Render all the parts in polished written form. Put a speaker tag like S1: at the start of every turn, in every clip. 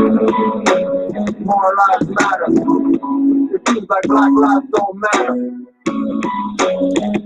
S1: More lives matter. It seems like black lives don't matter.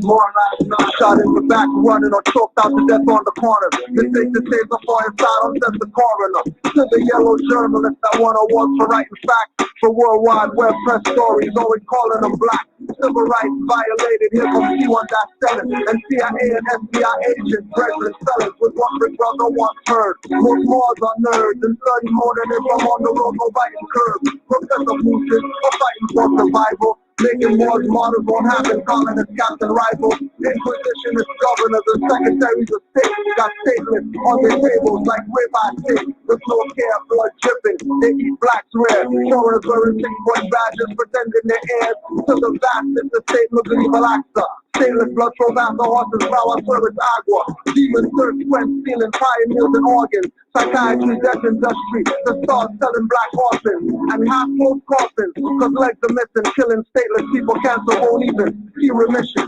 S1: More lives not shot in the back, running or choked out to death on the corner. Mistake to save the fire silence, that's the coroner. To the yellow journalists that won awards for writing facts, for worldwide web press stories, always calling them black. Civil rights violated, here comes C1-7 and CIA and FBI agents, brethren sellers with what Big Brother once heard. Most wars are nerds and study more than if I'm on the road, no biting curbs. Professor Boosters are fighting for survival. Making wars models won't happen, calling us captain rivals. Inquisitionist governors and secretaries of state got stateless on their tables like ribeye steak. With no care, blood dripping, they eat blacks rare. Foreigners wearing 6-point badges, pretending they're heirs to the vastness of state Muslim Al-Aqsa. Stainless blood flows out the horses, flower service agua. Demons thirst when stealing pioneers and organs. Psychiatry, death industry, the stars selling black orphans. And half-closed coffins, cause legs are missing. Killing stateless people, cancer won't even see remission.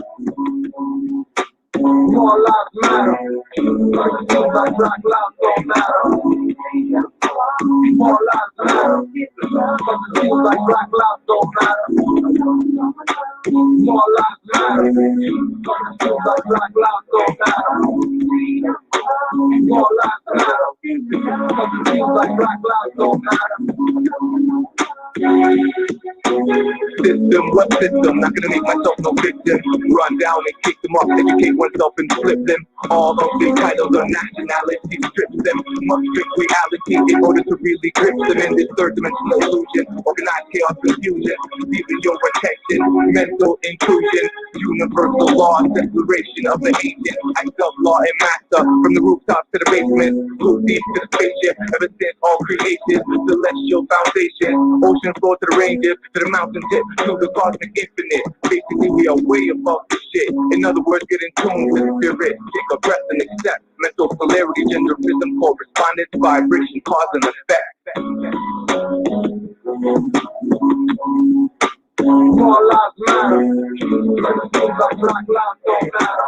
S1: More lives matter. Seems like black lives don't matter. More lives matter. Seems like black lives don't matter. More lives matter. Seems like black lives don't matter. More lives matter. Seems like black lives don't matter. System, what system? Not gonna make myself no victim. Run down and kick them off, educate oneself and flip them. All of these titles are nationality, strips them. Must trick reality in order to really grip them in this third dimensional illusion. Organized chaos, confusion, even your protection, mental inclusion, universal law, declaration of the ancient. Act of law and master, from the rooftops to the basement, blue deep to the spaceship, ever since all creation, celestial foundation, ocean floor to the ranges, to the mountain tip, to the cosmic infinite. Basically, we are way above the shit. In other words, get in tune with the spirit, take a breath and accept mental polarity, gender, rhythm, correspondence, vibration, cause and effect. More lives matter. Seems like black lives don't matter.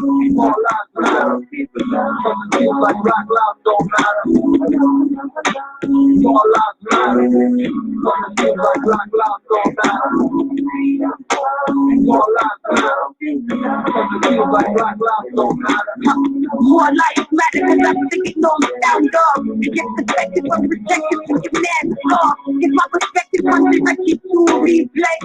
S1: More lives matter. Seems like black lives don't matter. More lives matter. Seems like black lives don't matter. More lives matter. Seems like black lives don't matter.
S2: More lives matter cause I'm thinking on sound dog. It gets affected from rejected to your man's law. It's my perspective once they wreck you to replay.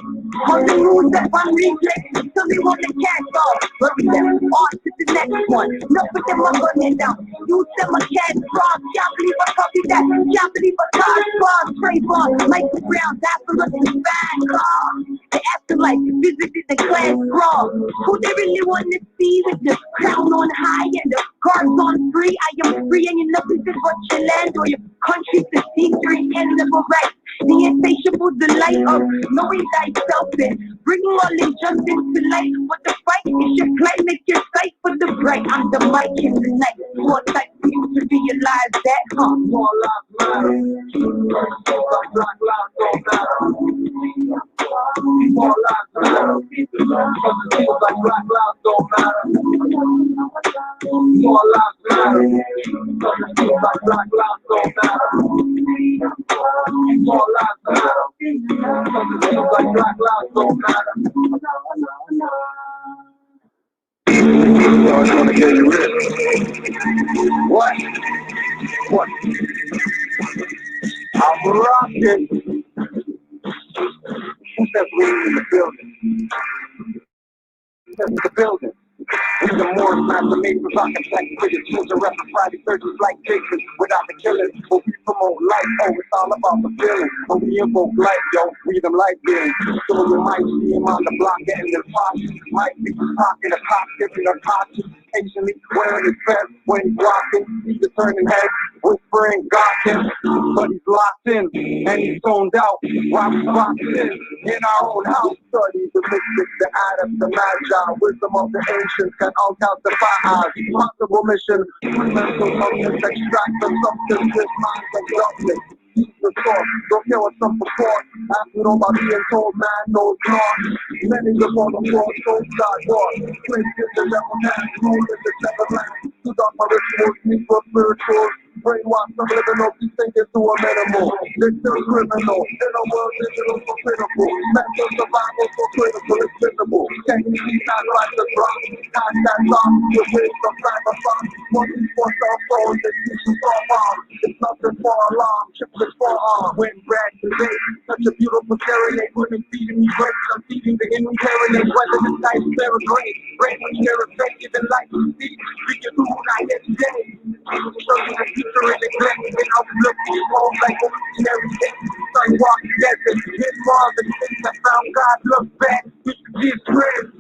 S2: All the rules up on replay. So they want the cash off. Bury them on to the next one. No put them up on it down. Use them a cash cross. Can't believe I copy that. Can't believe I cause cross. Trayvon, Michael Brown's afterlife in the bad car. The afterlife visited the class crawl. Who they really want to see with the crown on high and the guards on free. I am free and you know this is what your land or your country's the secret and liberal rights. The insatiable delight of knowing thyself and bringing all injustice to light. But the fight is your plight, make your sight for the bright. I'm the mic in the night. More time for you to realize that,
S1: More lives matter. Seems like black lives don't matter. More lives matter. Seems like black lives don't matter. More lives matter. Seems like black lives don't matter. More lives matter. Seems like black lives don't matter.
S3: I was gonna get you rid.
S1: What? What? I'm rocking. Who says we in the building? Who says the building? We the more masturbation, rockin' black crickets, children rapping Friday searches like chickens without the killers. But we promote life, oh, it's all about the feeling. But we invoke life, yo, we them life beings. So you might see him on the block getting the pot. Might be talking a cop, giving a conscience. Patiently wearing his vest when he's walking. He's just turning heads, whispering got him. But he's locked in and he's zoned out while we boxed in our own house. Study the mystics, the adepts, the magi, wisdom of the ancients can all count the eyes. Possible mission, mental toughness, extract the substances, minds of darkness. Use the source, don't care what's up for court. After all by being told, man knows not. Many upon the floor, so start war. Place in the devil man, rule in the devil land. To dark my rituals, me for spirituals. brainwashed, I'm living off these thinking through a minimal. They're still criminal, in a world digital so critical. Mental survival so critical, it's visible. Can't you see not like the drop? Contact off, your ways from cyberpunk. Money for cell phones, they see you so hard. It's nothing for alarm, chips for arm. When Brad today, such a beautiful serenade, women feeding me grapes, I'm feeding the enemy marinade. Whether this night is fair or great, rain when you're effective in life you see. We can do night every day. Show you the future in the glen, and I'll look at you home like a missionary thing. Sun walk together, hit Mars and things I found God look back, we should be his friends.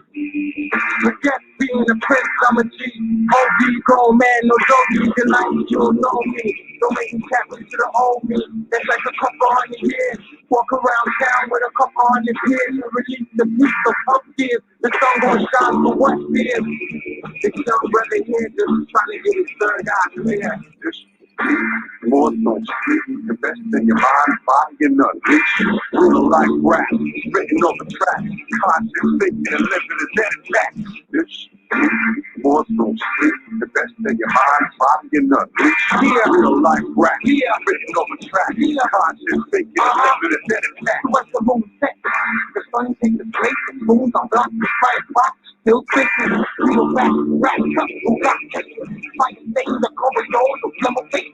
S1: Forget being a prince, I'm a G. OG grown man, no doggy, the life you don't know me. Don't make me tap into the old me. That's like a couple hundred years. Walk around town with a couple hundred years and release the beast of pumpkins. The sun gon' shine for what fears. This young brother here just trying to get his third eye clear.
S3: More don't sleep, invest in your mind, body, and unleash. Real life rap, written on the track. Conscious thinking and living is dead fact. This more don't sleep, invest in your mind, body, and unleash. Real life rap, written on the track. Conscious thinking and living is dead fact.
S2: What's the moon set? The sun takes the place, the moon's on the fire box, still thinking. Real rap, who got it? Fight things, the corridors, the summer face.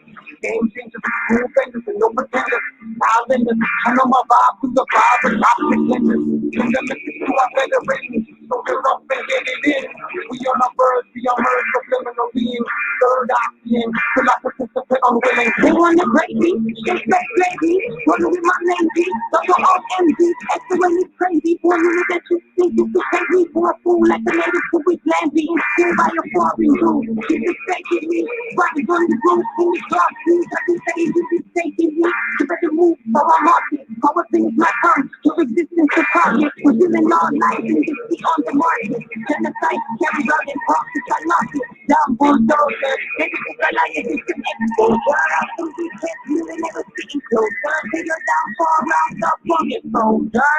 S2: Game changers, cool fenders, and no pretenders. Islanders, I know my vibe through the vibe and top pretenders. Send them to our federation, so we're up and get it in. We on our birds, we on hers, subliminal beings. Third option, till I participate unwilling. They want to break me, shake that lady. Wonder with my name be, double off MD. Extra when it's crazy, for a minute that you think you can take me for a fool like a native to weak land being killed by a foreign dude. Keep it taking me, bodies on the roof, food drop. I can say you be taking me. You better move, so I'm off it. Power things my tongue, your existence to target. We're living all night and just be on the market. Genocide, carry out in pockets, I lost it. Down bulldozer, niggas are like it, it's an expose. Where I think we can't really never see closer. Take her down for a round up from your soldier.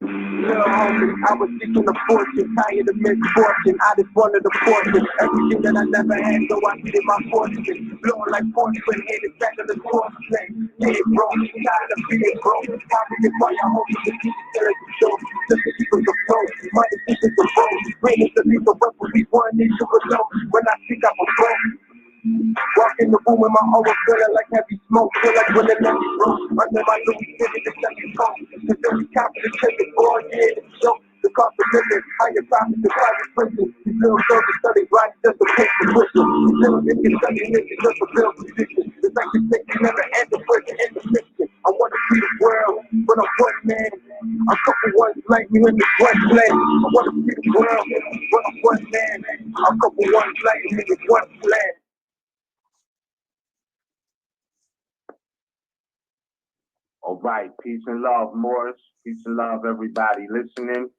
S1: Little homie, I was seeking a fortune, tired of misfortune. I just wanted a fortune, everything that I never had, so I needed my fortune. Blowing like porcelain, headed back to the porcelain. Hey bro, tired of being broke. Probably is why I hope you can keep it to show. Just to keep us afloat, my decisions are broke. Greatness to be the referee, one issue ago. When I speak, I'm a pro. Walk in the room with my aura feeling like heavy smoke. Feel like when the next broke. Under my Louis City, the second coat. Cause every confidence taking 4 years. So the cost of living, higher profit, the private prison. These little girls are studying right just to pay for prison. These little niggas studying niggas just to build position. The fact is they can never end the prison and the mission. I wanna see the world, but I'm one man. A couple ones like me in the one place. I wanna see the world, but I'm one man. A couple ones like me in the one place.
S3: All right, peace and love, Morris. Peace and love, everybody listening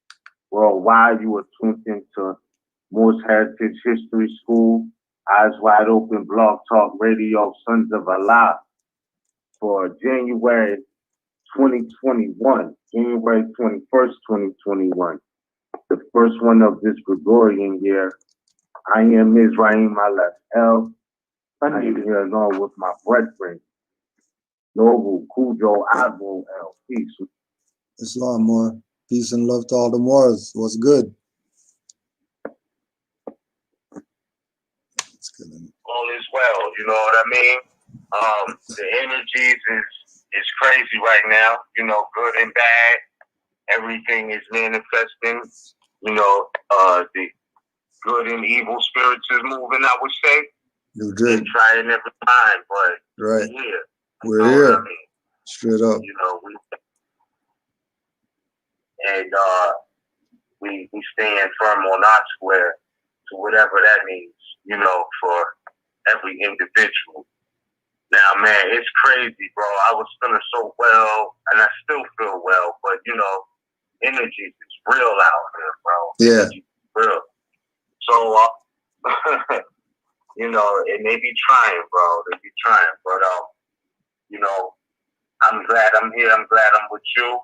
S3: worldwide. You are tuned into Morris Heritage History School, Eyes Wide Open Blog Talk Radio, Sons of Allah, for January 2021, January 21st, 2021, the first one of this Gregorian year. I am Israel Al. I am here along with my brethren, Noble, Cujo, Admiral L. Peace.
S4: Islam, more peace and love to all the Moors. What's good? It's good.
S3: All is well, you know what I mean? The energies is crazy right now, you know, good and bad. Everything is manifesting, you know, the good and evil spirits is moving, I would say.
S4: You did.
S3: And trying every time, but
S4: right.
S3: We're
S4: here.
S3: I mean?
S4: Straight up.
S3: You know, we stand firm on our square to whatever that means, you know, for every individual. Now, man, it's crazy, bro. I was feeling so well, and I still feel well, but, you know, energy is real out here, bro.
S4: Yeah.
S3: Energy is real. So, you know, and they be trying, bro. They be trying, but, you know, I'm glad I'm here. I'm glad I'm with you.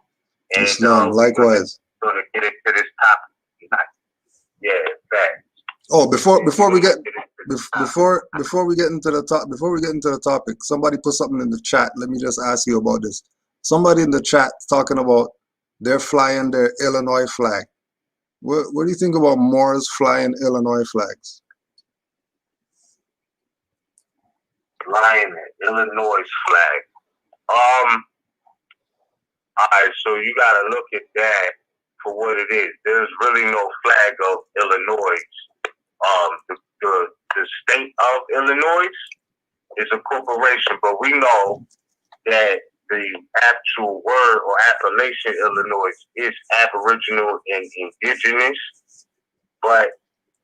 S3: And
S4: Islam, likewise.
S3: We're gonna get into this topic tonight. Yeah, facts.
S4: Oh, before we get before we get into the topic, somebody put something in the chat. Let me just ask you about this. Somebody in the chat talking about they're flying their Illinois flag. What do you think about Moors flying Illinois flags?
S3: Flying an Illinois flag. Alright, so you gotta look at that for what it is. There's really no flag of Illinois. The state of Illinois is a corporation, but we know that the actual word or appellation Illinois is Aboriginal and Indigenous, but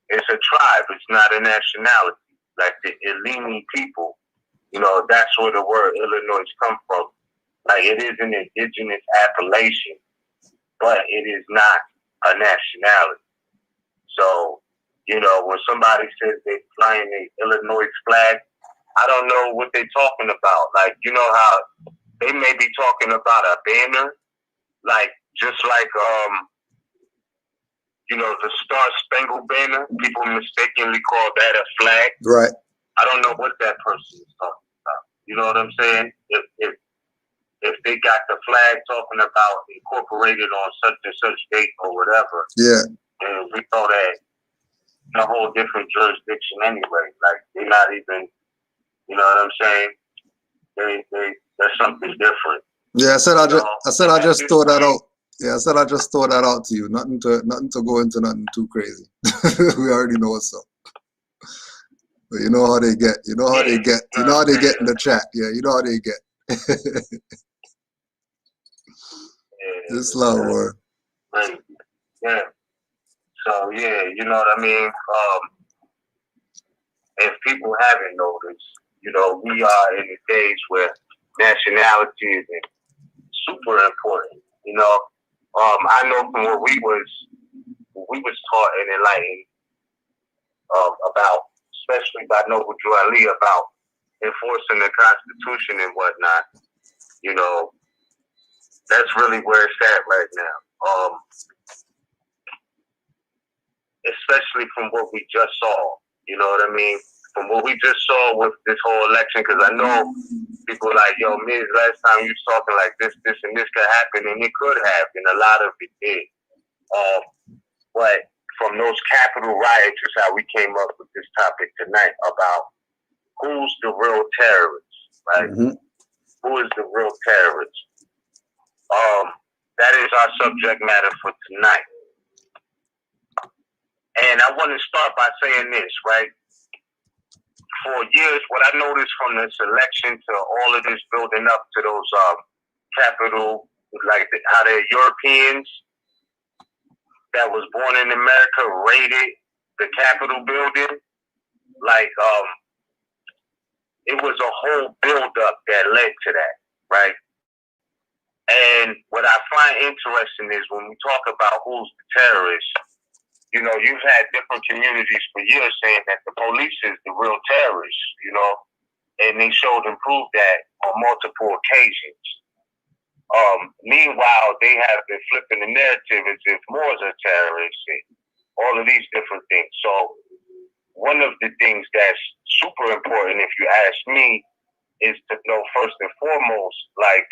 S3: it's a tribe. It's not a nationality. Like the Illini people, you know, that's where the word Illinois come from. Like it is an indigenous appellation, but it is not a nationality. So, you know, when somebody says they're flying the Illinois flag, I don't know what they're talking about. Like, you know how they may be talking about a banner, like just like you know, the Star Spangled Banner. People mistakenly call that a flag.
S4: Right.
S3: I don't know what that person is talking about. You know what I'm saying? If they got the flag talking about incorporated on such and such date or whatever,
S4: yeah,
S3: and we know that in a whole different jurisdiction anyway. Like they're not even, you know what I'm saying? There's something different.
S4: Yeah, I said I just throw that out. Yeah, I said I just throw that out to you. Nothing to go into nothing too crazy. We already know what's up. But you know how they get. You know how they get. You know how they get in the chat. Yeah, you know how they get. It's love, word.
S3: Yeah. So yeah, you know what I mean. If people haven't noticed, you know, we are in the days where nationality is super important. You know, I know from what we was taught and enlightened about, especially by Noble Drew Ali, about enforcing the Constitution and whatnot. You know, that's really where it's at right now. Especially from what we just saw. You know what I mean? From what we just saw with this whole election, because I know people like, yo, Miz, last time you was talking like this, and this could happen, and it could have, and a lot of it did. But from those Capitol riots is how we came up with this topic tonight about who's the real terrorist, right? Mm-hmm. Who is the real terrorist? That is our subject matter for tonight. And I want to start by saying this, right? For years, what I noticed from this election to all of this building up to those Capitol, like how the Europeans that was born in America raided the Capitol building, like it was a whole build-up that led to that, right? And what I find interesting is when we talk about who's the terrorist, you know, you've had different communities for years saying that the police is the real terrorists, you know, and they showed and proved that on multiple occasions. Meanwhile, they have been flipping the narrative as if Moors are terrorists and all of these different things. So one of the things that's super important, if you ask me, is to know first and foremost, like,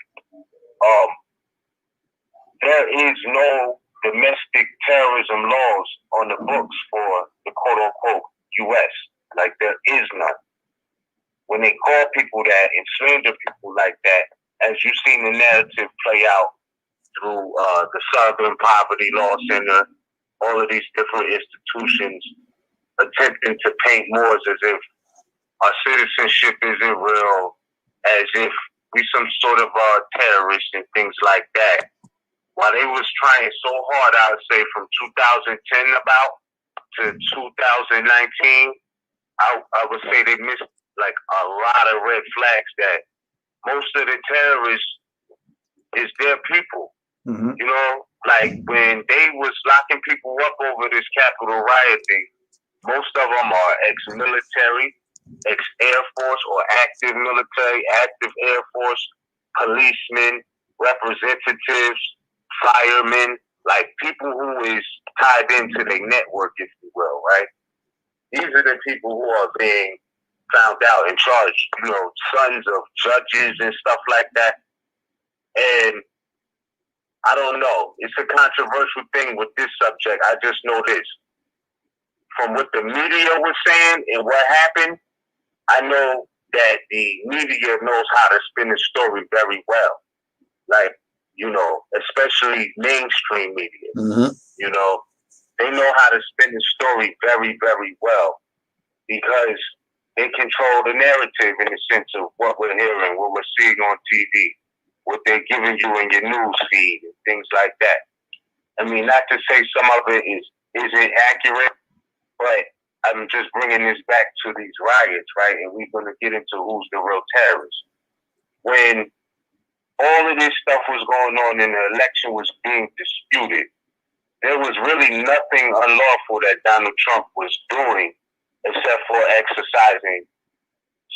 S3: there is no domestic terrorism laws on the books for the quote-unquote U.S. Like, there is none. When they call people that and slander people like that, as you've seen the narrative play out through the Southern Poverty Law Center, all of these different institutions attempting to paint Moors as if our citizenship isn't real, as if we some sort of terrorists and things like that. While they was trying so hard, I would say from 2010 about to 2019, I would say they missed like a lot of red flags that most of the terrorists is their people. Mm-hmm. You know, like when they was locking people up over this Capitol riot thing, most of them are ex-military, ex-Air Force or active military, active Air Force, policemen, representatives, firemen, like people who is tied into their network, if you will, right? these are the people who are being found out and charged, sons of judges and stuff like that. And I don't know. It's a controversial thing with this subject. I just know this. From what the media was saying and what happened, I know that the media knows how to spin the story very well. Like, especially mainstream media.
S4: Mm-hmm.
S3: They know how to spin the story very, very well because they control the narrative in the sense of what we're hearing, what we're seeing on TV, what they're giving you in your news feed, and things like that. I mean, not to say some of it isn't accurate, but I'm just bringing this back to these riots, right? And we're going to get into who's the real terrorist. When all of this stuff was going on and the election was being disputed, there was really nothing unlawful that Donald Trump was doing except for exercising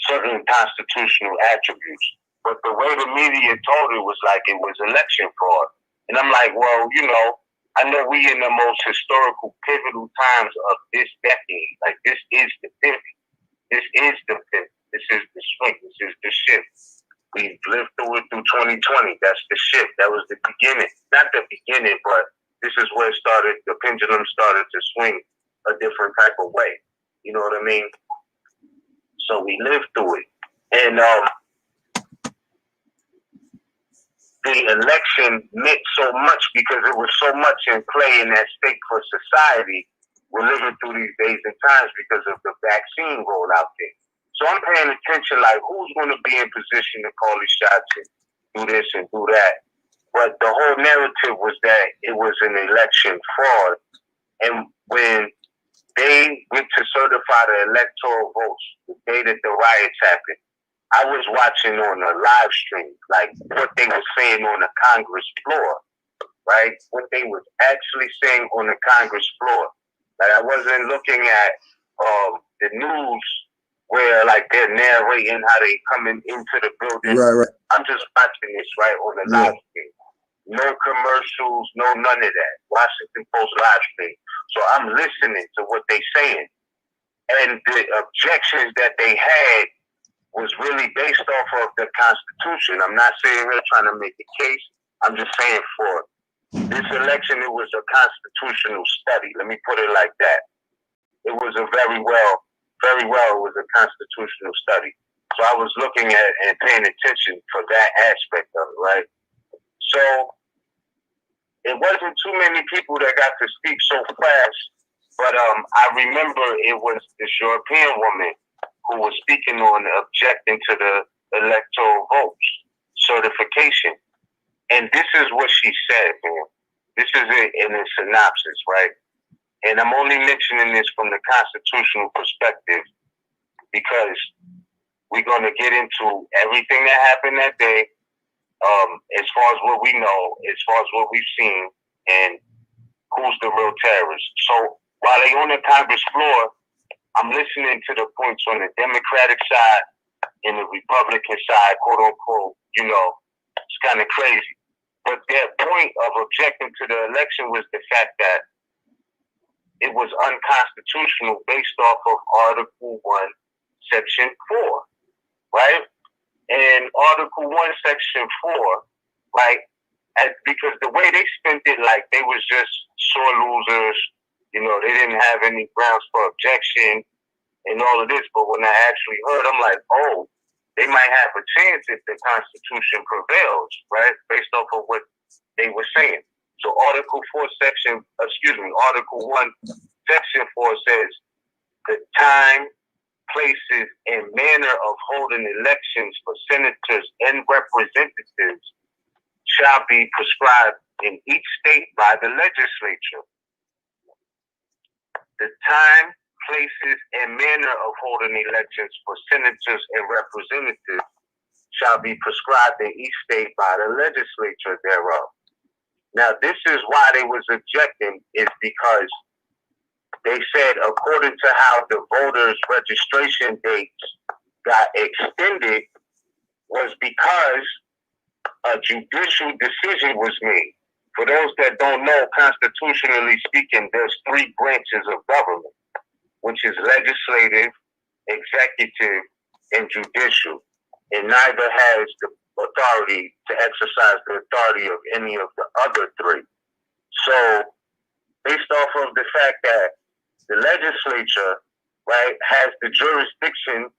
S3: certain constitutional attributes. But the way the media told it was like it was election fraud. And I'm like, well, I know we in the most historical, pivotal times of this decade. Like, this is the pivot. This is the pivot. This is the swing. This is the shift. We lived through it through 2020. That's the shift. That was the beginning. Not the beginning, but this is where it started. The pendulum started to swing a different type of way. You know what I mean? So we lived through it. And the election meant so much because it was so much in play and at stake for society. We're living through these days and times because of the vaccine rollout thing. So I'm paying attention, like, who's going to be in position to call these shots and do this and do that. But the whole narrative was that it was an election fraud. And when they went to certify the electoral votes the day that the riots happened, I was watching on a live stream, like what they were saying on the Congress floor, right? What they was actually saying on the Congress floor. Like, I wasn't looking at the news where, like, they're narrating how they coming into the building.
S4: Right.
S3: I'm just watching this, right, on the live stream. No commercials, no none of that. Washington Post live stream. So I'm listening to what they saying. And the objections that they had was really based off of the Constitution. I'm not sitting here trying to make a case. I'm just saying for this election, it was a constitutional study. Let me put it like that. It was a very well, it was a constitutional study. So I was looking at and paying attention for that aspect of it, right? So it wasn't too many people that got to speak so fast, but I remember it was this European woman who was speaking on objecting to the electoral votes certification. And this is what she said, man. This is it in a synopsis, right? And I'm only mentioning this from the constitutional perspective because we're going to get into everything that happened that day, as far as what we know, as far as what we've seen, and who's the real terrorist. So while they on the Congress floor, I'm listening to the points on the Democratic side and the Republican side, quote unquote. It's kind of crazy. But their point of objecting to the election was the fact that it was unconstitutional based off of Article 1, Section 4, right? And Article 1, Section 4, like, because the way they spent it, like, they was just sore losers, they didn't have any grounds for objection and all of this. But when I actually heard, I'm like, oh, they might have a chance if the Constitution prevails, right? Based off of what they were saying. So Article 1, Section 4 says the time, places, and manner of holding elections for senators and representatives shall be prescribed in each state by the legislature. The time, places, and manner of holding elections for senators and representatives shall be prescribed in each state by the legislature thereof. Now, this is why they was objecting, is because they said according to how the voters' registration dates got extended was because a judicial decision was made. For those that don't know, constitutionally speaking, there's 3 branches of government. which is legislative, executive, and judicial, and neither has the authority to exercise the authority of any of the other three. So, based off of the fact that the legislature, right, has the jurisdiction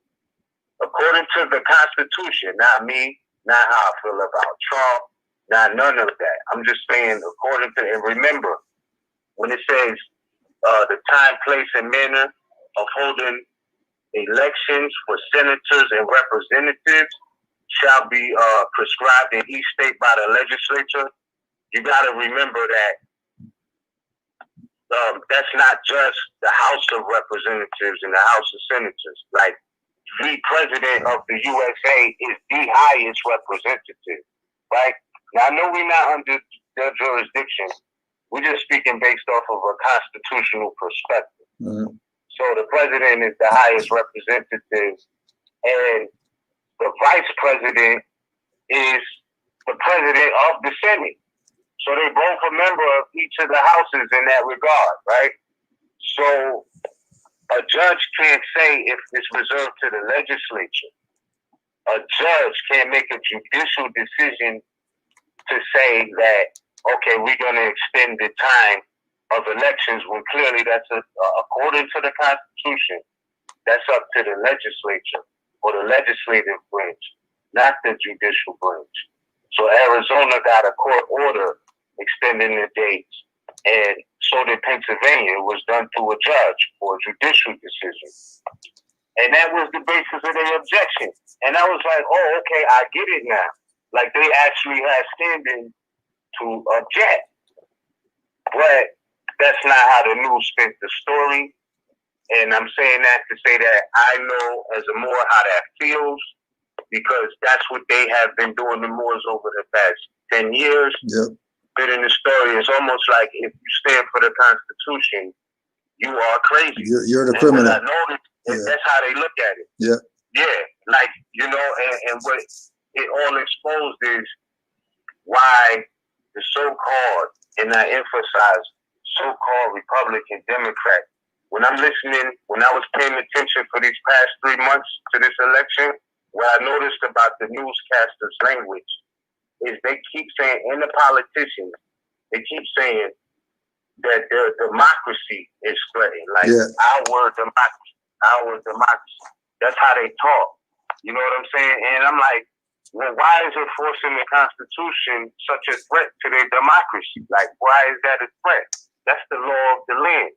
S3: according to the Constitution, not me, not how I feel about Trump, not none of that. I'm just saying according to, and remember, when it says the time, place, and manner of holding elections for senators and representatives shall be prescribed in each state by the legislature, you got to remember that that's not just the House of Representatives and the House of Senators. Like, the President of the USA is the highest representative, right? Now, I know we're not under their jurisdiction. We're just speaking based off of a constitutional perspective.
S4: Mm-hmm.
S3: So the President is the highest representative, and the Vice President is the President of the Senate. So they're both a member of each of the houses in that regard, right? So a judge can't say if it's reserved to the legislature. A judge can't make a judicial decision to say that, okay, we're going to extend the time of elections when clearly that's according to the Constitution, that's up to the legislature or the legislative branch, not the judicial branch. So Arizona got a court order extending the dates, and so did Pennsylvania. It was done through a judge for a judicial decision. And that was the basis of their objection. And I was like, oh, okay, I get it now. Like, they actually had standing to object. But that's not how the news spent the story. And I'm saying that to say that I know as a Moor how that feels, because that's what they have been doing, the Moors, over the past 10 years.
S4: Yep.
S3: In the story, it's almost like if you stand for the Constitution, you are crazy.
S4: You're the criminal.
S3: I noticed that's how they look at it.
S4: Yeah.
S3: Yeah, like, you know, and what it all exposed is why the so-called, and I emphasize, so-called Republican Democrat, when I'm listening, when I was paying attention for these past 3 months to this election, what I noticed about the newscasters' language is they keep saying, and the politicians, they keep saying that their democracy is threatened. Like, our democracy. That's how they talk. You know what I'm saying? And I'm like, well, why is enforcing the Constitution such a threat to their democracy? Like, why is that a threat? That's the law of the land.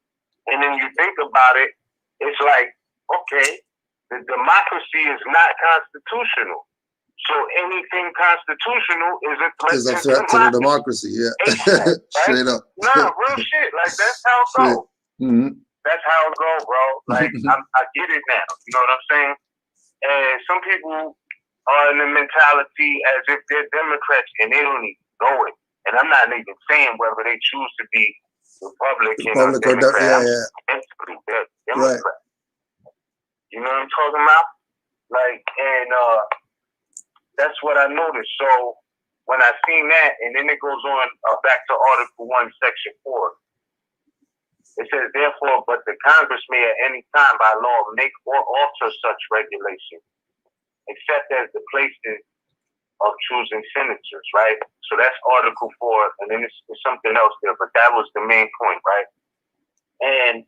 S3: And then you think about it, it's like, okay, the democracy is not constitutional. So anything constitutional is a threat,
S4: to the democracy. Yeah.
S3: Right?
S4: Straight up.
S3: Nah, real shit. Like, that's how it goes.
S4: Mm-hmm.
S3: That's how it goes, bro. Like, I get it now. You know what I'm saying? And some people are in the mentality as if they're Democrats and they don't even know it. And I'm not even saying whether they choose to be Republican or Democrat. They're Democrat. Right. You know what I'm talking about? Like, and that's what I noticed. So when I seen that, and then it goes on back to Article 1, Section 4. It says, therefore, but the Congress may at any time by law make or alter such regulation, except as the places of choosing senators, right? So that's Article 4, and then it's something else there, but that was the main point, right? And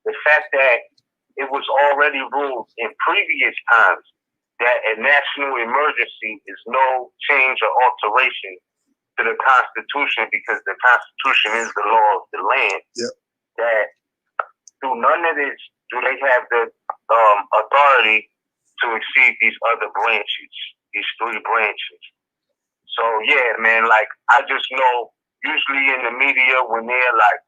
S3: the fact that it was already ruled in previous times that a national emergency is no change or alteration to the Constitution, because the Constitution is the law of the land.
S4: Yep.
S3: That through none of this do they have the authority to exceed these other branches, these three branches. So yeah, man, like, I just know usually in the media when they're like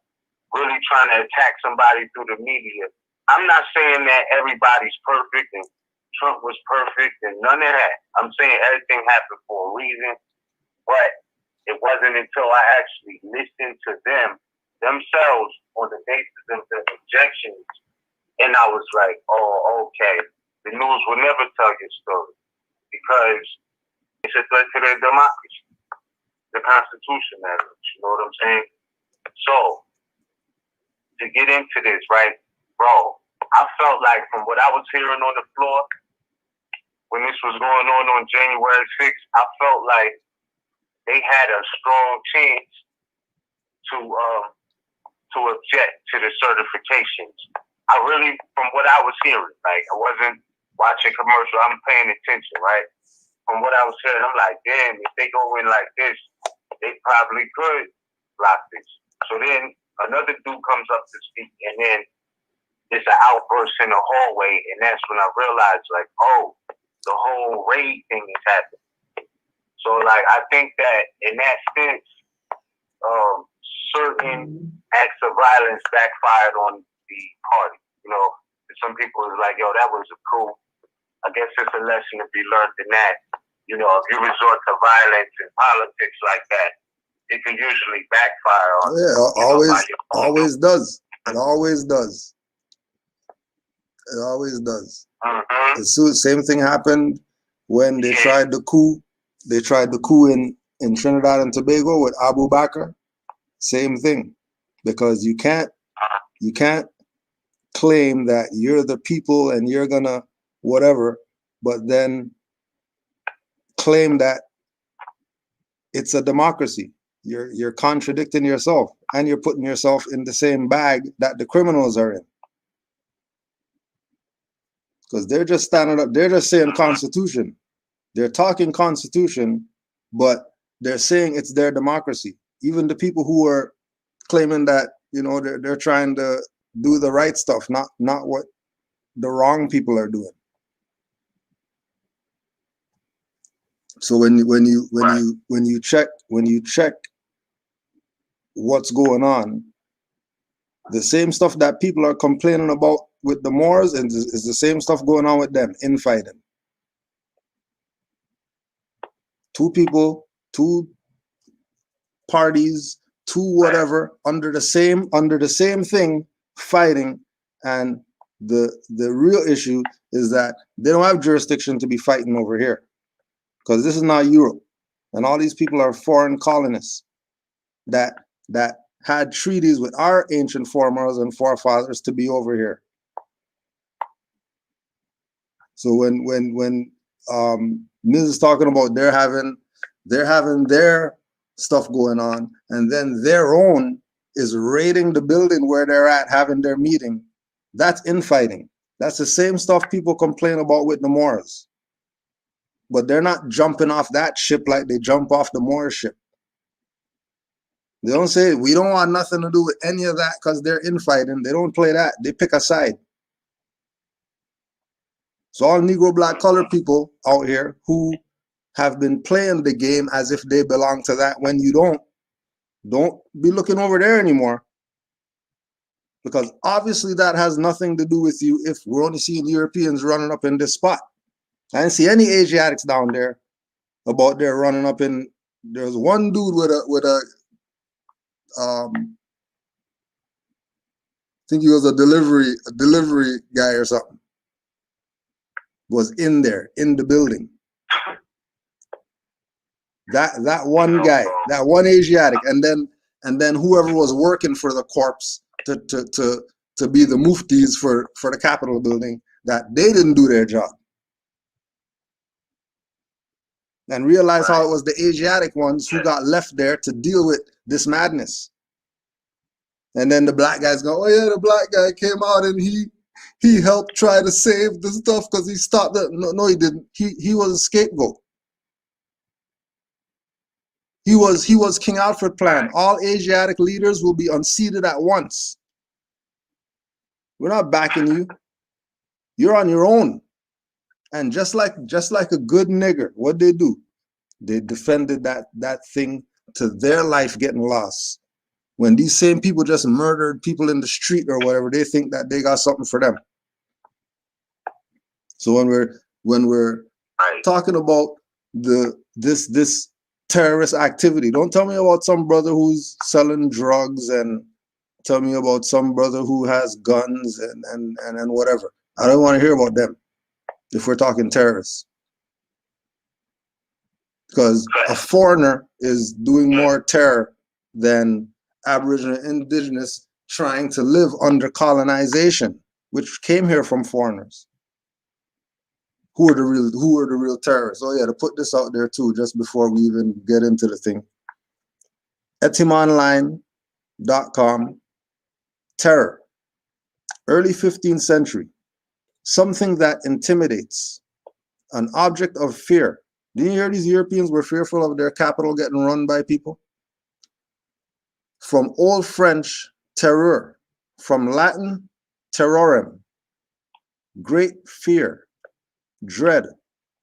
S3: really trying to attack somebody through the media, I'm not saying that everybody's perfect and Trump was perfect and none of that. I'm saying everything happened for a reason, but it wasn't until I actually listened to them themselves on the basis of the objections, and I was like, oh, okay. The news will never tell your story because it's a threat to their democracy, the Constitution, that is. You know what I'm saying? So to get into this, right, bro, I felt like from what I was hearing on the floor when this was going on January 6th, I felt like they had a strong chance to object to the certifications. I really, from what I was hearing, like I wasn't watching commercial, I'm paying attention, right? From what I was hearing, I'm like, damn, if they go in like this, they probably could block this. So then another dude comes up to speak, and then there's an outburst in the hallway, and that's when I realized, like, oh, the whole raid thing is happening. So, like, I think that in that sense, certain acts of violence backfired on the party. You know, some people is like, yo, that was cool. I guess it's a lesson to be learned in that. You know, if you resort to violence in politics like that, it can usually backfire on.
S4: Always does. It always does. It always does.
S3: Mm-hmm.
S4: The same thing happened when they tried the coup. They tried the coup in Trinidad and Tobago with Abu Bakr. Same thing, because you can't claim that you're the people and you're gonna whatever, but then claim that it's a democracy. You're contradicting yourself, and you're putting yourself in the same bag that the criminals are in. Because they're just standing up, they're just saying Constitution. They're talking Constitution, but they're saying it's their democracy. Even the people who are claiming that, you know, they're trying to do the right stuff, not what the wrong people are doing. So when you check what's going on, the same stuff that people are complaining about with the Moors is the same stuff going on with them, infighting. Two people, two parties, two whatever, under the same thing, fighting. And the real issue is that they don't have jurisdiction to be fighting over here, because this is not Europe, and all these people are foreign colonists that had treaties with our ancient foremothers and forefathers to be over here. So when Ms. is talking about they're having their stuff going on, and then their own is raiding the building where they're at having their meeting, that's infighting. That's the same stuff people complain about with the Moors. But they're not jumping off that ship like they jump off the Moor ship. They don't say, we don't want nothing to do with any of that because they're infighting. They don't play that. They pick a side. So all Negro, black, colored people out here who have been playing the game as if they belong to that, when you don't be looking over there anymore. Because obviously that has nothing to do with you if we're only seeing Europeans running up in this spot. I didn't see any Asiatics down there about there running up in. There's one dude with a I think he was a delivery guy or something, was in there in the building. That one guy, that one Asiatic, and then whoever was working for the corpse to be the muftis for the Capitol building, that they didn't do their job. And realize how it was the Asiatic ones who got left there to deal with this madness. And then the black guys go, oh yeah, the black guy came out and he helped try to save the stuff because he stopped it. No, he didn't. He was a scapegoat. He was King Alfred plan. All Asiatic leaders will be unseated at once. We're not backing you. You're on your own. And just like a good nigger, what they do? They defended that thing to their life getting lost. When these same people just murdered people in the street or whatever, they think that they got something for them. So when we're talking about this terrorist activity, don't tell me about some brother who's selling drugs, and tell me about some brother who has guns and whatever. I don't want to hear about them if we're talking terrorists. Because a foreigner is doing more terror than Aboriginal, Indigenous, trying to live under colonization, which came here from foreigners. Who are the real terrorists? Oh yeah, to put this out there too, just before we even get into the thing. etymonline.com, terror, early 15th century, something that intimidates, an object of fear. Didn't you hear these Europeans were fearful of their capital getting run by people? From Old French, terreur, from Latin, terrorem, great fear, dread,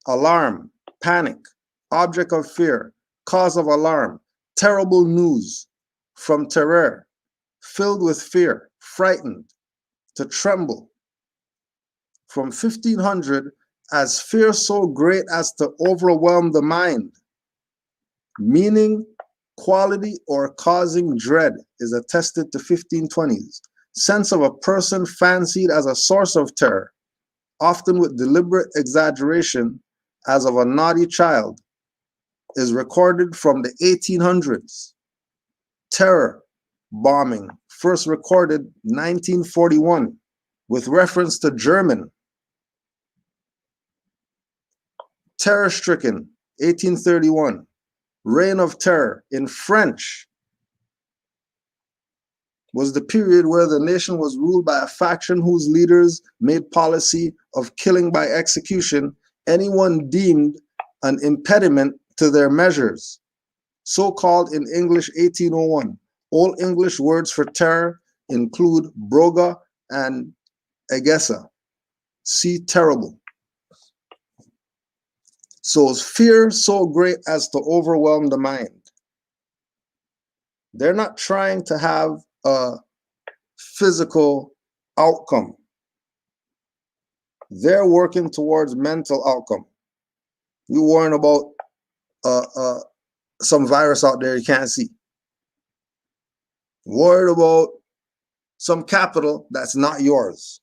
S4: alarm, panic, object of fear, cause of alarm, terrible news, from terror, filled with fear, frightened, to tremble. From 1500, as fear so great as to overwhelm the mind, meaning, quality, or causing dread is attested to 1520s. Sense of a person fancied as a source of terror, often with deliberate exaggeration, as of a naughty child, is recorded from the 1800s. Terror bombing, first recorded 1941, with reference to German. Terror-stricken, 1831. Reign of Terror in French was the period where the nation was ruled by a faction whose leaders made policy of killing by execution anyone deemed an impediment to their measures. So called in English 1801. Old English words for terror include broga and egesa. See terrible. So is fear so great as to overwhelm the mind? They're not trying to have a physical outcome. They're working towards mental outcome. You worrying about some virus out there you can't see. Worried about some capital that's not yours.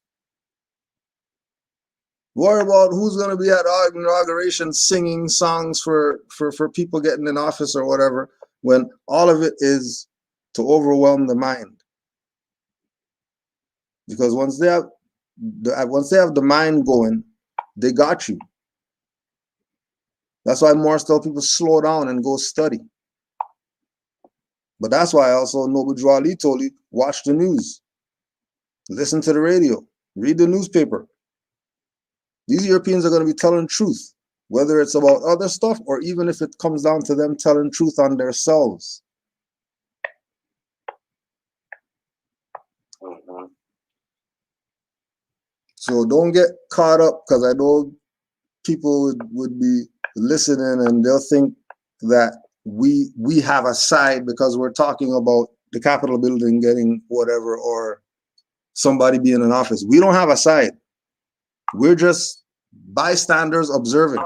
S4: Worry about who's going to be at inauguration singing songs for people getting in office or whatever, when all of it is to overwhelm the mind. Because once they have the mind going, they got you. That's why Morris tell people slow down and go study. But that's why also Noble Drew Ali told you, watch the news, listen to the radio, read the newspaper. These Europeans are going to be telling truth, whether it's about other stuff or even if it comes down to them telling truth on themselves. So don't get caught up, because I know people would be listening and they'll think that we have a side because we're talking about the Capitol building getting whatever or somebody being in office. We don't have a side. We're just bystanders observing.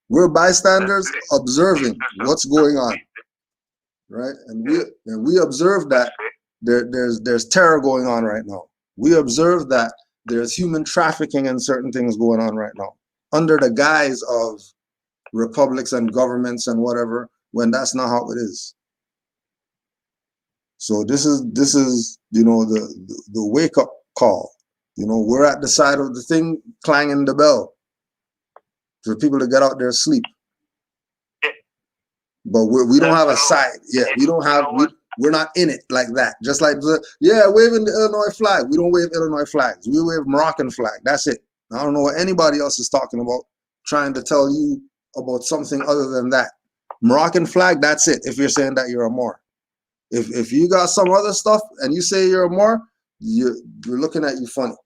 S4: We're bystanders observing what's going on, right? And we observe that there's terror going on right now. We observe that there's human trafficking and certain things going on right now under the guise of republics and governments and whatever, when that's not how it is. So this is the wake up call. We're at the side of the thing, clanging the bell for people to get out there sleep. But we don't have a side. Yeah, we're not in it like that. Just like waving the Illinois flag. We don't wave Illinois flags. We wave Moroccan flag. That's it. I don't know what anybody else is talking about, trying to tell you about something other than that. Moroccan flag, that's it. If you're saying that you're a Moor. If you got some other stuff and you say you're a Moor, you're looking at you funny.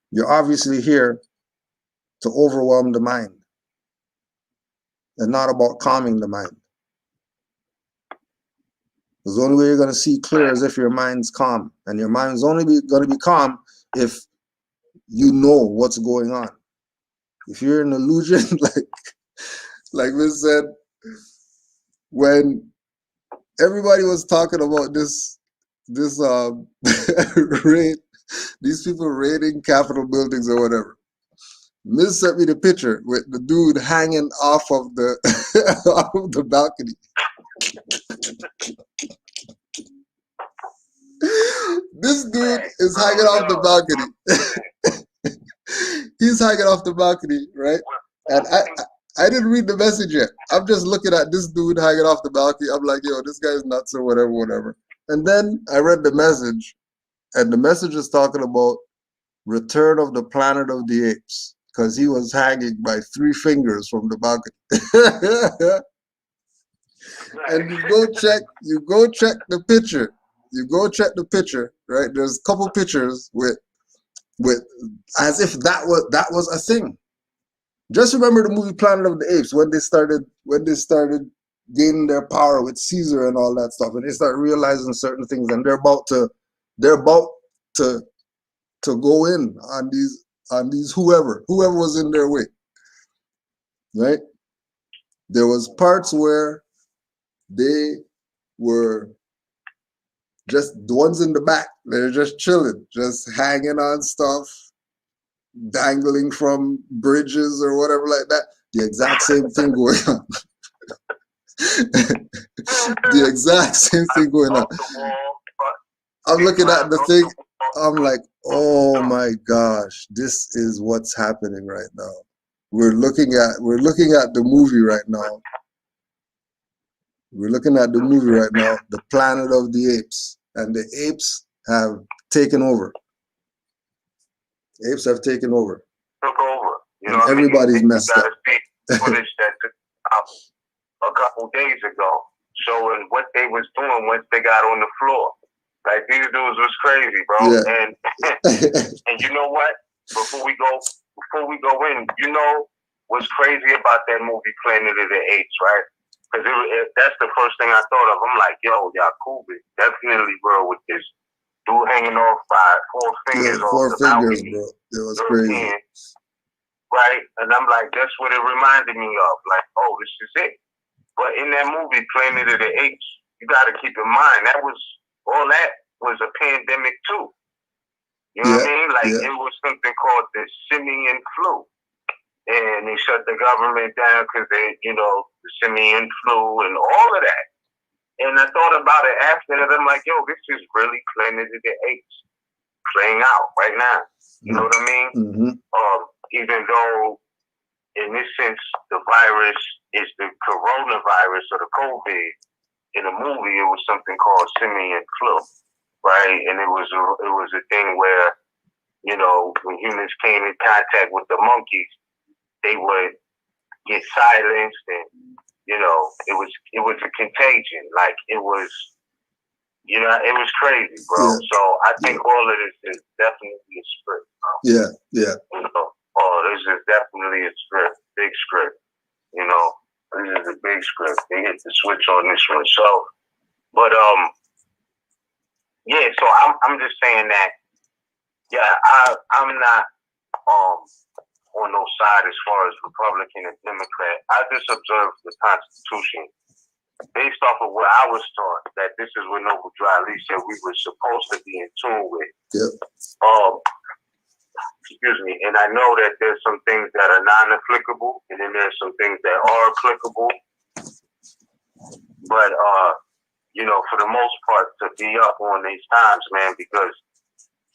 S4: You're obviously here to overwhelm the mind. It's not about calming the mind. Because the only way you're going to see clear is if your mind's calm. And your mind's only going to be calm if you know what's going on. If you're an illusion, like Miss said, when everybody was talking about this raid, these people raiding Capitol buildings or whatever, Miss sent me the picture with the dude hanging off of the off of the balcony. This dude is hanging off the balcony. He's hanging off the balcony, right? And I didn't read the message yet. I'm just looking at this dude hanging off the balcony. I'm like, yo, this guy's nuts or whatever, whatever. And then I read the message, and the message is talking about Return of the Planet of the Apes, because he was hanging by 3 fingers from the balcony. And you go check the picture. You go check the picture, right? There's a couple pictures with as if that was a thing. Just remember the movie Planet of the Apes when they started gaining their power with Caesar and all that stuff, and they start realizing certain things, and they're about to go in on these whoever was in their way, right? There was parts where they were just the ones in the back. They're just chilling, just hanging on stuff, dangling from bridges or whatever like that. The exact same thing going on. The exact same thing going on. I'm looking at the thing. I'm like, oh my gosh, this is what's happening right now. We're looking at the movie right now. We're looking at the movie right now, The Planet of the Apes, and the apes have taken over. Apes have taken over.
S3: Took over. You
S4: And
S3: know,
S4: everybody's messed up.
S3: Footage that took out a couple days ago, showing what they was doing once they got on the floor. Like, these dudes was crazy, bro.
S4: Yeah.
S3: And and you know what? Before we go in, you know what's crazy about that movie Planet of the Apes, right? Because that's the first thing I thought of. I'm like, yo, Yakubi, definitely, bro, with this dude hanging off by 4 fingers.
S4: Yeah, 4 fingers, bro. It was crazy.
S3: Right? And I'm like, that's what it reminded me of. Like, oh, this is it. But in that movie, Planet of the Apes, you got to keep in mind, that was a pandemic too. You know what I mean? Like, it was something called the simian flu. And they shut the government down because the simian flu and all of that. And I thought about it after that. I'm like, yo, this is really Planet of the Apes playing out right now. You know what I mean?
S4: Mm-hmm.
S3: Even though, in this sense, the virus is the coronavirus or the COVID. In the movie, it was something called simian flu, right? And it was a thing where, when humans came in contact with the monkeys, they would get silenced, and it was a contagion. Like, it was crazy, bro.
S4: Yeah.
S3: So I think all of this is definitely a script, bro.
S4: Yeah.
S3: This is definitely a script, big script. This is a big script. They hit the switch on this one. So, but yeah. So I'm just saying that. Yeah, I'm not on no side as far as Republican and Democrat. I just observed the Constitution based off of what I was taught, that this is what Noble Drew Ali said we were supposed to be in tune with.
S4: Yep.
S3: Excuse me. And I know that there's some things that are non-applicable, and then there's some things that are applicable. But for the most part, to be up on these times, man, because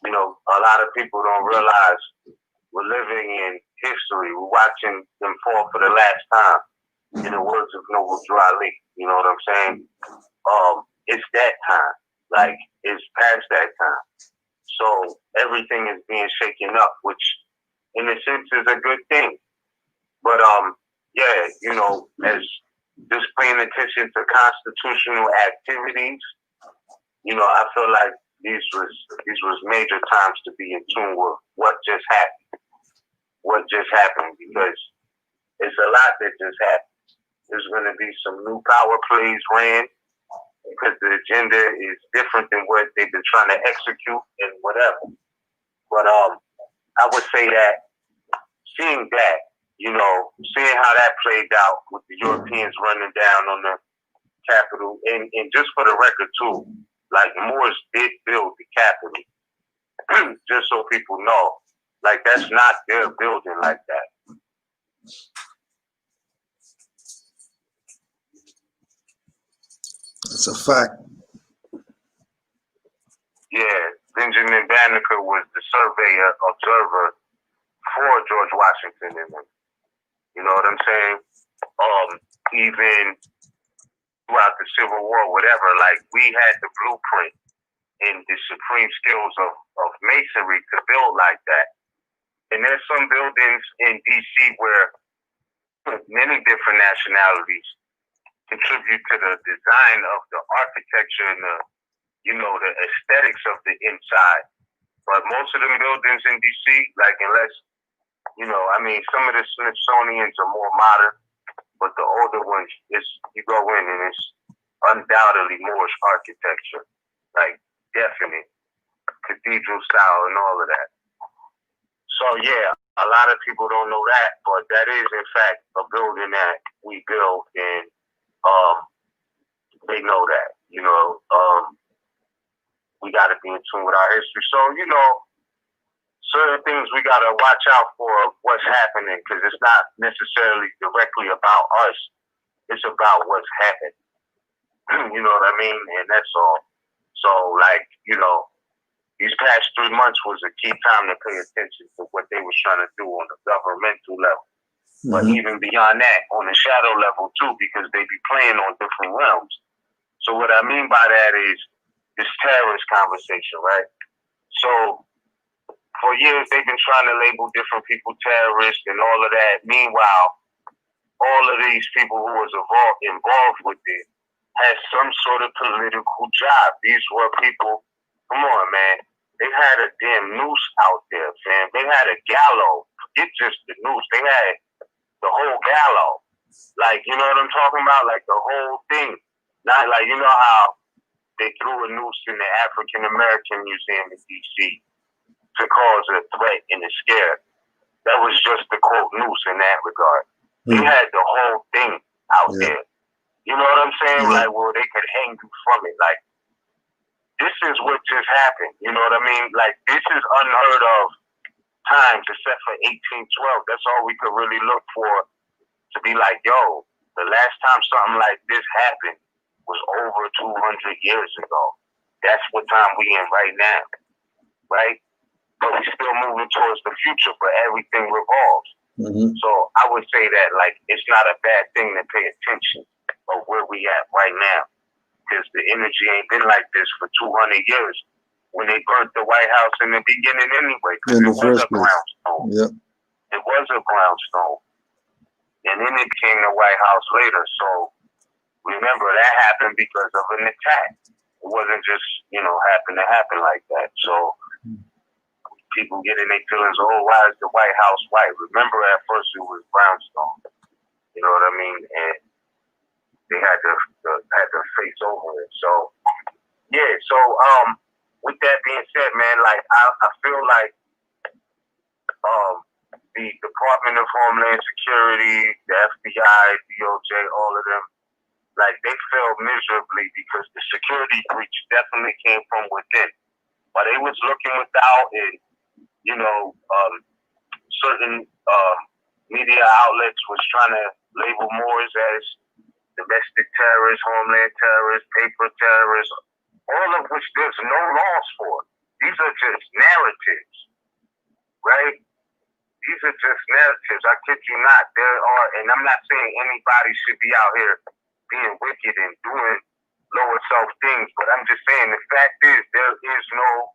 S3: a lot of people don't realize we're living in history. We're watching them fall for the last time. In the words of Noble Drew Ali, you know what I'm saying? It's that time. Like, it's past that time. So everything is being shaken up, which in a sense is a good thing. But as just paying attention to constitutional activities, I feel like these was major times to be in tune with what just happened. What just happened, because it's a lot that just happened. There's going to be some new power plays ran because the agenda is different than what they've been trying to execute and whatever. But I would say that seeing how that played out with the Europeans running down on the Capitol, and just for the record too, like, Moors did build the Capitol, just so people know, like, that's not their building like that.
S4: It's a fact.
S3: Yeah, Benjamin Banneker was the surveyor observer for George Washington and them. You know what I'm saying? Even throughout the Civil War, whatever, like we had the blueprint and the supreme skills of masonry to build like that. And there's some buildings in DC where many different nationalities contribute to the design of the architecture and the, you know, the aesthetics of the inside. But most of them buildings in DC, like unless, you know, I mean, some of the Smithsonians are more modern, but the older ones, you go in and it's undoubtedly Moorish architecture, like definite cathedral style and all of that. So yeah, a lot of people don't know that, but that is in fact a building that we built, and they know that. You know, we got to be in tune with our history. So you know, certain things we got to watch out for what's happening, because it's not necessarily directly about us. It's about what's happened. You know what I mean? And that's all. So like, you know, these past 3 months was a key time to pay attention to what they were trying to do on the governmental level. Mm-hmm. But even beyond that, on the shadow level too, because they be playing on different realms. So what I mean by that is this terrorist conversation, right? So for years, they've been trying to label different people terrorists and all of that. Meanwhile, all of these people who was involved with it had some sort of political job. These were people, come on, man. They had a damn noose out there, man. They had a gallows. Forget just the noose. They had the whole gallows. Like, you know what I'm talking about? Like the whole thing. Not like, you know how they threw a noose in the African American Museum in D.C. to cause a threat and a scare. That was just the quote noose in that regard. They had the whole thing out there. You know what I'm saying? Like, well, they could hang you from it. Like, this is what just happened. You know what I mean? Like, this is unheard of times, except for 1812. That's all we could really look for to be like, yo, the last time something like this happened was over 200 years ago. That's what time we in right now, right? But we're still moving towards the future, but everything revolves. Mm-hmm. So I would say that, like, it's not a bad thing to pay attention of where we at right now, because the energy ain't been like this for 200 years when they burnt the White House in the beginning anyway, because it was a brownstone. Yep. It was a brownstone. And then it became the White House later. So remember, that happened because of an attack. It wasn't just, you know, happen like that. So people getting their feelings, oh, why is the White House white? Remember, at first it was brownstone. You know what I mean? And they had to face over it. So yeah. So with that being said, man, like I feel like the Department of Homeland Security, the FBI, DOJ, all of them, like they failed miserably because the security breach definitely came from within. But they was looking without, and you know, certain media outlets was trying to label Moors as domestic terrorists, homeland terrorists, paper terrorists, all of which there's no laws for. These are just narratives, right? These are just narratives. I kid you not. There are, and I'm not saying anybody should be out here being wicked and doing lower self things, but I'm just saying the fact is there is no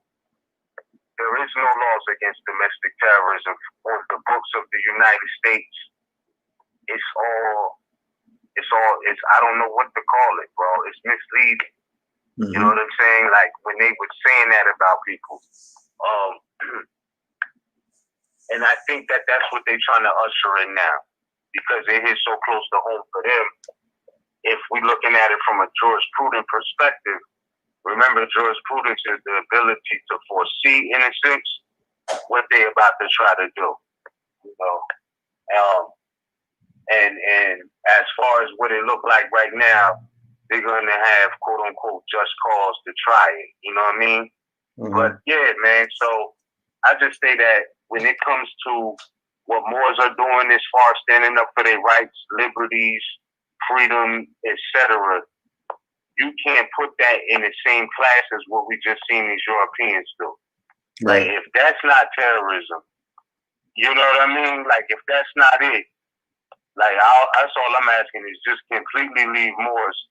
S3: laws against domestic terrorism on the books of the United States. It's I don't know what to call it, bro. It's misleading. Mm-hmm. You know what I'm saying? Like when they were saying that about people. And I think that's what they're trying to usher in now, because it is so close to home for them. If we're looking at it from a jurisprudent perspective, remember jurisprudence is the ability to foresee, in a sense, what they're about to try to do. You know, and as far as what it look like right now, they're going to have quote unquote just cause to try it. You know what I mean? Mm-hmm. But yeah, man. So I just say that when it comes to what Moors are doing as far as standing up for their rights, liberties, freedom, etc., you can't put that in the same class as what we just seen these Europeans do.
S4: Right.
S3: Like, if that's not terrorism, you know what I mean? Like, if that's not it, like, that's all I'm asking is just completely leave Moors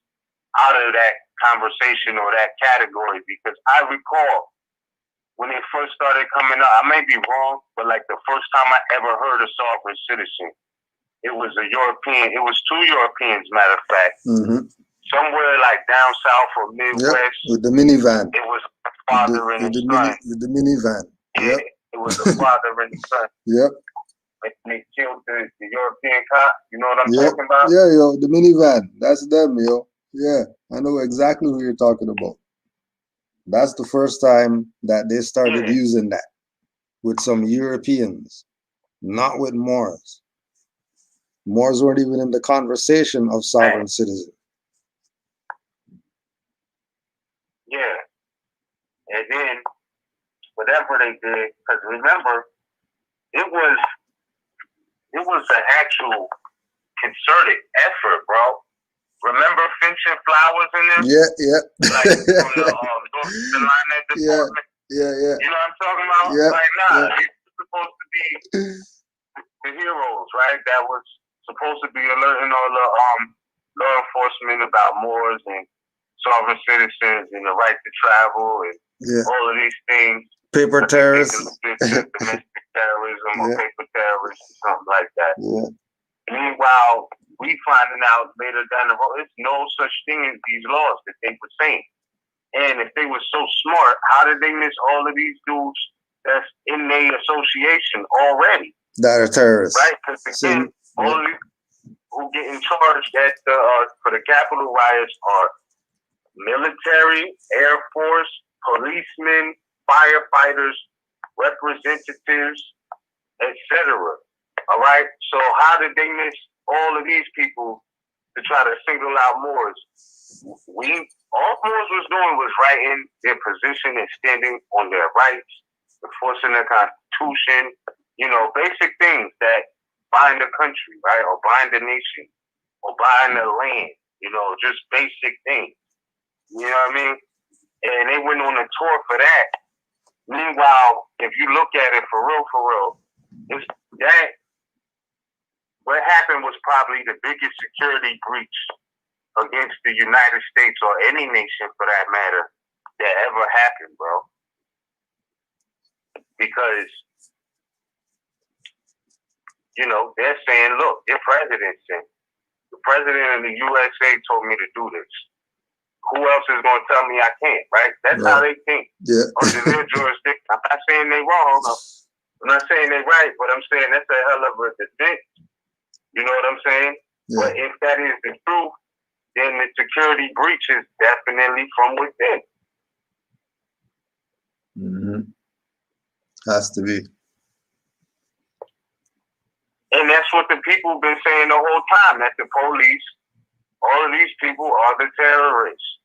S3: out of that conversation or that category, because I recall when it first started coming up, I may be wrong, but like the first time I ever heard a sovereign citizen, it was a European. It was two Europeans, matter of fact.
S4: Mm-hmm.
S3: Somewhere like down south or Midwest.
S4: Yep. With the minivan.
S3: It was a father and his son.
S4: With the minivan.
S3: Yeah,
S4: yep.
S3: It was a father and his son.
S4: Yep.
S3: And they killed the European cop. You know what I'm talking about?
S4: Yeah, yo, the minivan. That's them, yo. Yeah, I know exactly who you're talking about. That's the first time that they started using that with some Europeans, not with Moors. Moors weren't even in the conversation of sovereign citizen.
S3: Yeah. And then whatever they did, because remember, it was an actual concerted effort, bro. Remember Finch and Flowers in there?
S4: Yeah.
S3: Like from the North Carolina department?
S4: Yeah.
S3: You know what I'm talking about?
S4: Yeah.
S3: Like, nah, these were supposed to be the heroes, right? That was supposed to be alerting all the law enforcement about Moors and sovereign citizens and the right to travel and all of these things.
S4: Paper terrorists.
S3: Domestic terrorism or paper terrorists or something like that.
S4: Yeah.
S3: Meanwhile, we finding out later down the road, it's no such thing as these laws that they were saying. And if they were so smart, how did they miss all of these dudes that's in their association already?
S4: That are terrorists.
S3: Right? Because again, only who get in charge for the Capitol riots are military, Air Force, policemen, firefighters, representatives, etc. All right? So how did they miss all of these people to try to single out Moors? All Moors was doing was writing their position and standing on their rights, enforcing the Constitution, basic things that bind the country, right? Or bind the nation, or bind the land, just basic things. You know what I mean? And they went on a tour for that. Meanwhile, if you look at it for real, it's that what happened was probably the biggest security breach against the United States or any nation for that matter that ever happened, bro. Because, they're saying, look, your president said, the president of the USA told me to do this. Who else is going to tell me I can't, right? That's how they think.
S4: Yeah.
S3: Under their jurisdiction. I'm not saying they wrong. I'm not saying they right, but I'm saying that's a hell of a defense. You know what I'm saying? Yeah. But if that is the truth, then the security breach is definitely from within.
S4: Mm-hmm. Has to be.
S3: And that's what the people have been saying the whole time, that the police, all of these people are the terrorists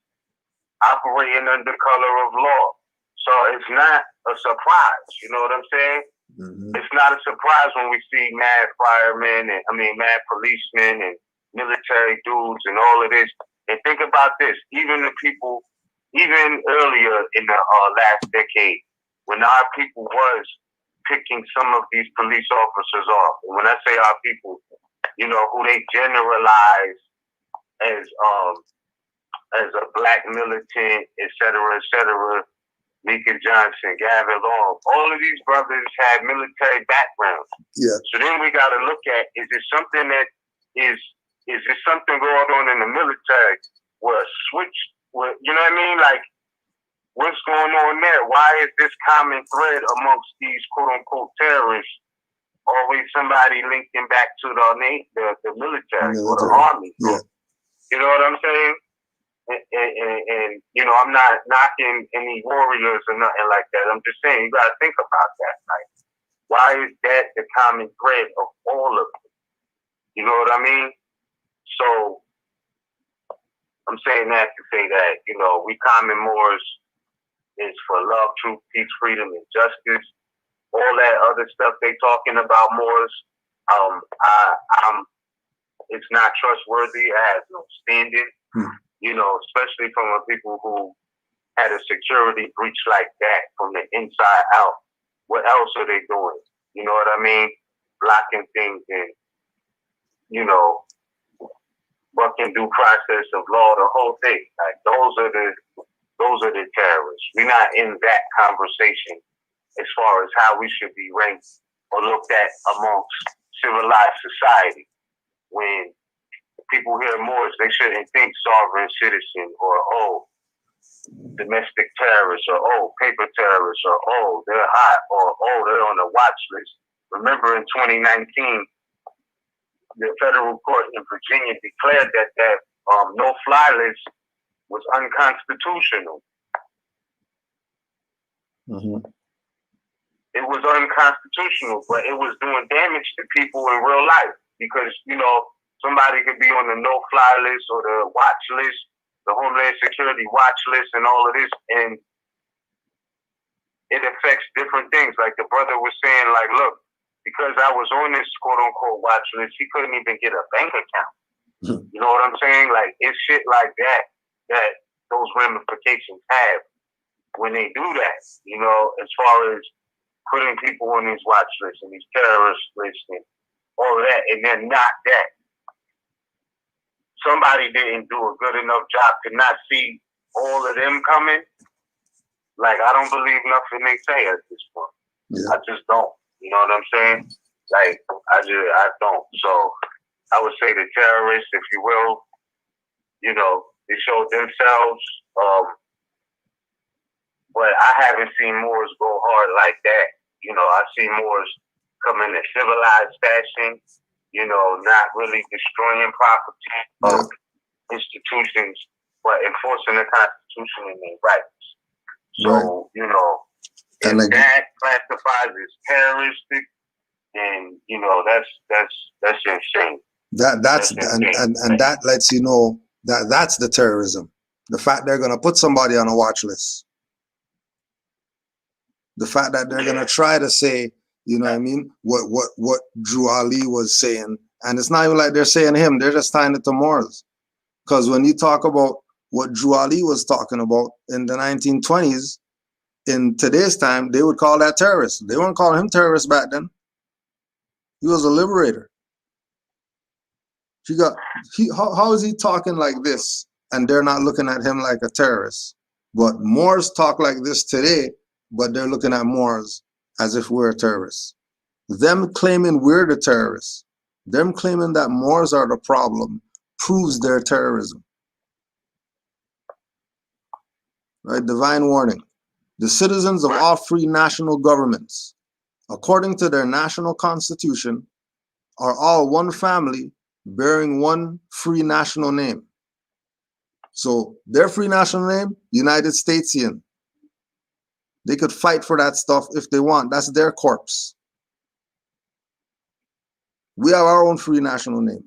S3: operating under color of law. So it's not a surprise. You know what I'm saying? Mm-hmm. It's not a surprise when we see mad firemen mad policemen and military dudes and all of this. And think about this, even earlier in the last decade, when our people was picking some of these police officers off. And when I say our people, who they generalize as a black militant, et cetera, Mika Johnson, Gavin Long, all of these brothers had military backgrounds.
S4: Yeah.
S3: So then we got to look at, is there something going on in the military where a switch, you know what I mean? Like, what's going on there? Why is this common thread amongst these quote-unquote terrorists always somebody linking back to the military or the army?
S4: Yeah.
S3: You know what I'm saying? And I'm not knocking any warriors or nothing like that. I'm just saying, you got to think about that. Like, why is that the common thread of all of it? You know what I mean? So I'm saying that to say that, we common Moors is for love, truth, peace, freedom, and justice. All that other stuff they talking about Moors, it's not trustworthy. It has no standing. you know, especially from a people who had a security breach like that from the inside out. What else are they doing? You know what I mean? Blocking things and, you know, bucking due process of law, the whole thing. Like those are the terrorists. We're not in that conversation as far as how we should be ranked or looked at amongst civilized society. When people hear Moors, they shouldn't think sovereign citizen or domestic terrorists or paper terrorists or they're hot or they're on the watch list. Remember in 2019, the federal court in Virginia declared that no-fly list was unconstitutional.
S4: Mm-hmm.
S3: It was unconstitutional, but it was doing damage to people in real life because, you know, somebody could be on the no-fly list or the watch list, the Homeland Security watch list and all of this, and it affects different things. Like the brother was saying, like, look, because I was on this quote-unquote watch list, he couldn't even get a bank account. You know what I'm saying? Like, it's shit like that those ramifications have when they do that, you know, as far as putting people on these watch lists and these terrorist lists and all of that, and they're not that. Somebody didn't do a good enough job to not see all of them coming. Like, I don't believe nothing they say at this point. Yeah. I just don't. You know what I'm saying? Like, I don't. So I would say the terrorists, if you will, you know, they showed themselves. But I haven't seen Moors go hard like that. You know, I see Moors come in a civilized fashion, you know, not really destroying property of institutions, but enforcing the Constitution and their rights. So, you know, if that classifies as terroristic, then, you know, that's insane.
S4: That's insane. And that lets you know that that's the terrorism. The fact they're going to put somebody on a watch list. The fact that they're going to try to say, you know what I mean, what Drew Ali was saying. And it's not even like they're saying him. They're just tying it to Moors. Because when you talk about what Drew Ali was talking about in the 1920s, in today's time, they would call that terrorist. They weren't calling him terrorist back then. He was a liberator. How is he talking like this and they're not looking at him like a terrorist? But Moors talk like this today, but they're looking at Moors as if we're terrorists. Them claiming we're the terrorists, them claiming that Moors are the problem, proves their terrorism. Right? Divine warning. The citizens of all free national governments, according to their national constitution, are all one family bearing one free national name. So their free national name, United Statesian. They could fight for that stuff if they want. That's their corpse. We have our own free national name.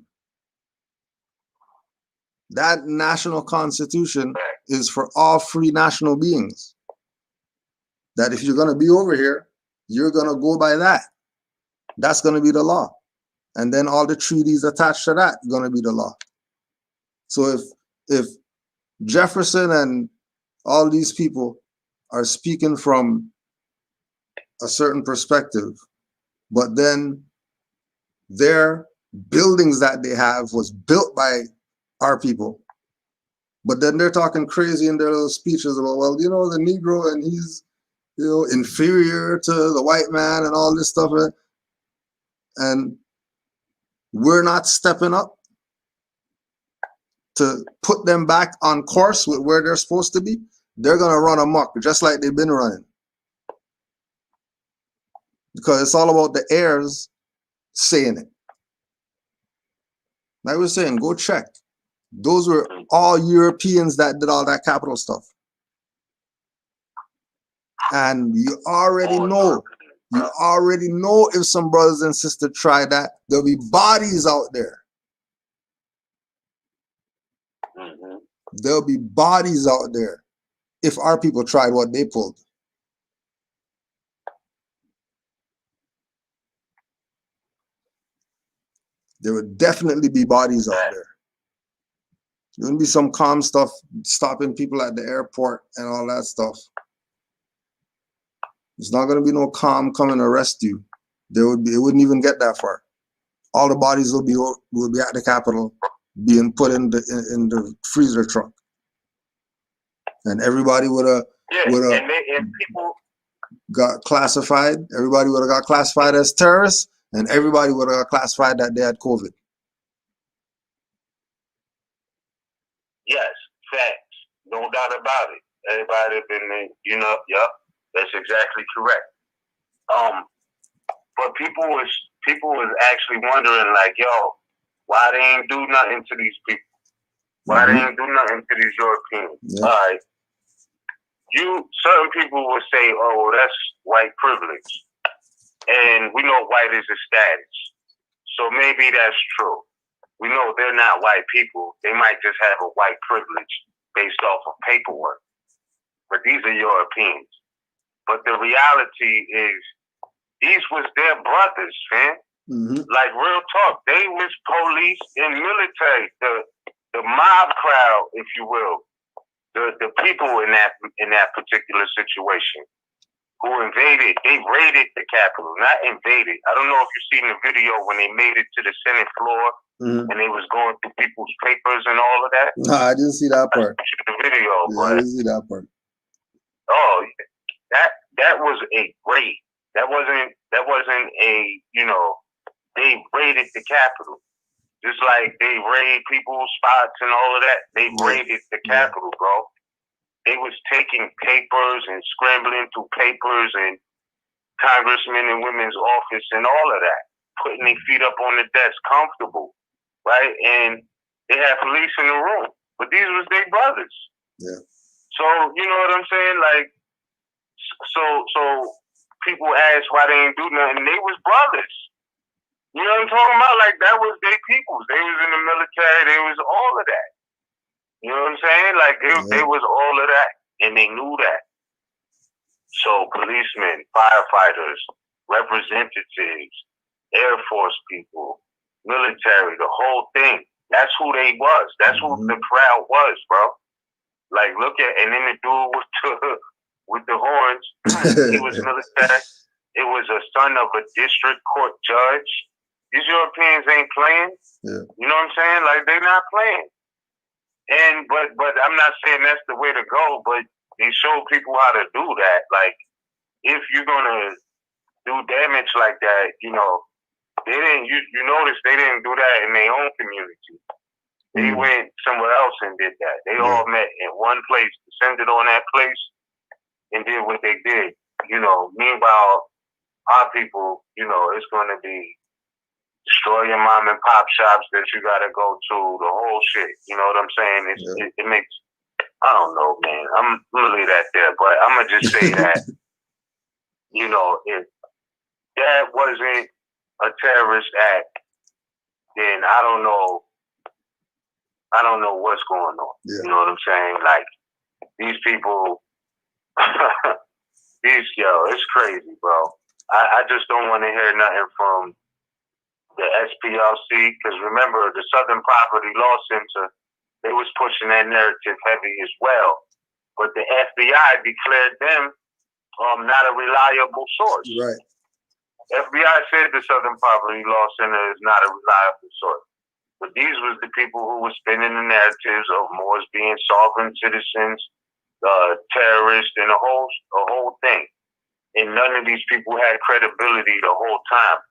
S4: That national constitution is for all free national beings. That if you're going to be over here, you're going to go by that. That's going to be the law. And then all the treaties attached to that are going to be the law. So if Jefferson and all these people are speaking from a certain perspective, but then their buildings that they have was built by our people, but then they're talking crazy in their little speeches about, well, you know, the Negro and he's, you know, inferior to the white man and all this stuff. And we're not stepping up to put them back on course with where they're supposed to be. They're going to run amok just like they've been running. Because it's all about the heirs saying it. Like I was saying, go check. Those were all Europeans that did all that capital stuff. And you already know if some brothers and sisters try that, there'll be bodies out there. There'll be bodies out there if our people tried what they pulled. There would definitely be bodies out there. There wouldn't be some calm stuff, stopping people at the airport and all that stuff. It's not going to be no calm come and arrest you. There would be. It wouldn't even get that far. All the bodies will be at the Capitol, being put in the freezer truck, and everybody would have
S3: and people
S4: got classified. Everybody would have got classified as terrorists, and everybody would have got classified that they had COVID.
S3: Yes, facts, no doubt about it. Everybody been, yup, that's exactly correct. But people was actually wondering, like, yo, why they ain't do nothing to these people? Why they ain't do nothing to these Europeans?
S4: Yeah.
S3: All right. Certain people will say, oh, well, that's white privilege. And we know white is a status. So maybe that's true. We know they're not white people. They might just have a white privilege based off of paperwork. But these are Europeans. But the reality is, these was their brothers, man. Like, real talk. They was police and military. The mob crowd, if you will. The people in that particular situation who invaded, they raided the Capitol, not invaded. I don't know if you've seen the video when they made it to the Senate floor and they was going through people's papers and all of that.
S4: No, I didn't see that part.
S3: The video,
S4: I didn't see that part.
S3: Oh, that was a raid. That wasn't a, they raided the Capitol. Just like they raid people's spots and all of that. They raided the Capitol, bro. They was taking papers and scrambling through papers and congressmen and women's office and all of that. Putting their feet up on the desk comfortable, right? And they had police in the room. But these was their brothers.
S4: Yeah.
S3: So, you know what I'm saying? Like, so people ask why they ain't do nothing. They was brothers. You know what I'm talking about? Like, that was their peoples. They was in the military. They was all of that. You know what I'm saying? Like, they was all of that. And they knew that. So, policemen, firefighters, representatives, Air Force people, military, the whole thing. That's who they was. That's who the crowd was, bro. Like, look at, and then the dude with the horns, he was military. It was a son of a district court judge. These Europeans ain't playing.
S4: Yeah.
S3: You know what I'm saying? Like, they're not playing. And but I'm not saying that's the way to go, but they show people how to do that. Like, if you're gonna do damage like that, they didn't. You notice they didn't do that in their own community. They went somewhere else and did that. They all met in one place, descended on that place, and did what they did. Meanwhile, our people, it's gonna be destroy your mom and pop shops that you gotta go to, the whole shit. You know what I'm saying? It makes, I don't know, man. I'm gonna leave that there, but I'm gonna just say that, if that wasn't a terrorist act, then I don't know what's going on.
S4: Yeah.
S3: You know what I'm saying? Like, these people, it's crazy, bro. I just don't want to hear nothing from the SPLC, because remember, the Southern Property Law Center, they was pushing that narrative heavy as well. But the FBI declared them not a reliable source.
S4: Right.
S3: FBI said the Southern Property Law Center is not a reliable source. But these was the people who were spinning the narratives of Moors being sovereign citizens, terrorists, and the whole thing. And none of these people had credibility the whole time.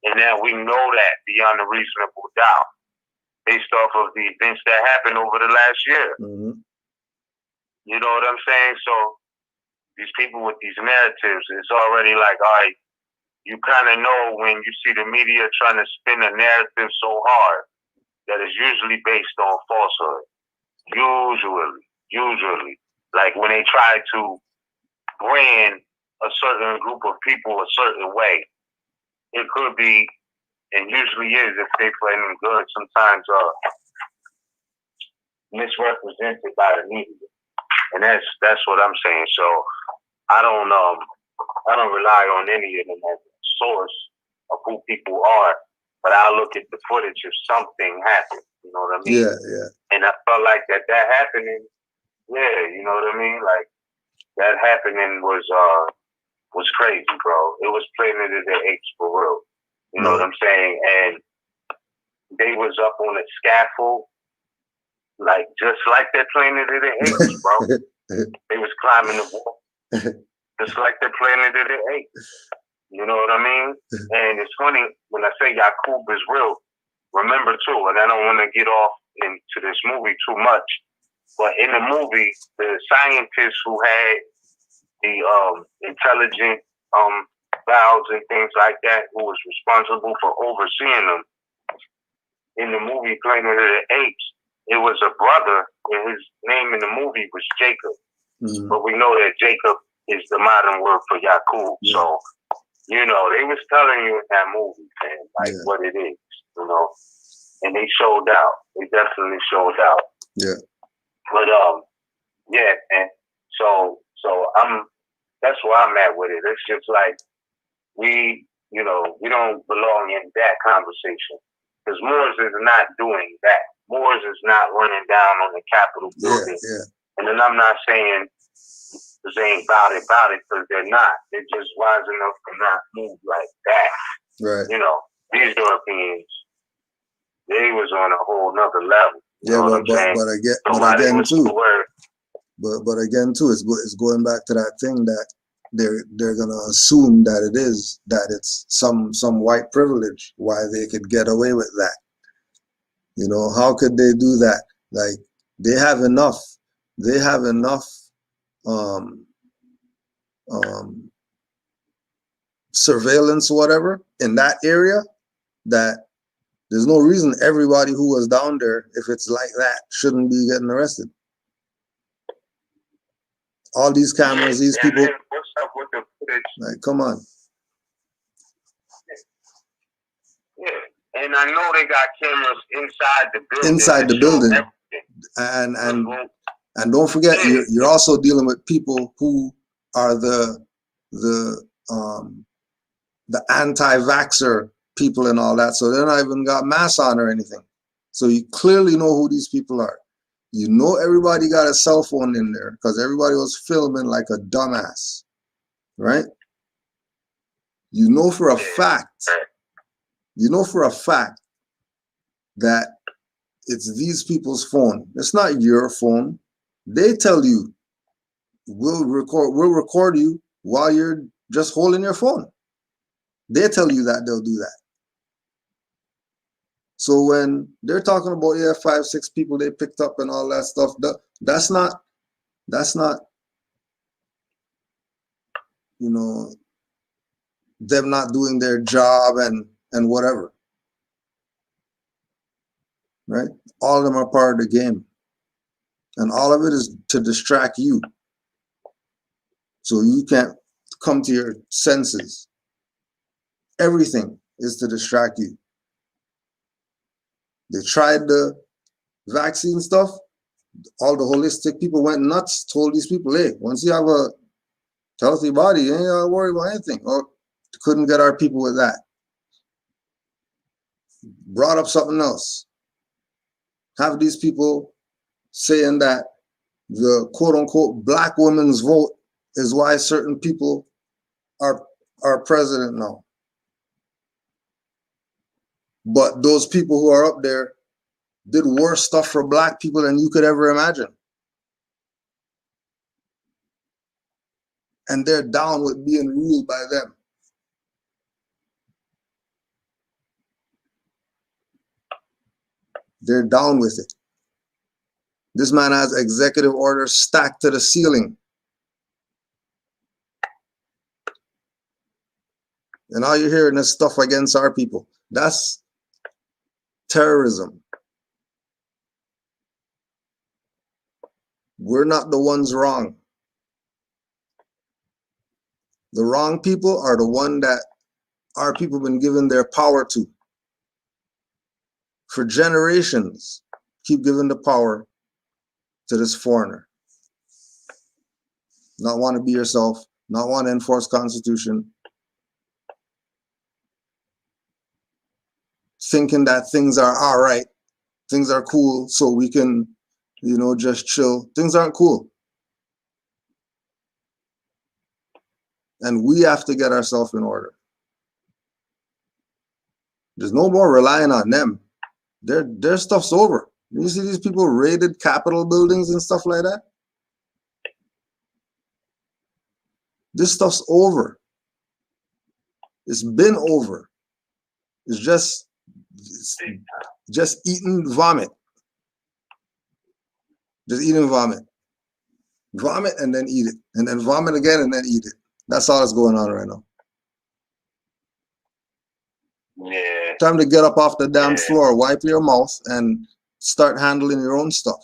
S3: And now we know that beyond a reasonable doubt, based off of the events that happened over the last year. You know what I'm saying? So these people with these narratives, it's already like, all right, you kind of know when you see the media trying to spin a narrative so hard that is usually based on falsehood. Usually. Like when they try to brand a certain group of people a certain way, it could be, and usually is, if they play them good, sometimes misrepresented by the media. And that's what I'm saying. So I don't rely on any of them as a source of who people are, but I'll look at the footage if something happened. You know what I mean?
S4: Yeah, yeah.
S3: And I felt like that happening. Yeah, you know what I mean? Like that happening was crazy, bro. It was Planet of the Apes for real. You know what I'm saying? And they was up on a scaffold, like just like that Planet of the Apes, bro. They was climbing the wall, just like the Planet of the Apes. You know what I mean? And it's funny when I say Yakub is real. Remember too, and I don't want to get off into this movie too much, but in the movie, the scientist who had the intelligent valves and things like that, who was responsible for overseeing them, in the movie Planet of the Apes, it was a brother, and his name in the movie was Jacob.
S4: Mm-hmm.
S3: But we know that Jacob is the modern word for Yakub. Yeah. So, you know, they was telling you in that movie, man, like what it is, you know. And they showed out. They definitely showed out.
S4: Yeah.
S3: But yeah, and so that's where I'm at with it. It's just like we don't belong in that conversation. Because Moors is not doing that. Moors is not running down on the Capitol building.
S4: Yeah.
S3: And then I'm not saying they ain't about it, because they're not. They're just wise enough to not move like that.
S4: Right.
S3: You know, these Europeans, they was on a whole nother level. You know what I'm saying?
S4: But again too, it's going back to that thing that they're gonna assume that it's some white privilege why they could get away with that. You know, how could they do that? Like they have enough surveillance, whatever, in that area that there's no reason everybody who was down there, if it's like that, shouldn't be getting arrested. All these cameras, these people.
S3: What's up with the footage?
S4: Like, come on.
S3: Yeah, and I know they got cameras inside the building.
S4: Inside the building, and don't forget, you're also dealing with people who are the anti-vaxxer people and all that. So they're not even got masks on or anything. So you clearly know who these people are. You know everybody got a cell phone in there because everybody was filming like a dumbass, right? You know for a fact that it's these people's phone. It's not your phone. They tell you, we'll record you while you're just holding your phone. They tell you that they'll do that. So when they're talking about 5, 6 people they picked up and all that stuff, that's not, you know, them not doing their job and whatever, right? All of them are part of the game, and all of it is to distract you, so you can't come to your senses. Everything is to distract you. They tried the vaccine stuff. All the holistic people went nuts, told these people, hey, once you have a healthy body, you ain't gotta worry about anything. Or couldn't get our people with that. Brought up something else. Have these people saying that the quote unquote black women's vote is why certain people are president now. But those people who are up there did worse stuff for black people than you could ever imagine. And they're down with being ruled by them. They're down with it. This man has executive orders stacked to the ceiling. And all you're hearing is stuff against our people. That's terrorism. We're not the ones wrong. The wrong people are the one that our people have been given their power to. For generations, keep giving the power to this foreigner. Not want to be yourself, not want to enforce Constitution. Thinking that things are all right things are cool, so we can, you know, just chill. Things aren't cool. And we have to get ourselves in order. There's no more relying on them. Their stuff's over. You see these people raided Capitol buildings and stuff like that? This stuff's over. It's been over. It's just eating vomit. Just eating vomit. Vomit and then eat it. And then vomit again and then eat it. That's all that's going on right now.
S3: Yeah.
S4: Time to get up off the damn floor, wipe your mouth, and start handling your own stuff.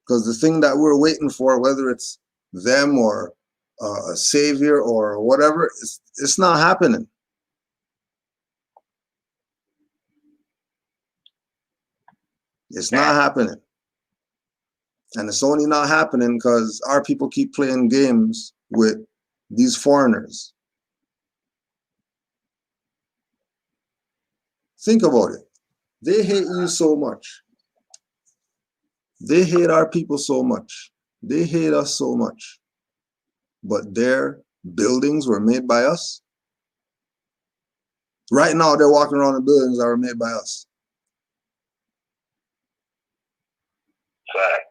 S4: Because the thing that we're waiting for, whether it's them or a savior or whatever, it's not happening. It's not happening. And it's only not happening because our people keep playing games with these foreigners. Think about it. They hate you so much. They hate our people so much. They hate us so much. But their buildings were made by us. Right now, they're walking around in buildings that were made by us.
S3: Fact.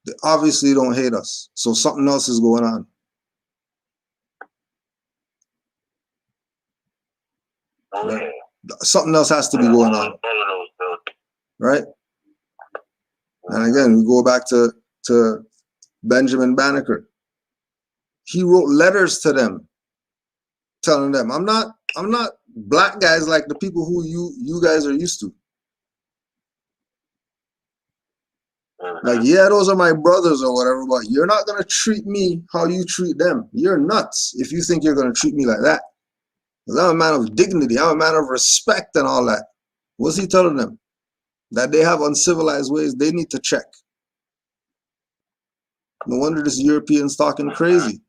S4: They obviously don't hate us. So something else is going on. Right? Something else has to be going on. Right? And again, we go back to Benjamin Banneker. He wrote letters to them, telling them, I'm not black guys like the people who you guys are used to. Like, yeah, those are my brothers or whatever, but you're not gonna treat me how you treat them. You're nuts if you think you're gonna treat me like that. Because I'm a man of dignity, I'm a man of respect and all that. What's he telling them? That they have uncivilized ways they need to check. No wonder this European's talking crazy.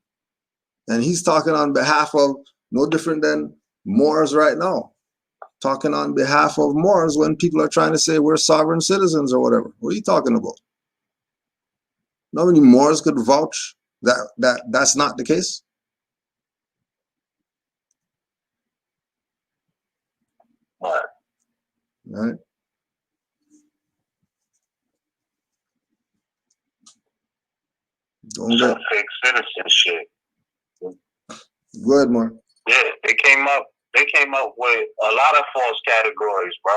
S4: And he's talking on behalf of no different than Moors right now. Talking on behalf of Moors when people are trying to say we're sovereign citizens or whatever. What are you talking about? How many Moors could vouch that's not the case? Right? Don't get
S3: fake citizenship.
S4: Go ahead, Mark.
S3: Yeah, they came up with a lot of false categories, bro.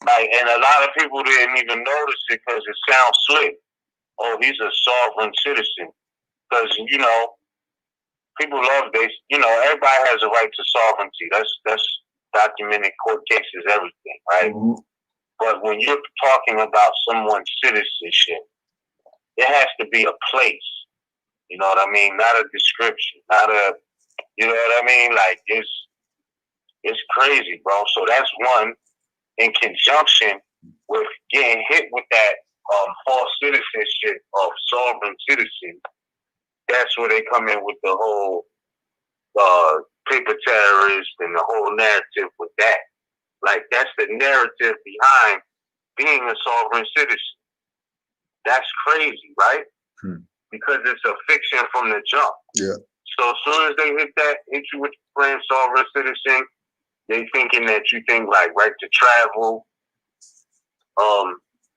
S3: Like, and a lot of people didn't even notice it because it sounds slick. Oh, he's a sovereign citizen. Because, you know, people love this. You know, everybody has a right to sovereignty. That's documented court cases, everything, right? Mm-hmm. But when you're talking about someone's citizenship, it has to be a place. You know what I mean? Not a description. Not a, you know what I mean? Like, it's crazy, bro. So that's one. In conjunction with getting hit with that false citizenship of sovereign citizen, that's where they come in with the whole paper terrorist and the whole narrative with that. Like, that's the narrative behind being a sovereign citizen. That's crazy, right? Because it's a fiction from the jump.
S4: Yeah.
S3: So as soon as they hit you with the brand sovereign citizen, they thinking that you think like right to travel,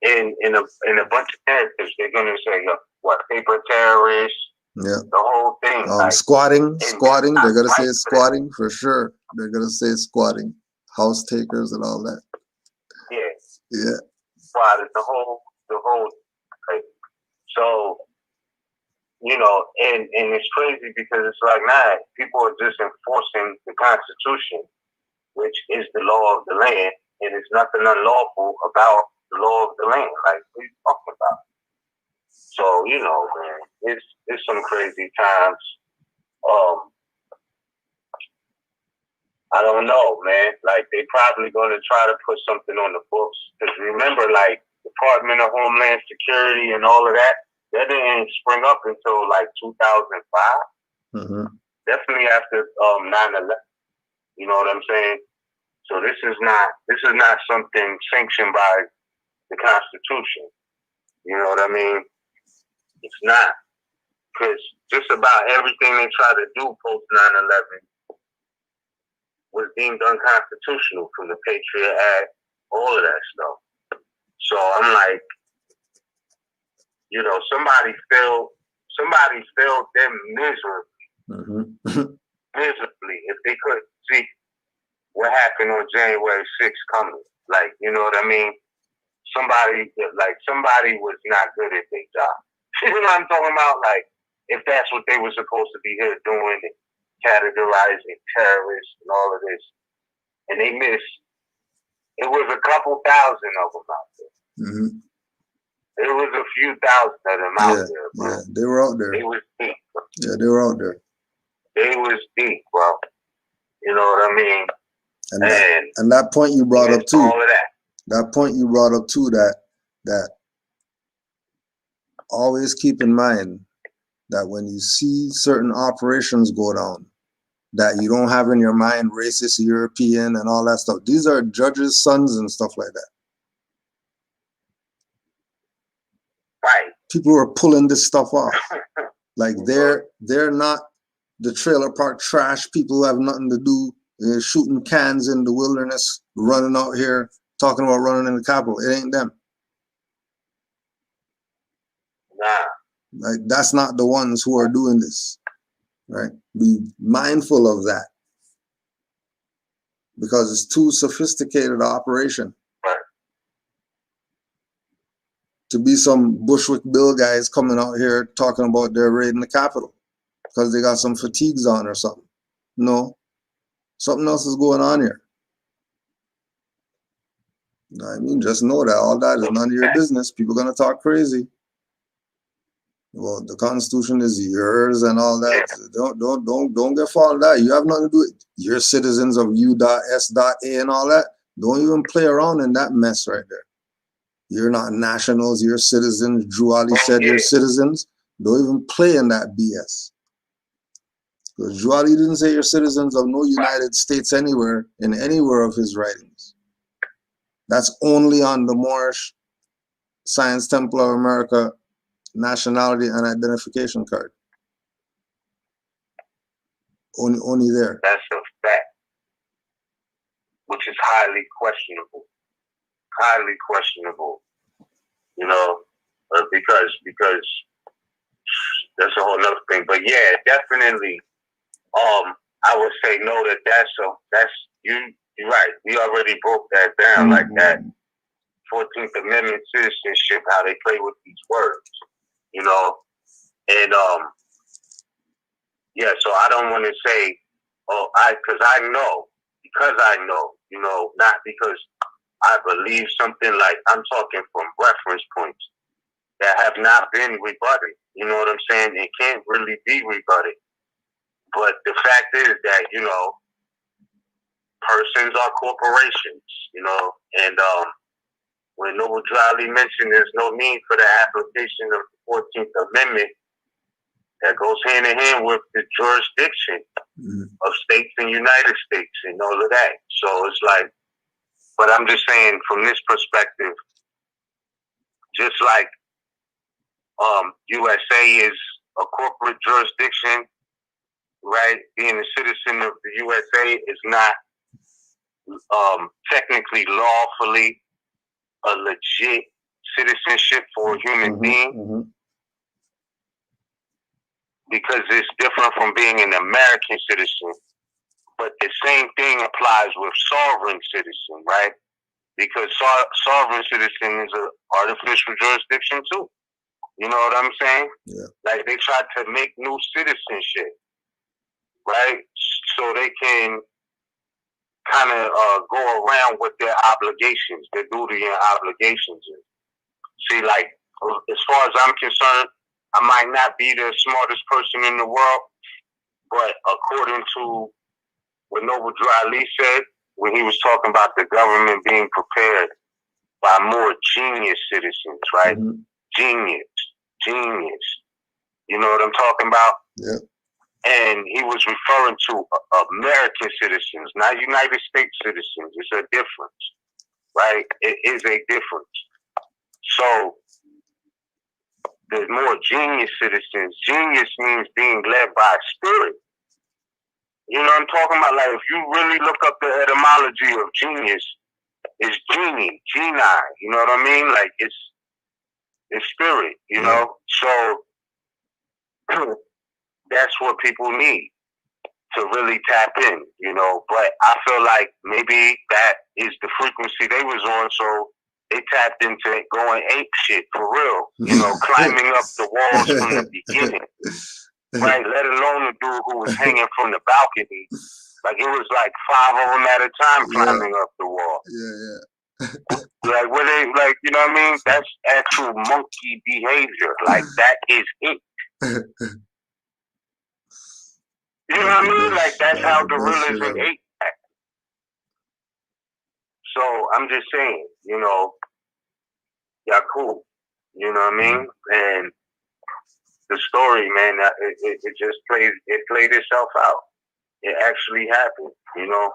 S3: in a bunch of characters. They're gonna say what, paper terrorists,
S4: yeah,
S3: the whole thing. Like,
S4: squatting. They're gonna say squatting for sure. They're gonna say squatting, house takers and all that.
S3: Yeah.
S4: Yeah.
S3: Squatting, the whole. Like, so, you know, and it's crazy because it's like, nah, people are just enforcing the Constitution, which is the law of the land, and it's nothing unlawful about the law of the land. Like, what are you talking about? So, you know, man, it's some crazy times. I don't know, man. Like, they probably going to try to put something on the books. Because remember, like, Department of Homeland Security and all of that didn't spring up until, like, 2005. Mm-hmm. Definitely after 9/11. You know what I'm saying? So this is not something sanctioned by the Constitution. You know what I mean? It's not. Because just about everything they try to do post 9/11 was deemed unconstitutional, from the Patriot Act, all of that stuff. So I'm like, you know, somebody failed them miserably. Miserably. If they could see what happened on January 6th coming. Like, you know what I mean? Somebody was not good at their job. You know what I'm talking about? Like, if that's what they were supposed to be here doing, and categorizing terrorists and all of this, and they missed. It was a couple thousand of them out there. There was a few thousand of them out there, bro.
S4: Yeah, they were out there.
S3: They was deep, bro.
S4: Yeah, they were out there.
S3: They was deep, bro. You know what I mean?
S4: And that point you brought up too.
S3: All of that.
S4: That point you brought up too. That always keep in mind that when you see certain operations go down, that you don't have in your mind racist European and all that stuff. These are judges' sons and stuff like that.
S3: Right.
S4: People are pulling this stuff off. Like they're not the trailer park trash people who have nothing to do. They're shooting cans in the wilderness, running out here, talking about running in the Capitol. It ain't them.
S3: Nah.
S4: Like that's not the ones who are doing this. Right? Be mindful of that. Because it's too sophisticated operation.
S3: Right.
S4: To be some Bushwick Bill guys coming out here talking about they're raiding the Capitol because they got some fatigues on or something. No. Something else is going on here. I mean, just know that all that is none of your business. People are going to talk crazy. Well, the Constitution is yours and all that. Don't get fall of that. You have nothing to do with it. You're citizens of U.S.A. and all that. Don't even play around in that mess right there. You're not nationals, you're citizens. Drew Ali said you're citizens. Don't even play in that BS. Because Drew Ali didn't say you're citizens of no United States anywhere in anywhere of his writings. That's only on the Moorish Science Temple of America nationality and identification card. Only there.
S3: That's a fact, which is highly questionable. Highly questionable, you know, because that's a whole nother thing. But yeah, definitely, I would say no. That's you're right. We already broke that down like that. 14th Amendment citizenship, how they play with these words, you know, and yeah. So I don't want to say, because I know, you know, not because I believe something, like I'm talking from reference points that have not been rebutted. You know what I'm saying? It can't really be rebutted. But the fact is that, you know, persons are corporations, you know, and when Noble Drowley mentioned there's no need for the application of the 14th Amendment, that goes hand in hand with the jurisdiction of states and United States and all of that. So it's like, but I'm just saying from this perspective, just like USA is a corporate jurisdiction, right? Being a citizen of the USA is not technically lawfully a legit citizenship for a human being, because it's different from being an American citizen. But the same thing applies with sovereign citizen, right? Because sovereign citizen is an artificial jurisdiction too. You know what I'm saying?
S4: Yeah.
S3: Like they try to make new citizenship, right? So they can kind of go around with their obligations, their duty and obligations. See, like, as far as I'm concerned, I might not be the smartest person in the world, but according to what Noble Drowley said, when he was talking about the government being prepared by more genius citizens, right? Genius. You know what I'm talking about?
S4: Yeah.
S3: And he was referring to American citizens, not United States citizens. It's a difference, right? It is a difference. So there's more genius citizens. Genius means being led by spirit. You know what I'm talking about? Like, if you really look up the etymology of genius, it's genie, you know what I mean? Like, it's spirit, you know? So that's what people need to really tap in, you know? But I feel like maybe that is the frequency they was on, so they tapped into going ape shit for real, you know, climbing up the walls from the beginning, right? Let alone the dude who was hanging from the balcony. Like, it was like 5 of them at a time climbing up the wall. Like, where they, like, you know what I mean? That's actual monkey behavior. Like, that is it. You know what I mean? Like, that's how gorillas and apes act. So, I'm just saying, you know, yeah, cool. You know what I mean? And the story, man, it just played itself out. It actually happened, you know.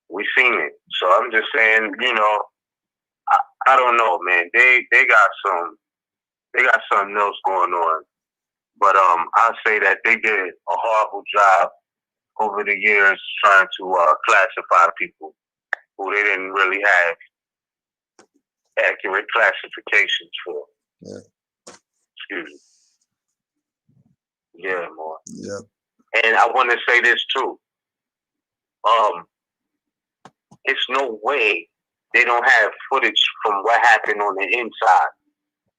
S3: We seen it. So I'm just saying, you know, I don't know, man. They got something else going on. But I'll say that they did a horrible job over the years trying to classify people who they didn't really have accurate classifications for.
S4: Yeah.
S3: Excuse me. Yeah, more.
S4: Yeah.
S3: And I want to say this too. It's no way they don't have footage from what happened on the inside,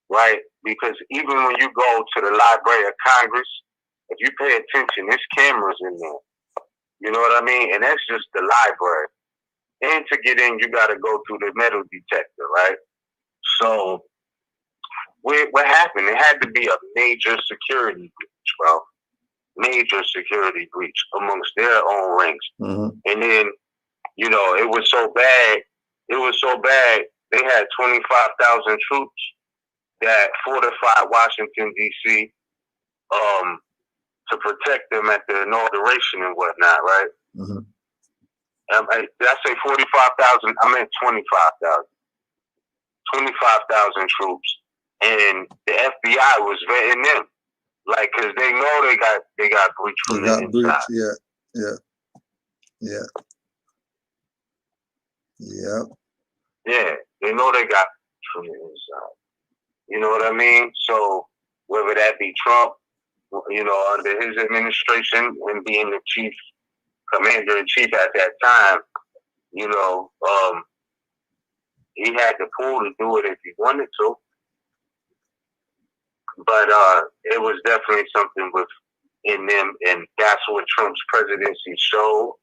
S3: right? Because even when you go to the Library of Congress, if you pay attention, there's cameras in there. You know what I mean? And that's just the library. And to get in, you got to go through the metal detector, right? So what happened? It had to be a major security breach, bro. Major security breach amongst their own ranks. And then, you know, it was so bad. They had 25,000 troops that fortified Washington, D.C. To protect them at the inauguration and whatnot, right? Did I say 45,000? I meant 25,000. 25,000 troops. And the FBI was vetting them. Like, because they know they got breached from the inside. Yeah, they know they got from the inside. You know what I mean? So whether that be Trump, you know, under his administration and being the chief commander in chief at that time, you know, he had the pull to do it if he wanted to. But it was definitely something within them, and that's what Trump's presidency showed,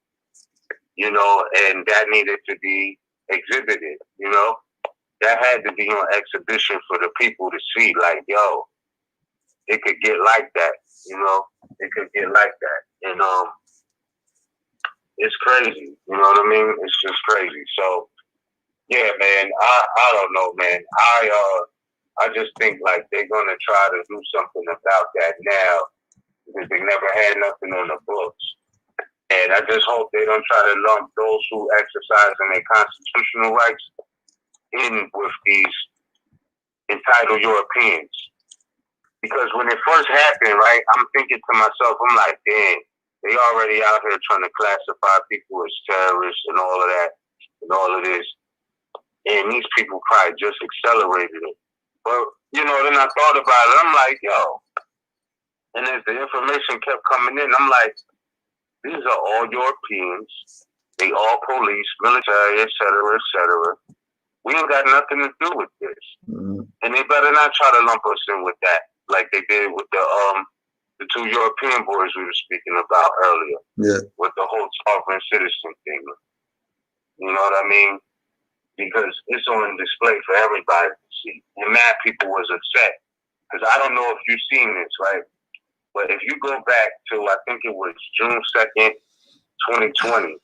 S3: you know, and that needed to be exhibited, you know. That had to be on exhibition for the people to see, like, yo, it could get like that, you know. It could get like that. And it's crazy, you know what I mean? It's just crazy. So, yeah, man, I don't know, man. I just think, like, they're going to try to do something about that now because they never had nothing on the books. And I just hope they don't try to lump those who exercise their constitutional rights in with these entitled Europeans. Because when it first happened, right, I'm thinking to myself, I'm like, damn, they already out here trying to classify people as terrorists and all of that and all of this. And these people probably just accelerated it. But, you know, then I thought about it. I'm like, yo. And as the information kept coming in, I'm like, these are all Europeans. They all police, military, et cetera, We ain't got nothing to do with this. And they better not try to lump us in with that, like they did with the 2 European boys we were speaking about earlier. With the whole sovereign citizen thing. You know what I mean? Because it's on display for everybody to see. And mad people was upset. Because I don't know if you've seen this, right? But if you go back to, I think it was June 2nd, 2020,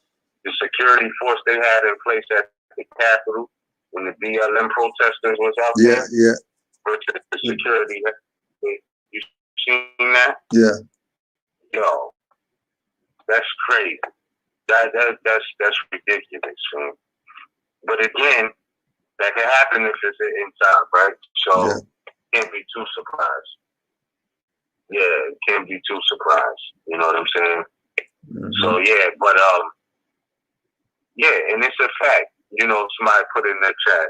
S3: the security force they had in place at the Capitol when the BLM protesters was out there. Versus the security. You seen that? Yo, that's crazy. That's ridiculous. But again, that can happen if it's inside, right? So can't be too surprised. Yeah, can't be too surprised. You know what I'm saying? So yeah, but yeah, and it's a fact. You know, somebody put in the chat.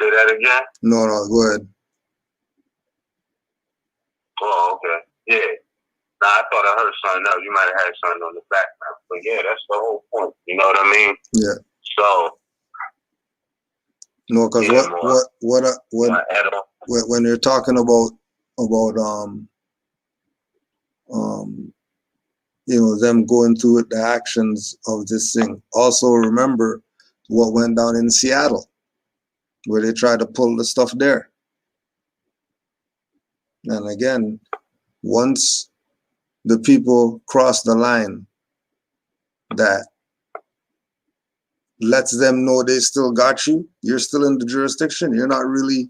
S3: Say that again?
S4: No, go ahead.
S3: Oh, okay. Yeah. Now, I thought I heard something else. You might have had something on the background. But yeah, that's the whole point. You know what I mean?
S4: Yeah.
S3: So.
S4: No, because when you're talking about you know, them going through the actions of this thing. Also remember what went down in Seattle, where they tried to pull the stuff there. And again, once the people cross the line, that lets them know they still got you. You're still in the jurisdiction. You're not really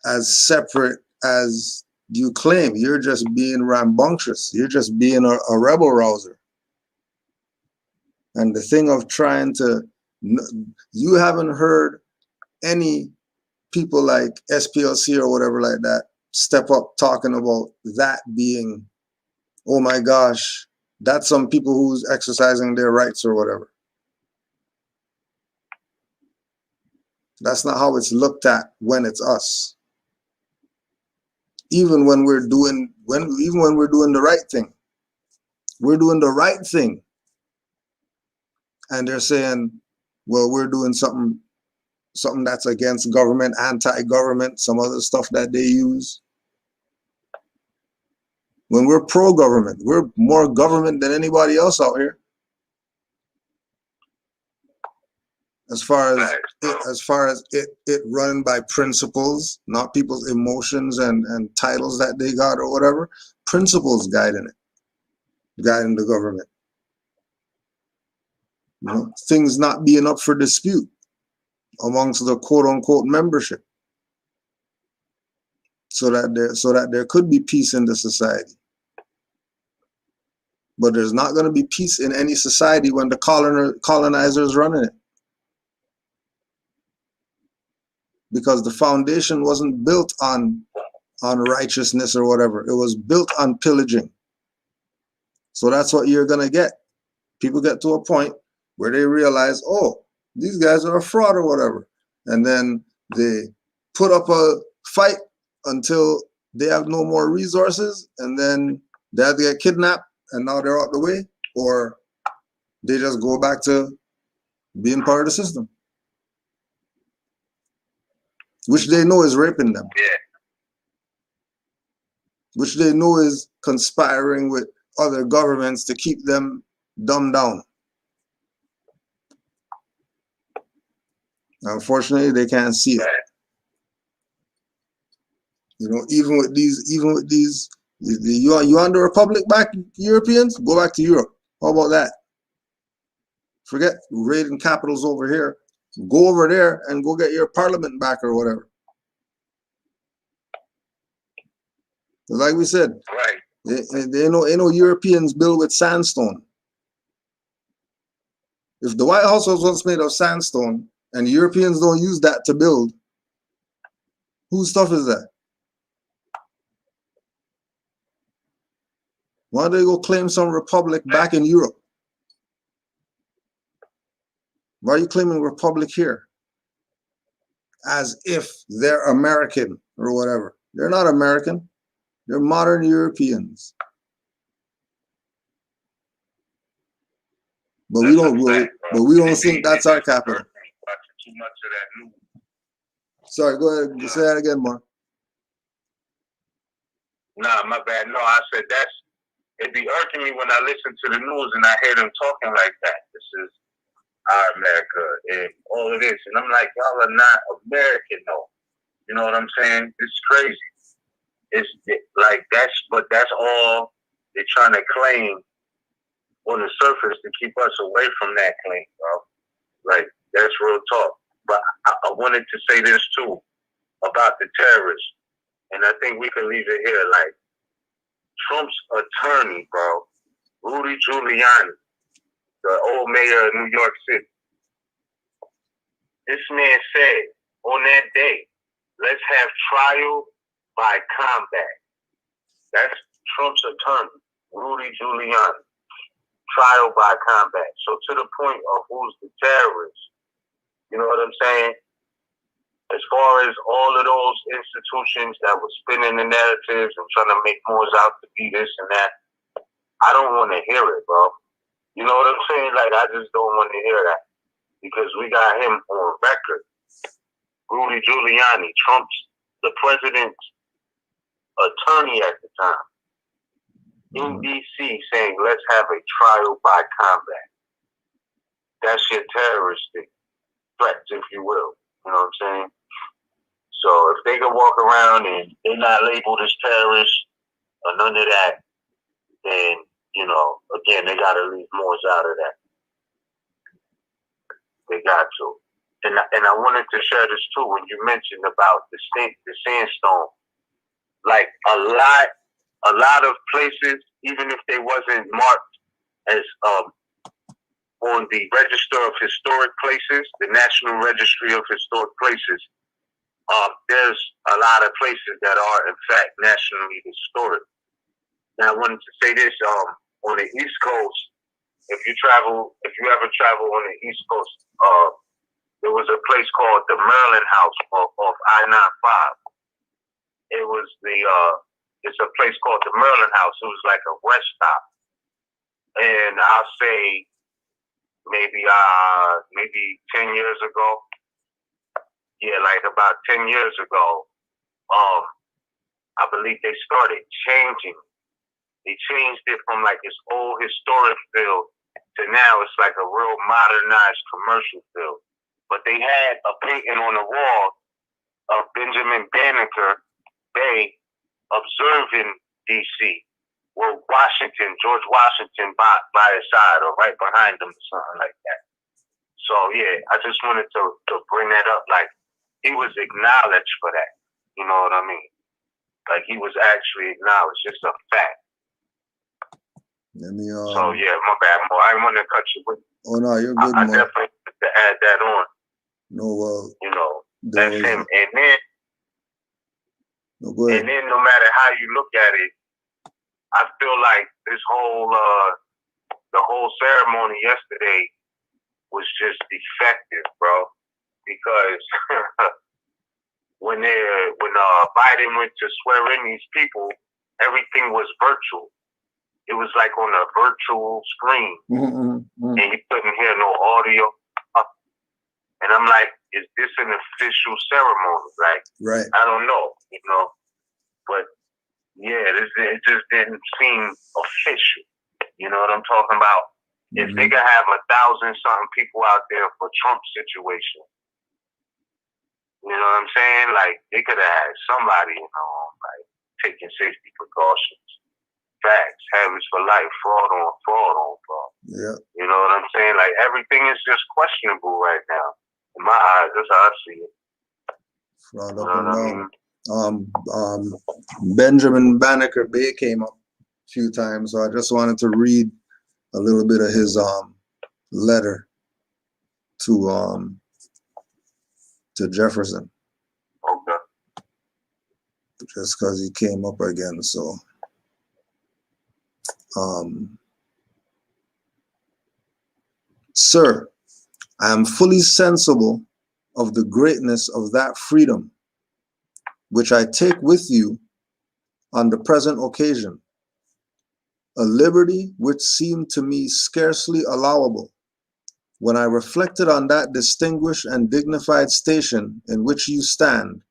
S4: as separate as you claim. You're just being rambunctious. You're just being a rebel rouser. And the thing of trying to, you haven't heard any people like SPLC or whatever like that step up talking about that being, oh my gosh, that's some people who's exercising their rights or whatever. That's not how it's looked at when it's us. Even when we're doing the right thing. We're doing the right thing. And they're saying, well, we're doing something that's against government, anti-government, some other stuff that they use. When we're pro-government, we're more government than anybody else out here. As far as it running by principles, not people's emotions and titles that they got or whatever, principles guiding the government. You know, things not being up for dispute amongst the quote unquote membership, so that there could be peace in the society. But there's not going to be peace in any society when the colonizer is running it. Because the foundation wasn't built on righteousness or whatever. It was built on pillaging. So that's what you're going to get. People get to a point where they realize, oh, these guys are a fraud or whatever. And then they put up a fight until they have no more resources, and then they have to get kidnapped, and now they're out the way, or they just go back to being part of the system, which they know is raping them.
S3: Yeah.
S4: Which they know is conspiring with other governments to keep them dumbed down. Unfortunately, they can't see it. You know, even with these, you want the Republic back, Europeans? Go back to Europe. How about that? Forget raiding capitals over here. Go over there and go get your parliament back or whatever. Like we said,
S3: right.
S4: They ain't no Europeans built with sandstone. If the White House was once made of sandstone and Europeans don't use that to build, whose stuff is that? Why don't they go claim some republic back in Europe? Why are you claiming republic here? As if they're American or whatever. They're not American. They're modern Europeans. But we don't think that's our capital. Sorry, go ahead. Say that again, Mark.
S3: Nah, my bad. No, I said it'd be irking me when I listen to the news and I hear them talking like that. This is our America and all of this. And I'm like, y'all are not American though. You know what I'm saying? It's crazy. Like but that's all they're trying to claim on the surface to keep us away from that claim, bro. Like, that's real talk. But I wanted to say this too about the terrorists. And I think we can leave it here. Like, Trump's attorney, bro, Rudy Giuliani, the old mayor of New York City, this man said on that day, let's have trial by combat. That's Trump's attorney, Rudy Giuliani. Trial by combat. So to the point of who's the terrorist, you know what I'm saying? As far as all of those institutions that were spinning the narratives and trying to make Moors out to be this and that, I don't want to hear it, bro. You know what I'm saying? Like, I just don't want to hear that. Because we got him on record. Rudy Giuliani, the president's attorney at the time, in D.C. saying, let's have a trial by combat. That's your terroristic threats, if you will. You know what I'm saying? So if they can walk around and they're not labeled as terrorists or none of that, then, you know, again, they got to leave Moors out of that. They got to. And I wanted to share this too when you mentioned about the sandstone. Like a lot of places, even if they wasn't marked as on the Register of Historic Places, the National Registry of Historic Places, there's a lot of places that are in fact nationally historic. Now I wanted to say this, on the East Coast, if you ever travel on the East Coast, there was a place called the Maryland House off I-95. It was it's a place called the Maryland House. It was like a rest stop. And I'll say maybe 10 years ago. Yeah, like about 10 years ago, I believe they started changing. They changed it from like this old historic feel to now it's like a real modernized commercial feel. But they had a painting on the wall of Benjamin Banneker Bay observing D.C. with George Washington by his side or right behind him or something like that. So yeah, I just wanted to bring that up. Like, he was acknowledged for that. You know what I mean? Like, he was actually acknowledged. It's a fact. So yeah, my bad, Mo. I didn't want to cut you.
S4: Oh no, you're good,
S3: I definitely have to add that on.
S4: No,
S3: you know, that's him. And then,
S4: no
S3: matter how you look at it, I feel like this whole the whole ceremony yesterday was just defective, bro. Because when Biden went to swear in these people, everything was virtual. It was like on a virtual screen, and you couldn't hear no audio. And I'm like, is this an official ceremony? Like,
S4: right.
S3: I don't know, you know. But yeah, it just didn't seem official. You know what I'm talking about? If they could have 1,000-something people out there for Trump's situation, you know what I'm saying? Like, they could have had somebody, you know, like taking safety precautions. Facts, habits for life, fraud on fraud.
S4: Yeah.
S3: You know what I'm saying? Like, everything is just questionable right now. In my eyes, that's how I see it.
S4: Fraud up and down. Benjamin Banneker Bay came up a few times, so I just wanted to read a little bit of his letter to Jefferson.
S3: Okay.
S4: Just because he came up again, so. Sir, I am fully sensible of the greatness of that freedom which I take with you on the present occasion, a liberty which seemed to me scarcely allowable when I reflected on that distinguished and dignified station in which you stand,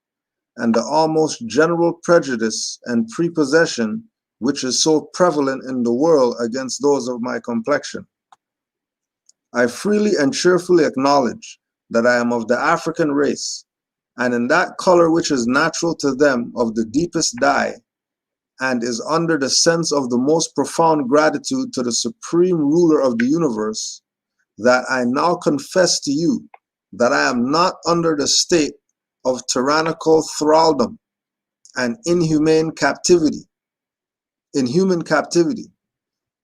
S4: and the almost general prejudice and prepossession which is so prevalent in the world against those of my complexion. I freely and cheerfully acknowledge that I am of the African race, and in that color which is natural to them of the deepest dye, and is under the sense of the most profound gratitude to the supreme ruler of the universe, that I now confess to you that I am not under the state of tyrannical thraldom and inhuman captivity,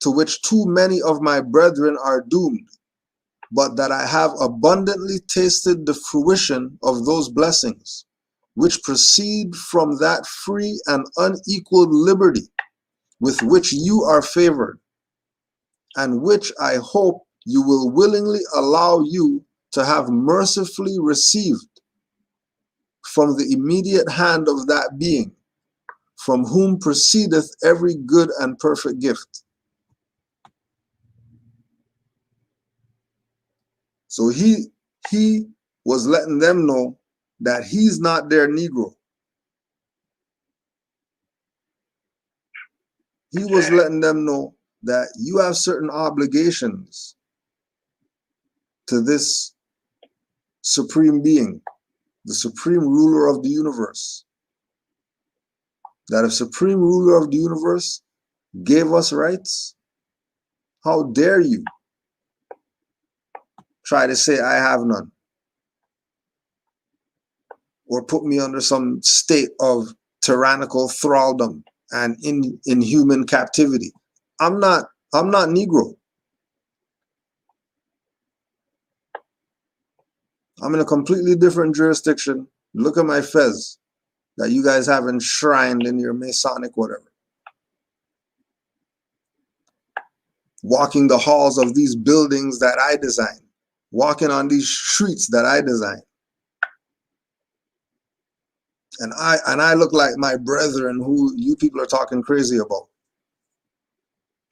S4: to which too many of my brethren are doomed, but that I have abundantly tasted the fruition of those blessings, which proceed from that free and unequaled liberty with which you are favored, and which I hope you will willingly allow you to have mercifully received from the immediate hand of that being, from whom proceedeth every good and perfect gift. So he was letting them know that he's not their Negro. He was letting them know that you have certain obligations to this supreme being, the supreme ruler of the universe. That if supreme ruler of the universe gave us rights, how dare you try to say I have none, or put me under some state of tyrannical thraldom and inhuman captivity. I'm not Negro. I'm in a completely different jurisdiction. Look at my fez that you guys have enshrined in your Masonic whatever. Walking the halls of these buildings that I designed. Walking on these streets that I designed. And I look like my brethren who you people are talking crazy about.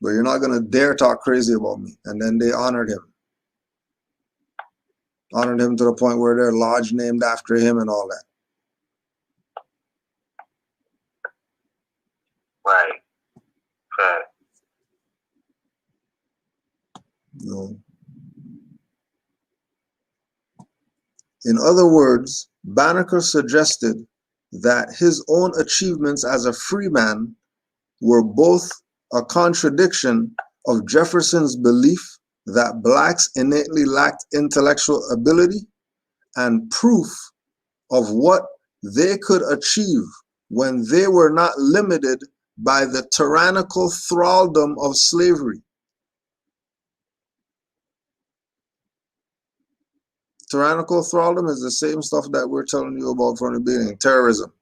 S4: But you're not gonna dare talk crazy about me. And then they honored him. Honored him to the point where their lodge named after him and all that.
S3: Right. Right.
S4: No. In other words, Banneker suggested that his own achievements as a free man were both a contradiction of Jefferson's belief that blacks innately lacked intellectual ability and proof of what they could achieve when they were not limited by the tyrannical thraldom of slavery. Tyrannical thraldom is the same stuff that we're telling you about from the beginning, terrorism.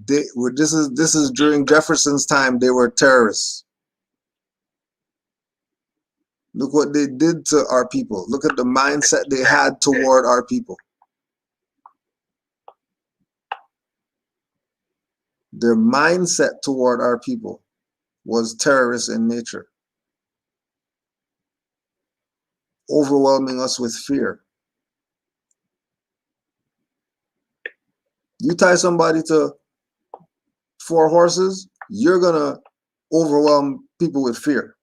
S4: This is during Jefferson's time. They were terrorists. Look what they did to our people. Look at the mindset they had toward our people. Their mindset toward our people was terrorist in nature, overwhelming us with fear. You tie somebody to 4 horses, you're gonna overwhelm people with fear.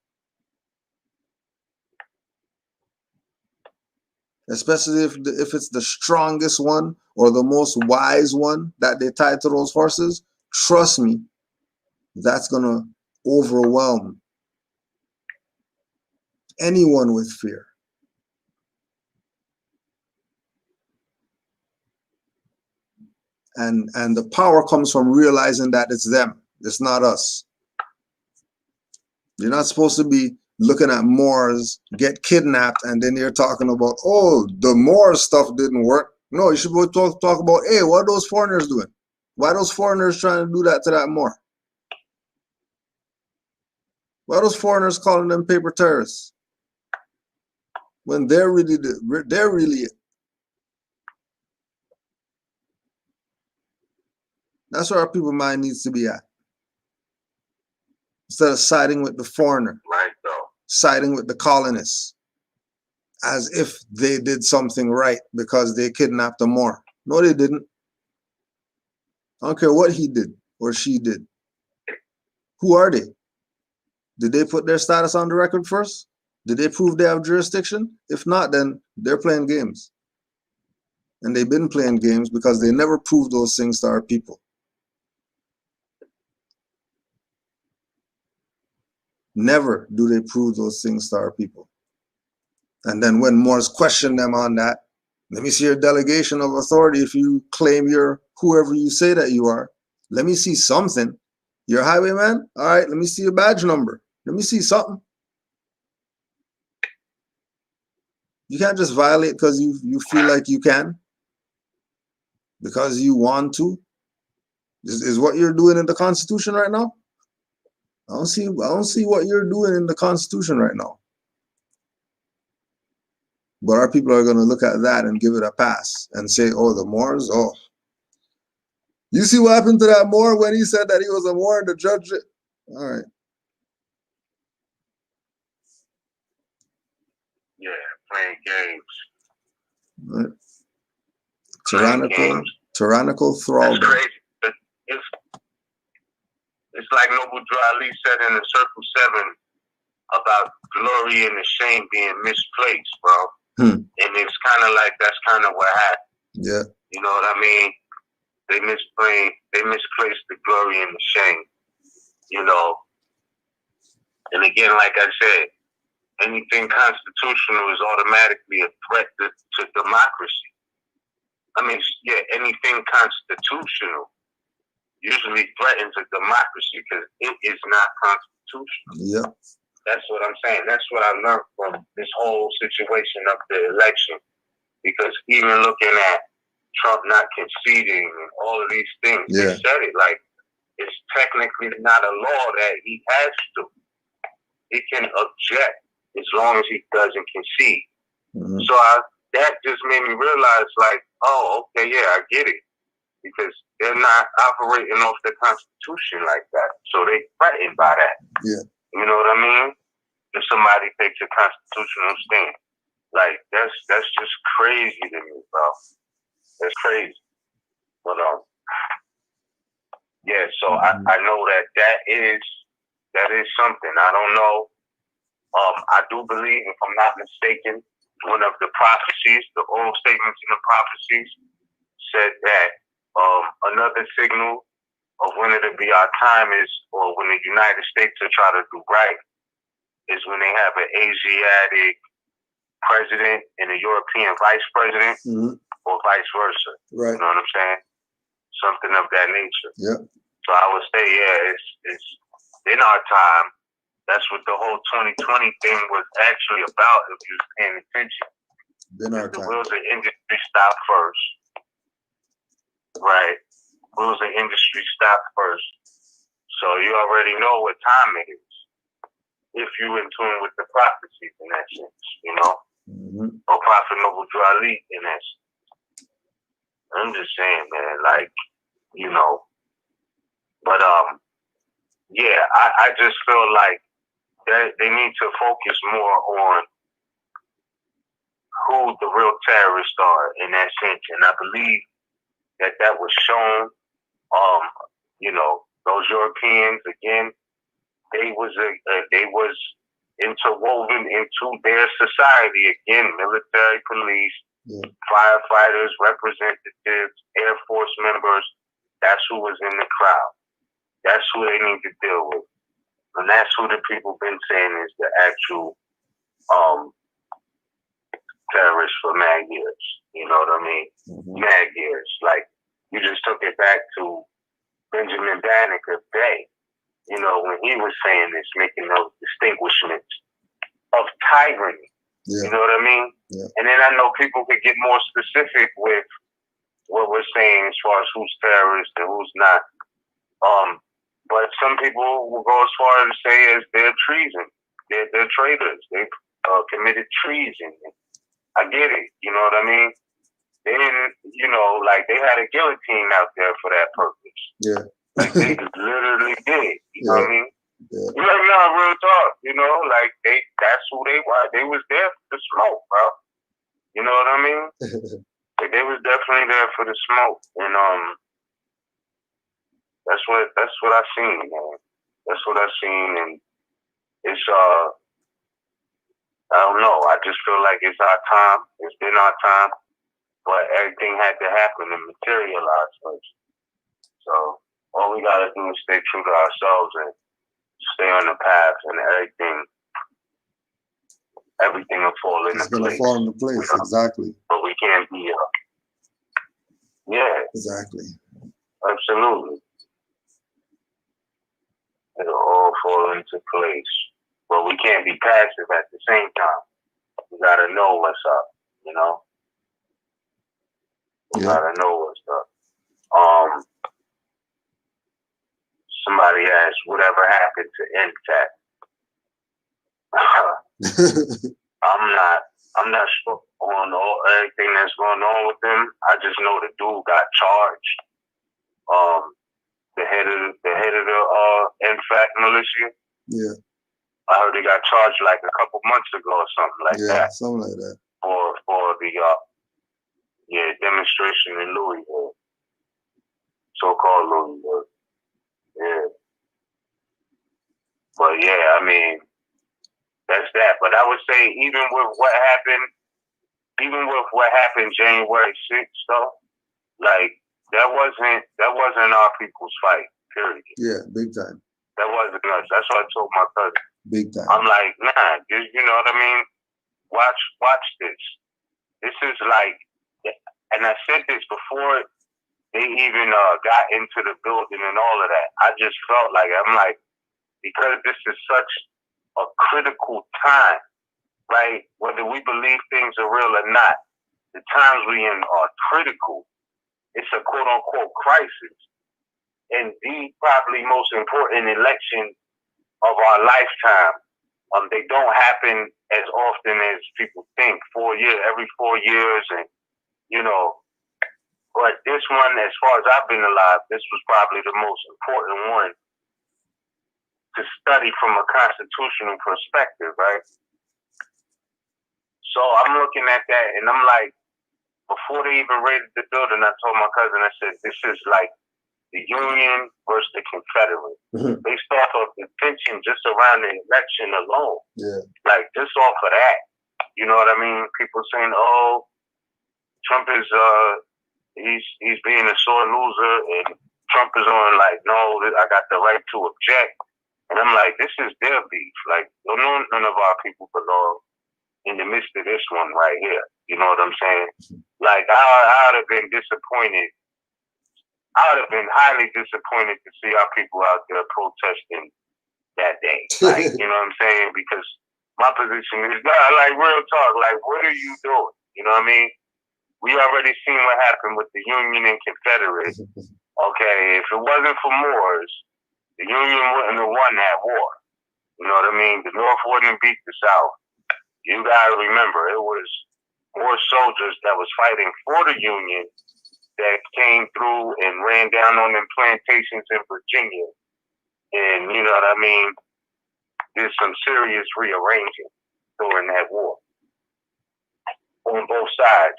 S4: Especially if it's the strongest one or the most wise one that they tied to those horses. Trust me, that's gonna overwhelm anyone with fear. And the power comes from realizing that it's them, it's not us. You're not supposed to be looking at Moors get kidnapped and then you're talking about, oh, the Moors stuff didn't work. No, you should talk about, hey, what are those foreigners doing? Why are those foreigners trying to do that to that Moor? Why are those foreigners calling them paper terrorists? When they're really it. That's where our people's mind needs to be at. Instead of siding with the foreigner,
S3: Right, though.
S4: siding with the colonists, as if they did something right because they kidnapped a Moor. No, they didn't. I don't care what he did or she did. Who are they? Did they put their status on the record first? Did they prove they have jurisdiction? If not, then they're playing games. And they've been playing games because they never proved those things to our people. Never do they prove those things to our people. And then when Moors question them on that, let me see your delegation of authority if you claim you're whoever you say that you are. Let me see something. You're a highwayman? All right, let me see your badge number. Let me see something. You can't just violate because you feel like you can. Because you want to. Is what you're doing in the Constitution right now? I don't see what you're doing in the Constitution right now. But our people are going to look at that and give it a pass and say, oh, the Moors, oh. You see what happened to that Moor when he said that he was a Moor and the judge? All right.
S3: Yeah, playing games.
S4: Right. Tyrannical thraldom.
S3: That's crazy. It's like Noble Drew Ali said in the Circle 7 about glory and the shame being misplaced, bro. And it's kind of like that's kind of what happened.
S4: Yeah.
S3: You know what I mean? They misplaced the glory and the shame, you know. And again, like I said, anything constitutional is automatically a threat to democracy. I mean, yeah, anything constitutional usually threatens a democracy because it is not constitutional.
S4: Yeah.
S3: That's what I'm saying. That's what I learned from this whole situation of the election. Because even looking at Trump not conceding and all of these things,
S4: yeah.
S3: He said it like it's technically not a law that he has to. He can object as long as he doesn't concede.
S4: Mm-hmm.
S3: So that just made me realize, like, oh, okay, yeah, I get it. Because they're not operating off the Constitution like that. So they threatened by that.
S4: Yeah.
S3: You know what I mean? If somebody takes a constitutional stand. Like, that's just crazy to me, bro. That's crazy. But, yeah, so I know that is something. I don't know. I do believe, if I'm not mistaken, one of the prophecies, the oral statements in the prophecies, said that another signal of when it'll be our time is, or when the United States will try to do right, is when they have an Asiatic president and a European vice president, or vice versa.
S4: Right.
S3: You know what I'm saying? Something of that nature.
S4: Yeah.
S3: So I would say, yeah, it's in our time. That's what the whole 2020 thing was actually about, if you was paying attention.
S4: In our time.
S3: The wheels of industry stopped first. Right. Wheels of industry stopped first. So you already know what time it is. If you in tune with the prophecies in that sense, you know? Or Prophet Noble Drew Ali in that sense. I'm just saying, man, like, you know. But, yeah, I just feel like they need to focus more on who the real terrorists are in that sense. And I believe that was shown, you know, those Europeans, again, they was interwoven into their society, again, military, police, firefighters, representatives, Air Force members. That's who was in the crowd. That's who they need to deal with. And that's who the people been saying is the actual terrorists for mad years. You know what I mean? Mad years. Like, you just took it back to Benjamin Banneker Bay, you know, when he was saying this, making those distinguishments of tyranny. Yeah. You know what I mean? Yeah. And then I know people could get more specific with what we're saying as far as who's terrorist and who's not. But some people will go as far as to say as they're treason. They're traitors. They've committed treason. I get it. You know what I mean? They didn't, you know, like they had a guillotine out there for that purpose. Yeah. Like they literally did. You know what I mean?
S4: Yeah.
S3: You know, no, real talk. You know, like that's who they were. They was there for the smoke, bro. You know what I mean? They was definitely there for the smoke, and that's what I seen, man. That's what I seen, and it's I don't know. I just feel like it's our time. It's been our time, but everything had to happen and materialize first. So all we gotta do is stay true to ourselves and stay on the path, and everything will fall into
S4: It's gonna
S3: place.
S4: fall into place,
S3: You know?
S4: exactly.
S3: But we can't be yeah,
S4: Exactly.
S3: absolutely. It'll all fall into place. But we can't be passive at the same time. We gotta know what's up, you know? We gotta know what's up. Somebody asked, whatever happened to Intact? I'm not sure on everything that's going on with them. I just know the dude got charged. The head of the Infact militia.
S4: Yeah.
S3: I heard he got charged like a couple months ago or something like that.
S4: Yeah, something like that.
S3: For the demonstration in Louisville. So-called Louisville. Yeah. But yeah, I mean, that's that. But I would say even with what happened January 6th though, like that wasn't our people's fight, period.
S4: Yeah, big time.
S3: That wasn't us. That's what I told my cousin.
S4: Big time.
S3: I'm like, nah, you know what I mean? Watch this. This is like, and I said this before they even got into the building and all of that. I just felt like, I'm like, because this is such a critical time, right? Whether we believe things are real or not, the times we in are critical. It's a quote unquote crisis. And the probably most important election of our lifetime. They don't happen as often as people think. Every 4 years, and you know. But this one, as far as I've been alive, this was probably the most important one to study from a constitutional perspective, right? So I'm looking at that, and I'm like, before they even raided the building, I told my cousin, I said, this is like the Union versus the Confederate.
S4: Mm-hmm.
S3: They start off the tension just around the election alone.
S4: Yeah.
S3: Like, just off of that. You know what I mean? People saying, oh, Trump is, he's being a sore loser, and Trump is on like, no, I got the right to object. And I'm like, this is their beef. Like, none of our people belong in the midst of this one right here. You know what I'm saying? Like, I would have been disappointed. I would have been highly disappointed to see our people out there protesting that day. Like, you know what I'm saying? Because my position is, like, real talk. Like, what are you doing? You know what I mean? We already seen what happened with the Union and Confederate. Okay, if it wasn't for Moors, the Union wouldn't have won that war. You know what I mean? The North wouldn't have beat the South. You gotta remember, it was more soldiers that was fighting for the Union that came through and ran down on them plantations in Virginia. And, you know what I mean? Did some serious rearranging during that war on both sides.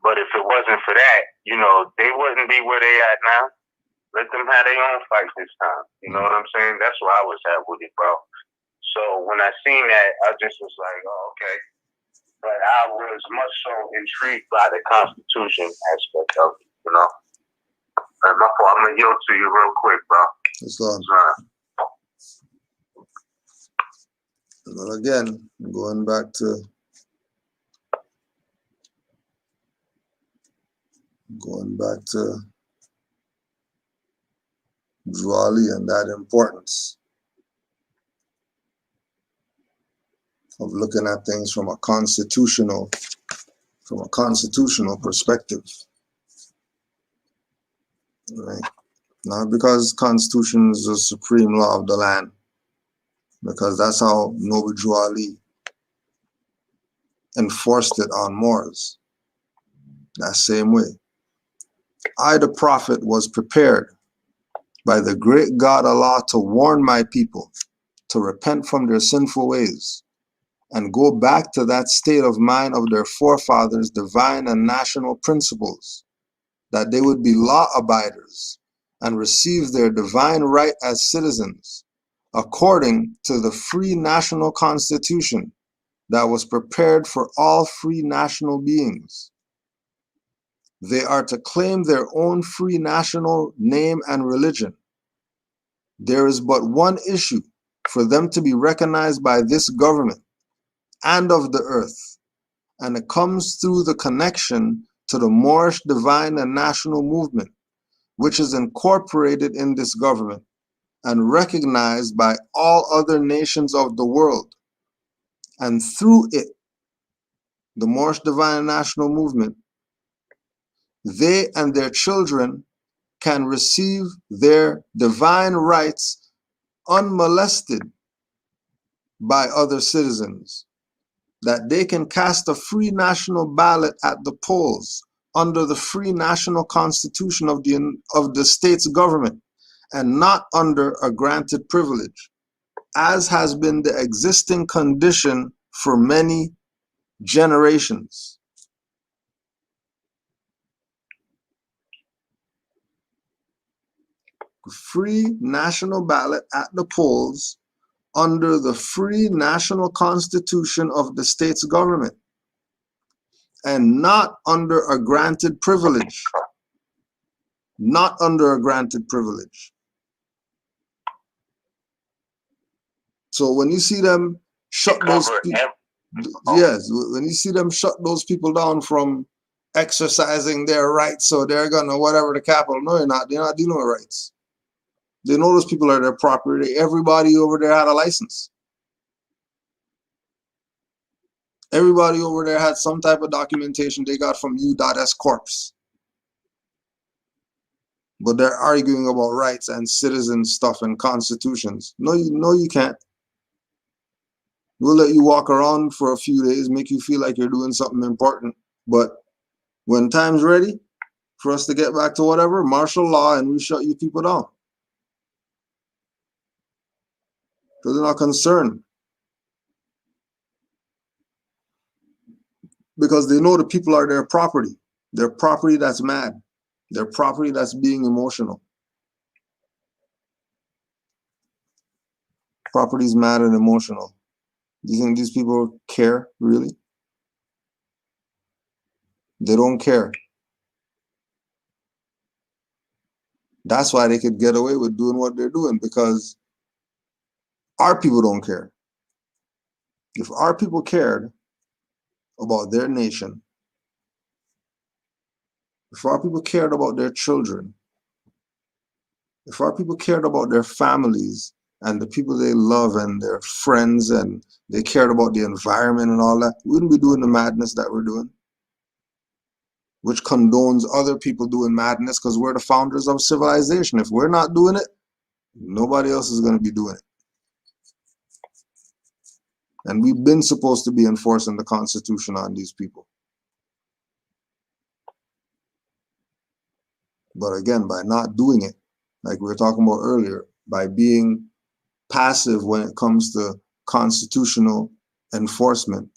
S3: But if it wasn't for that, you know, they wouldn't be where they at now. Let them have their own fight this time. You know what I'm saying? That's where I was at with it, bro. So when I seen that, I just was like, oh, okay. But I was much so intrigued by the Constitution aspect of it, you know. And my fault, I'm going to yield to you real quick, bro.
S4: It's on. Well, again, going back to Juali and that importance of looking at things from a constitutional perspective, right? Not because Constitution is the supreme law of the land, because that's how Noble Drew Ali enforced it on Moors. That same way. I, the Prophet, was prepared by the great God Allah to warn my people to repent from their sinful ways and go back to that state of mind of their forefathers' divine and national principles, that they would be law abiders and receive their divine right as citizens according to the free national constitution that was prepared for all free national beings. They are to claim their own free national name and religion. There is but one issue for them to be recognized by this government and of the earth, and it comes through the connection to the Moorish divine and national movement, which is incorporated in this government and recognized by all other nations of the world. And through it, the Moorish divine and national movement, they and their children can receive their divine rights unmolested by other citizens, that they can cast a free national ballot at the polls under the free national constitution of the state's government and not under a granted privilege, as has been the existing condition for many generations. Free national ballot at the polls under the free national constitution of the state's government and not under a granted privilege. Not under a granted privilege. So when you see them shut those people, yes, when you see them shut those people down from exercising their rights, so they're gonna whatever the capital. No, they're not. They're not dealing with rights. They know those people are their property. Everybody over there had a license. Everybody over there had some type of documentation they got from U.S. Corps. But they're arguing about rights and citizen stuff and constitutions. No, you can't. We'll let you walk around for a few days, make you feel like you're doing something important. But when time's ready for us to get back to whatever, martial law, and we shut you people down. Because they're not concerned. Because they know the people are their property. Their property that's mad. Their property that's being emotional. Property's mad and emotional. Do you think these people care, really? They don't care. That's why they could get away with doing what they're doing, because our people don't care. If our people cared about their nation, if our people cared about their children, if our people cared about their families and the people they love and their friends, and they cared about the environment and all that, we wouldn't be doing the madness that we're doing, which condones other people doing madness, because we're the founders of civilization. If we're not doing it, nobody else is going to be doing it. And we've been supposed to be enforcing the Constitution on these people. But again, by not doing it, like we were talking about earlier, by being passive when it comes to constitutional enforcement,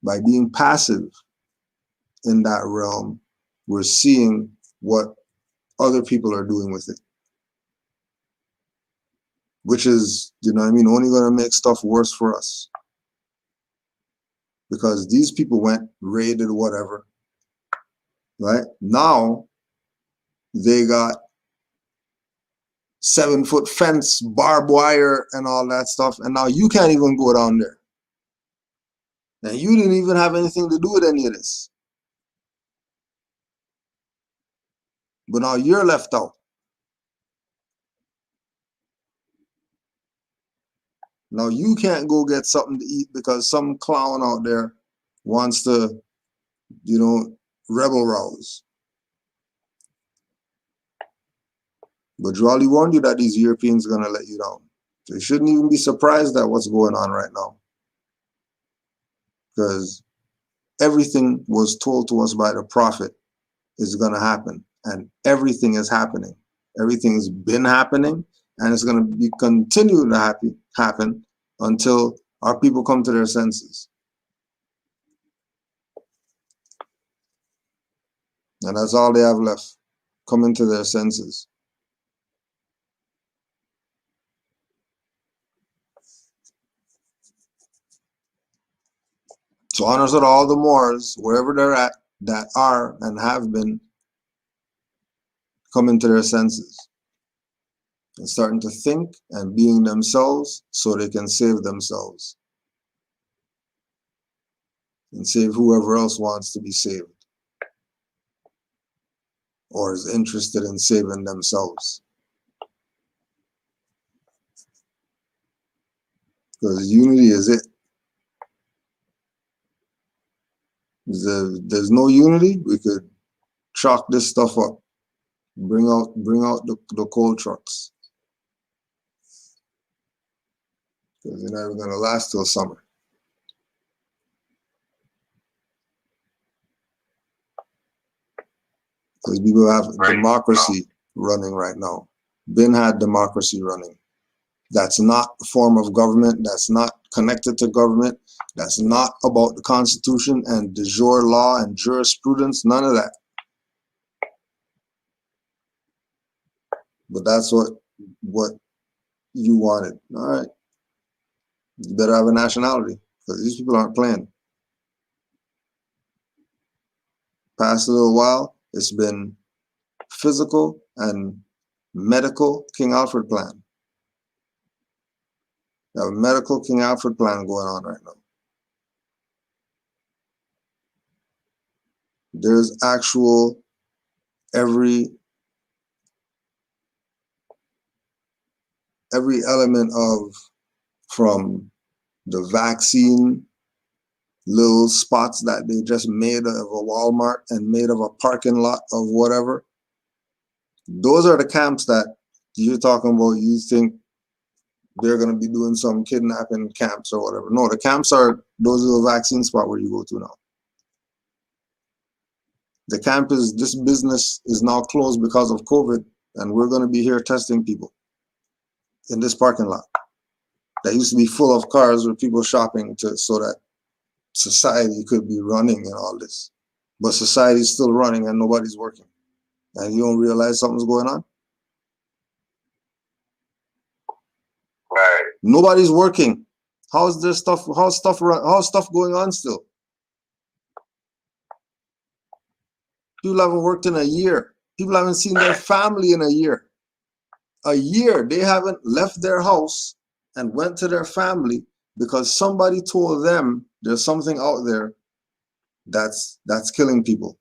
S4: by being passive in that realm, we're seeing what other people are doing with it. Which is, you know what I mean, only going to make stuff worse for us. Because these people went, raided, whatever, right? Now, they got 7-foot fence, barbed wire, and all that stuff, and now you can't even go down there. And you didn't even have anything to do with any of this. But now you're left out. Now you can't go get something to eat because some clown out there wants to, you know, rebel rouse. But Jolly warned you that these Europeans are going to let you down. So you shouldn't even be surprised at what's going on right now. Because everything was told to us by the prophet is going to happen. And everything is happening. Everything's been happening, and it's going to be continue to happen until our people come to their senses. And that's all they have left, coming to their senses. So honors to all the Moors, wherever they're at, that are and have been coming to their senses and starting to think and being themselves so they can save themselves and save whoever else wants to be saved or is interested in saving themselves. Because unity is it. There's no unity, we could chalk this stuff up, bring out the coal trucks. Because they're not even going to last till summer. Because people have democracy running right now. Been had democracy running. That's not a form of government. That's not connected to government. That's not about the Constitution and de jure law and jurisprudence. None of that. But that's what you wanted. All right. You better have a nationality because these people aren't playing. Past a little while, it's been physical and medical King Alfred plan. You have a medical King Alfred plan going on right now. There's actual every element of, from the vaccine little spots that they just made of a Walmart and made of a parking lot of whatever. Those are the camps that you're talking about. You think they're going to be doing some kidnapping camps or whatever. No, the camps are those little vaccine spots where you go to now. The camp is, this business is now closed because of COVID, and we're going to be here testing people in this parking lot that used to be full of cars with people shopping so that society could be running and all this. But society's still running and nobody's working. And you don't realize something's going on?
S3: Right.
S4: Nobody's working. How's stuff going on still? People haven't worked in a year. People haven't seen their family in a year. A year. They haven't left their house and went to their family because somebody told them there's something out there that's killing people.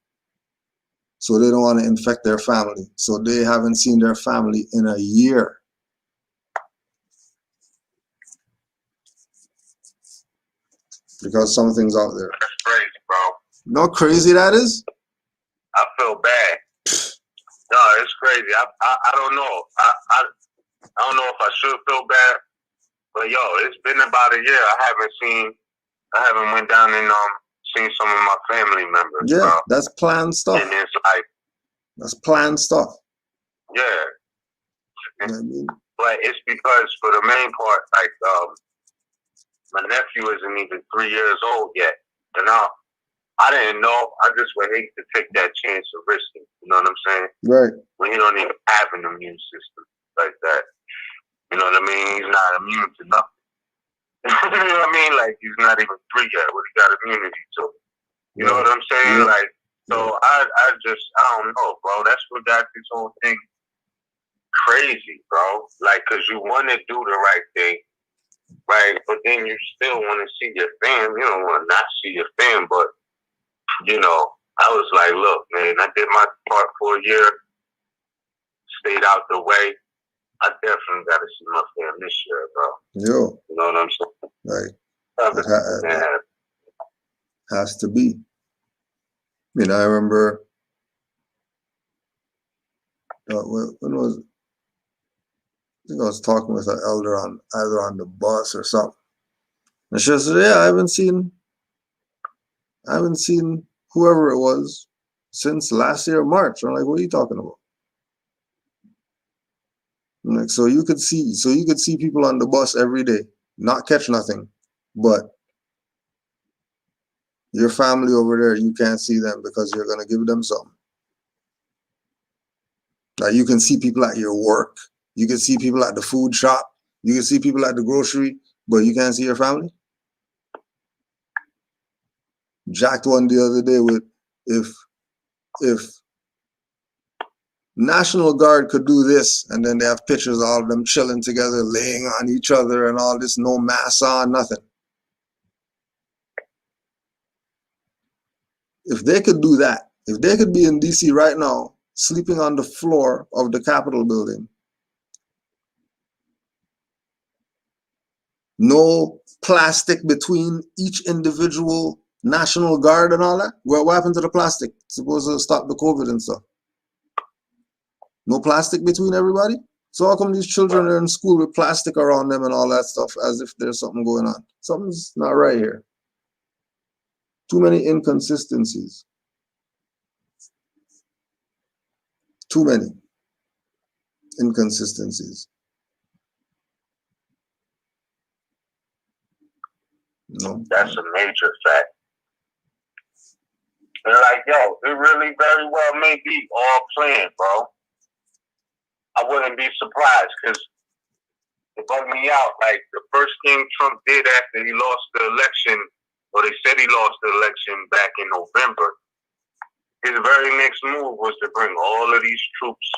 S4: So they don't want to infect their family. So they haven't seen their family in a year. Because something's out there.
S3: That's crazy, bro.
S4: You know how crazy that is?
S3: I feel bad. No, it's crazy. I don't know. I don't know if I should feel bad, but yo, it's been about a year. I haven't went down and seen some of my family members.
S4: Yeah,
S3: bro.
S4: that's planned stuff.
S3: And it's like,
S4: that's planned stuff.
S3: Yeah.
S4: You know what I mean?
S3: But it's because for the main part, like my nephew isn't even 3 years old yet. And I didn't know. I just would hate to take that chance of risking. You know what I'm saying?
S4: Right.
S3: When you don't even have an immune system like that. You know what I mean? He's not immune to nothing. You know what I mean? Like, he's not even 3 yet. What he got immunity to? You know what I'm saying?
S4: Yeah.
S3: Like, so I don't know, bro. That's what got this whole thing crazy, bro. Like, because you want to do the right thing, right? But then you still want to see your fam. You don't want to not see your fam, but, you know, I was like, look, man, I did my part for a year, stayed out the way. I definitely got to see my fam this year, bro.
S4: Yo.
S3: You know what I'm saying?
S4: Right. That has to be. You know, I remember when was, I think I was talking with an elder either on the bus or something. And she said, yeah, I haven't seen whoever it was since last year, March. I'm like, what are you talking about? Like, so you could see people on the bus every day, not catch nothing, but your family over there, you can't see them because you're gonna give them something. Like you can see people at your work, you can see people at the food shop, you can see people at the grocery, but you can't see your family. Jacked one the other day with if National Guard could do this, and then they have pictures of all of them chilling together, laying on each other and all this, no mask on, nothing. If they could do that, if they could be in DC right now, sleeping on the floor of the Capitol building, no plastic between each individual National Guard and all that, what happened to the plastic? Supposed to stop the COVID and stuff. No plastic between everybody? So how come these children are in school with plastic around them and all that stuff as if there's something going on? Something's not right here. Too many inconsistencies. Too many inconsistencies. No.
S3: That's a major fact. And like, yo, it really very well may be all planned, bro. I wouldn't be surprised because it bugged me out. Like, the first thing Trump did after he lost the election, or they said he lost the election back in November, his very next move was to bring all of these troops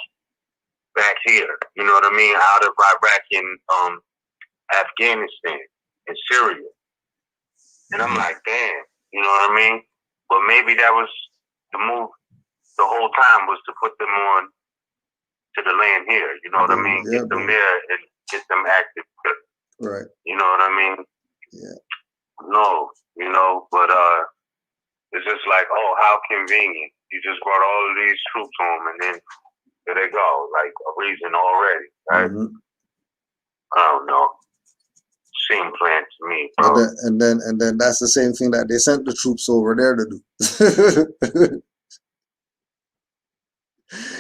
S3: back here, you know what I mean, out of Iraq and Afghanistan and Syria. And I'm like, damn, you know what I mean? But maybe that was the move the whole time, was to put them on to the land here, you know what I mean? Get them there and get them active.
S4: Right.
S3: You know what I mean?
S4: Yeah.
S3: No, you know, but it's just like, oh, how convenient. You just brought all of these troops home and then there they go, like a reason already, right?
S4: Mm-hmm.
S3: I don't know. Seemed planned to me, bro.
S4: And then that's the same thing that they sent the troops over there to do.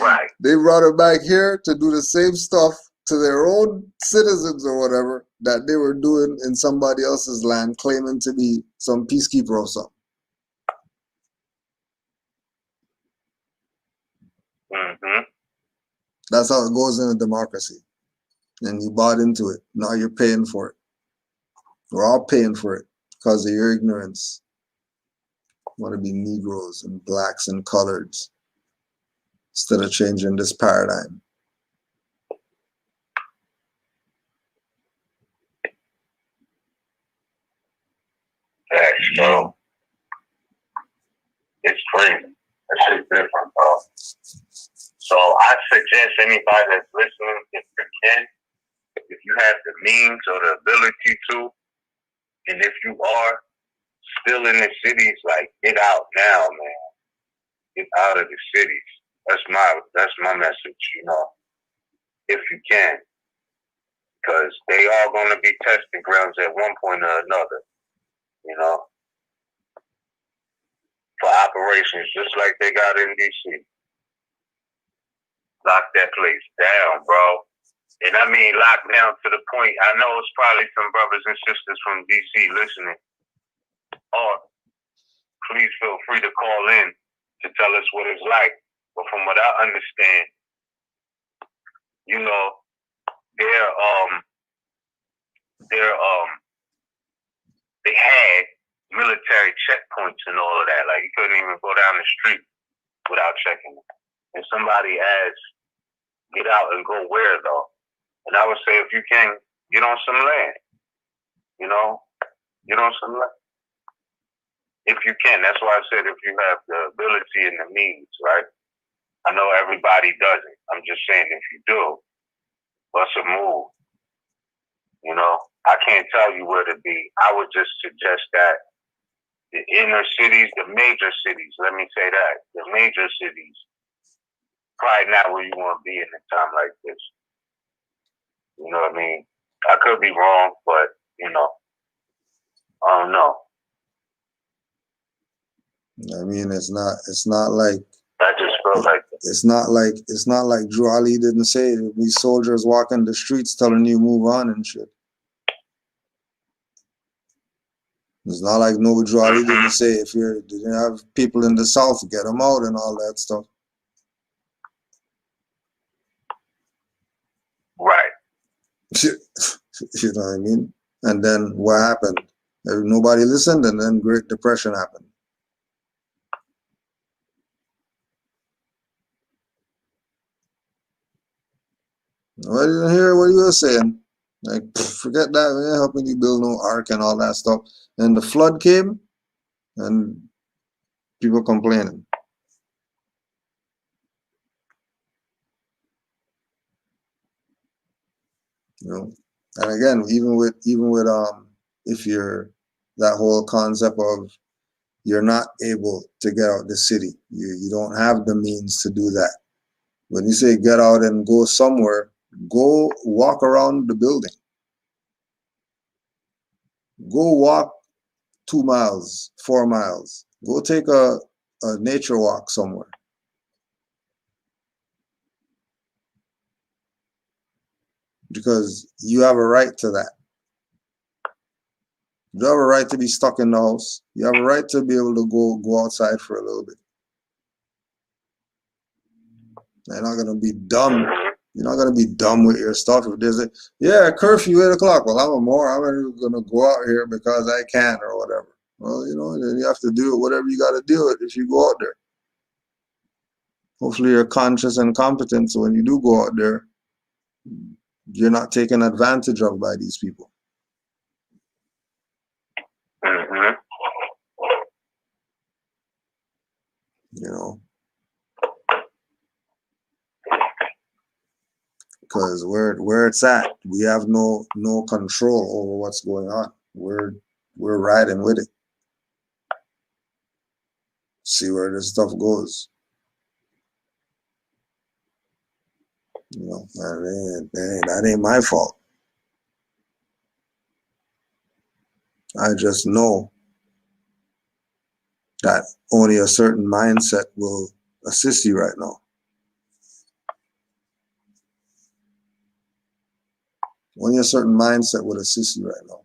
S3: Right.
S4: They brought it back here to do the same stuff to their own citizens or whatever that they were doing in somebody else's land, claiming to be some peacekeeper or something.
S3: Mm-hmm.
S4: That's how it goes in a democracy. And you bought into it. Now you're paying for it. We're all paying for it because of your ignorance. Want to be Negroes and blacks and coloreds instead of changing this paradigm.
S3: That's true. It's crazy. That shit's different, bro. So I suggest anybody that's listening, if you can, if you have the means or the ability to, and if you are still in the cities, like, get out now, man. Get out of the cities. That's my message, you know, if you can. Because they are going to be testing grounds at one point or another, you know, for operations, just like they got in D.C. Lock that place down, bro. And I mean, lock down to the point, I know it's probably some brothers and sisters from D.C. listening. Or please feel free to call in to tell us what it's like. But from what I understand, you know, they had military checkpoints and all of that. Like, you couldn't even go down the street without checking it. And somebody asked, get out and go where though? And I would say, if you can, get on some land. You know, get on some land. If you can. That's why I said if you have the ability and the means, right? I know everybody doesn't. I'm just saying, if you do, what's a move? You know, I can't tell you where to be. I would just suggest that the inner cities, the major cities, let me say that, the major cities, probably not where you want to be in a time like this. You know what I mean? I could be wrong, but, you know, I don't know.
S4: I mean, it's not like
S3: I just felt like
S4: it's not like Drew Ali didn't say these soldiers walking the streets telling you move on and shit. It's not like no Drew Ali didn't say if you have people in the South, get them out and all that stuff.
S3: Right.
S4: You know what I mean? And then what happened? Nobody listened, and then Great Depression happened. I didn't hear what you were saying. Like, forget that. We ain't helping you build no ark and all that stuff. And the flood came, and people complaining. You know, and again, even with if you're that whole concept of you're not able to get out the city, you don't have the means to do that. When you say get out and go somewhere, go walk around the building. Go walk 2 miles, 4 miles. Go take a nature walk somewhere. Because you have a right to that. You have a right to be stuck in the house. You have a right to be able to go outside for a little bit. You're not gonna be dumb. You're not gonna be dumb with your stuff. If there's a curfew 8 o'clock. Well, I'm gonna go out here because I can or whatever. Well, then you have to do whatever you gotta do it if you go out there. Hopefully you're conscious and competent, so when you do go out there, you're not taken advantage of by these people.
S3: Mm-hmm.
S4: Because where it's at, we have no control over what's going on. We're riding with it. See where this stuff goes. That ain't my fault. I just know that only a certain mindset will assist you right now. Only a certain mindset will assist you right now.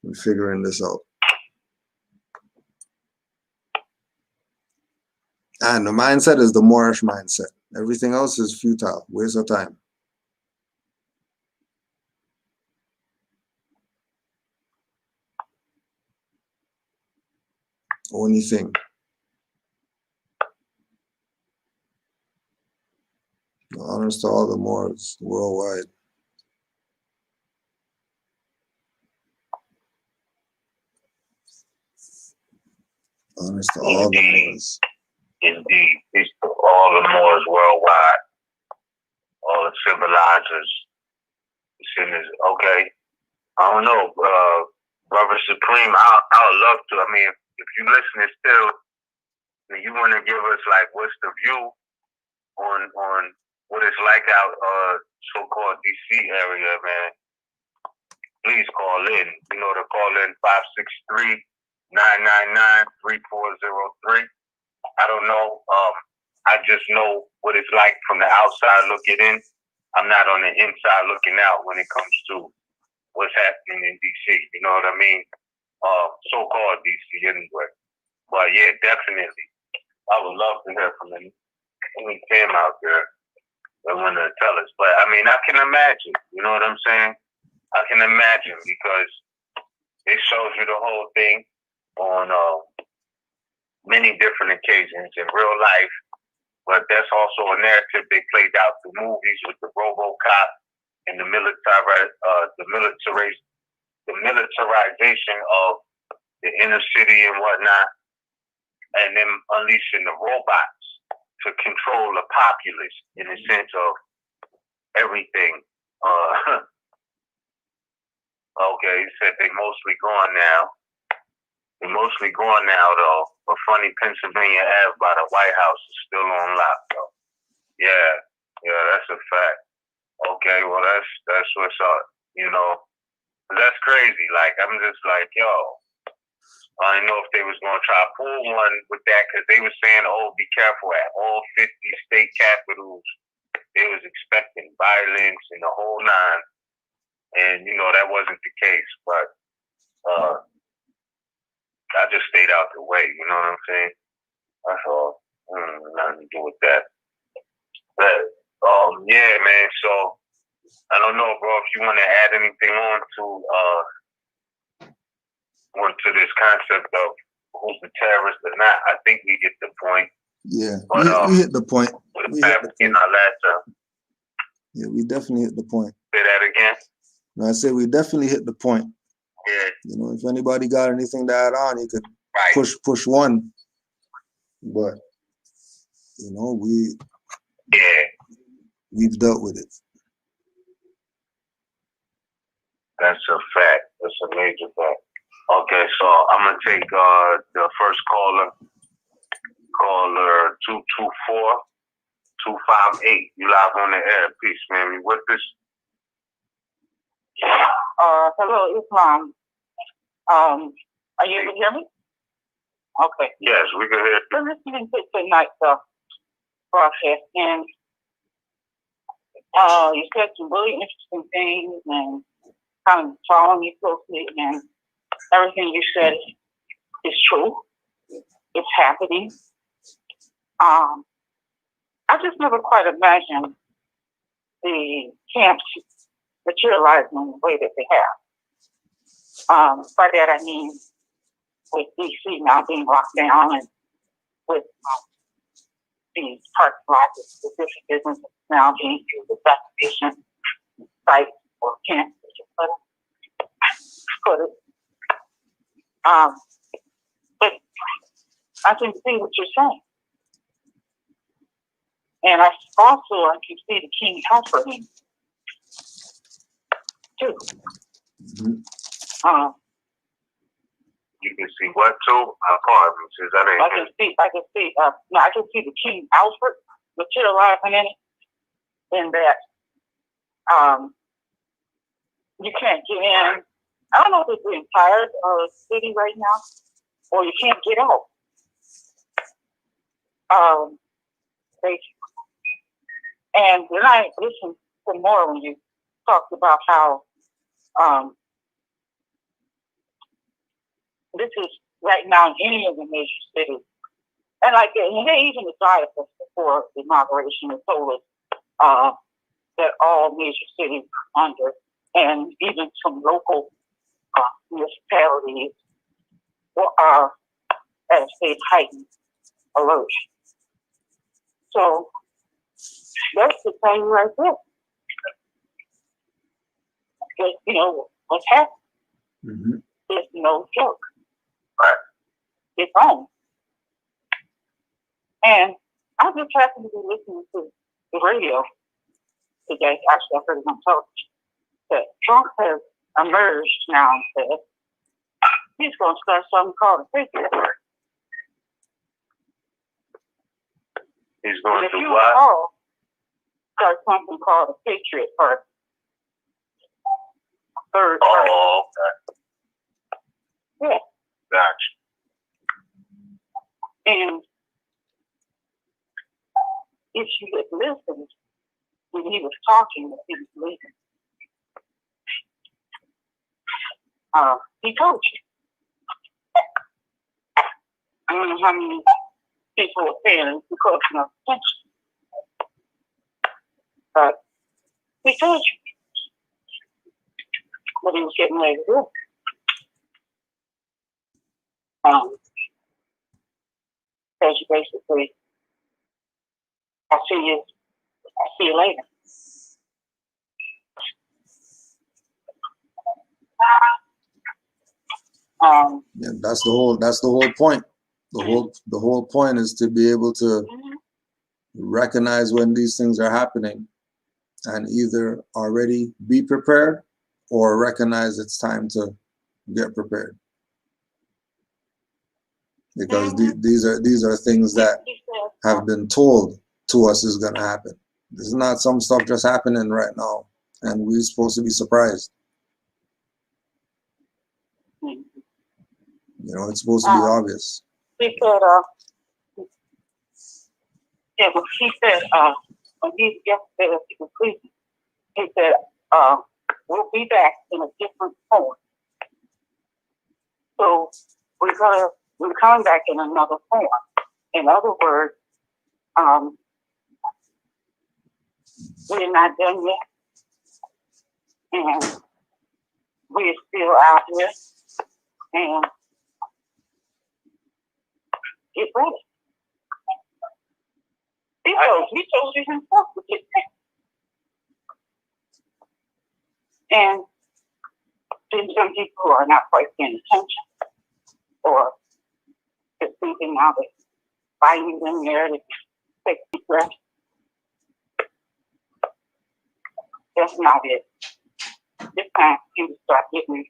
S4: We're figuring this out. And the mindset is the Moorish mindset. Everything else is futile, waste of time. Only thing. Honors to all the Moors worldwide. Honors to all the Moors.
S3: Indeed. Peace to all the Moors worldwide. All the civilizers. Sinners. Okay. I don't know. Brother Supreme, I would love to. I mean, if you listening still, and you want to give us, like, what's the view on what it's like out so-called DC area, man, please call in. You know, to call in 563-999-3403. I don't know. I just know what it's like from the outside looking in. I'm not on the inside looking out when it comes to what's happening in DC. You know what I mean? So-called DC anyway. But yeah, definitely. I would love to hear from any Tim out there that want to tell us. But I mean, I can imagine. You know what I'm saying? I can imagine because it shows you the whole thing on many different occasions in real life. But that's also a narrative they played out through movies with the RoboCop and the militarization of the inner city and whatnot, and them unleashing the robots to control the populace in the sense of everything. Okay, he said they mostly gone now. They're mostly gone now, though. But funny, Pennsylvania Ave by the White House is still on lock, though. Yeah, that's a fact. Okay, well, that's what's up, you know. That's crazy. Like, I'm just like, yo, I didn't know if they was going to try to pull one with that because they were saying, oh, be careful at all 50 state capitals. They was expecting violence and the whole nine. And, that wasn't the case. But I just stayed out the way. You know what I'm saying? That's all. Nothing to do with that. But, yeah, man. So, I don't know, bro, if you want to add anything on to this concept of who's the terrorist or not. I think we get the point.
S4: Yeah,
S3: But,
S4: we hit the point. We hit the point.
S3: Our last time.
S4: Yeah, we definitely hit the point.
S3: Say that again.
S4: No, I say we definitely hit the point.
S3: Yeah.
S4: If anybody got anything to add on, you could push one. But we've dealt with it.
S3: That's a fact. That's a major fact. Okay, so I'm gonna take the first caller 224-258. You live on the air. Peace, man. You with this?
S5: Hello, Islam. Are you able to hear me? Okay.
S3: Yes, we can hear you.
S5: I'm listening to tonight's broadcast, and you said some really interesting things and kind of following me closely, and everything you said is true. It's happening. I just never quite imagined the camps materializing in the way that they have. By that I mean with DC now being locked down and with these parking lots of different businesses now being used as vaccination sites or camps, put it. But I can see what you're saying. And I can see the King Alfred too.
S4: Mm-hmm.
S3: You can see what too? Pardon me, that ain't
S5: I can see the King Alfred materializing in it. In that, you can't get in. I don't know if it's the entire city right now, or you can't get out. And then I listened to more when you talked about how this is right now in any of the major cities. And they even advised us before the inauguration and told us that all major cities are under, and even some local municipalities are at a state heightened alert. So that's the thing right there. Because, what's happening is no joke.
S3: Right.
S5: It's on. And I just happened to be listening to the radio today. Actually, I heard it on television. That Trump has emerged now and said he's going to start something called a Patriot Act.
S3: He's going to do what?
S5: Start something called a Patriot Party. Third party.
S3: Oh, okay.
S5: Yeah.
S3: Gotcha.
S5: And if you had listened when he was talking, when he was leaving, he told you. I don't know how many people were paying because of attention. But he told you what he was getting ready to do. Because you basically, I'll see you later.
S4: Yeah, that's the whole point. The whole point is to be able to recognize when these things are happening and either already be prepared or recognize it's time to get prepared. Because these are things that have been told to us is going to happen. This is not some stuff just happening right now, and we're supposed to be surprised. You know, it's supposed to be obvious.
S5: He said, yeah, well, he said, when he yesterday, he was sleeping, he said, we'll be back in a different form. So we're coming back in another form. In other words, we're not done yet, and we're still out here, and get ready. He told you himself to get ready. And then some people who are not quite paying attention, or just thinking now that finding them there to take a breath. That's not it. This time you start getting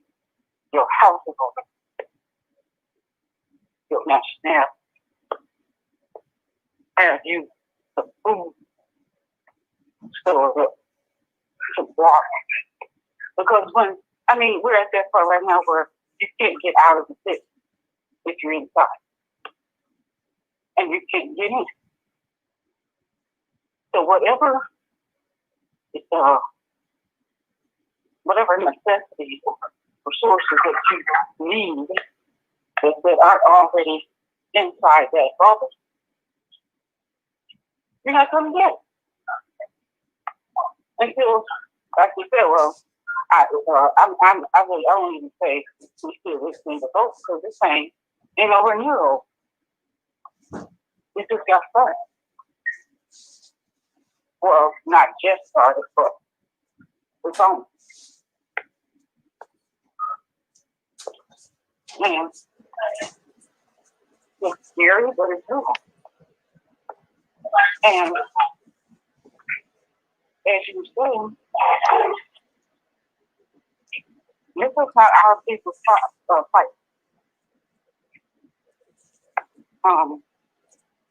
S5: your house in order, your nationality, have you some food stored up, some water. Because we're at that part right now where you can't get out of the city if you're inside. And you can't get in. So whatever necessities or resources that you need that aren't already inside that bubble, you're not going to get it. Until, like you said, well, I don't even say we still listening to both because this thing ain't nowhere near over. It just got started. Well, not just started, but it's on. And it's scary, but it's real. And as you say, this is not our people's fight.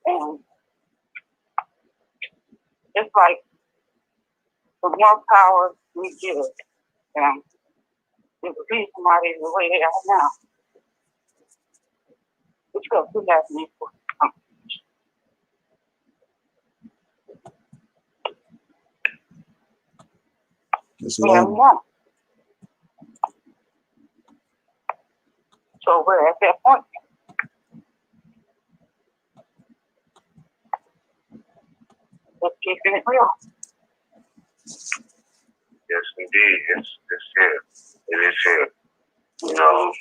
S5: And it's like the more power we give, and if we see somebody the way they are now, it's because we have an equal. So we're at that point. Let's keep it real.
S3: Yes, indeed. It's here. It is here. You know,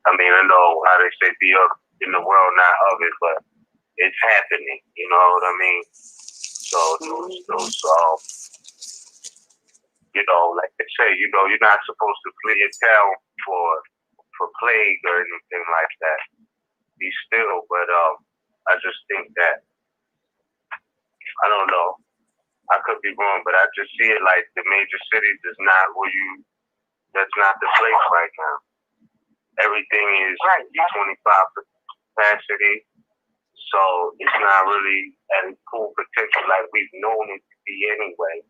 S3: I know how they say be up in the world, not of it, but it's happening. You know what I mean? So those like they say, you're not supposed to flee a town for plague or anything like that. Be still, but I just think that I don't know. I could be wrong, but I just see it like the major cities is not that's not the place right now. Everything is 25% capacity, so it's not really at its full potential like we've known it to be anyway.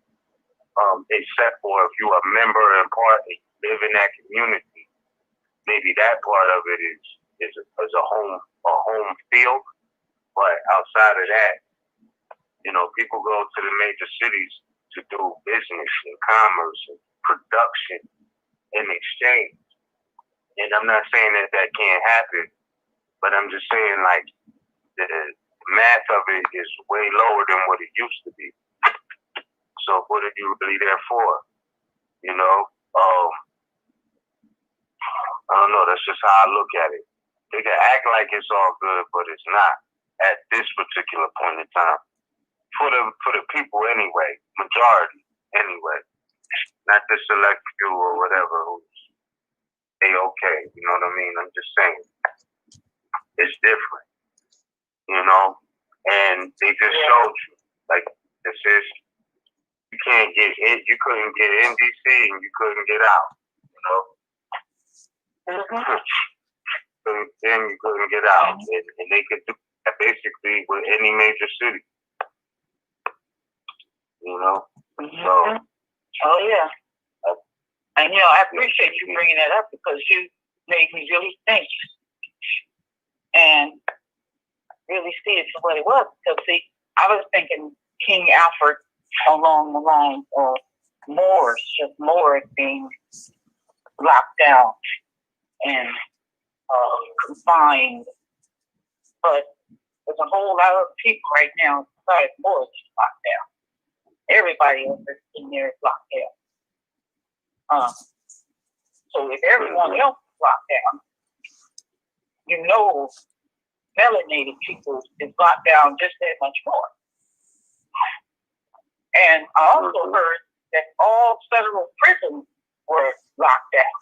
S3: Except for if you're a member and live in that community, maybe that part of it is a home field. But outside of that, people go to the major cities to do business and commerce and production and exchange. And I'm not saying that can't happen, but I'm just saying like the math of it is way lower than what it used to be. So what are you really there for? I don't know. That's just how I look at it. They can act like it's all good, but it's not at this particular point in time. For the people anyway, majority anyway, not the select few or whatever who's okay. You know what I mean? I'm just saying it's different. And they just showed you like this is. You can't get in. You couldn't get in DC and you couldn't get out. Then you couldn't get out, and they could do that basically with any major city. So.
S5: Oh yeah. And, I appreciate you bringing that up because you made me really think and really see it for what it was. Because, see, I was thinking King Alfred along the lines of Moors, just Moors being locked down and confined. But there's a whole lot of people right now besides Moors locked down. Everybody else in there is locked down. So if everyone else is locked down, melanated people is locked down just that much more. And I also heard that all federal prisons were locked down.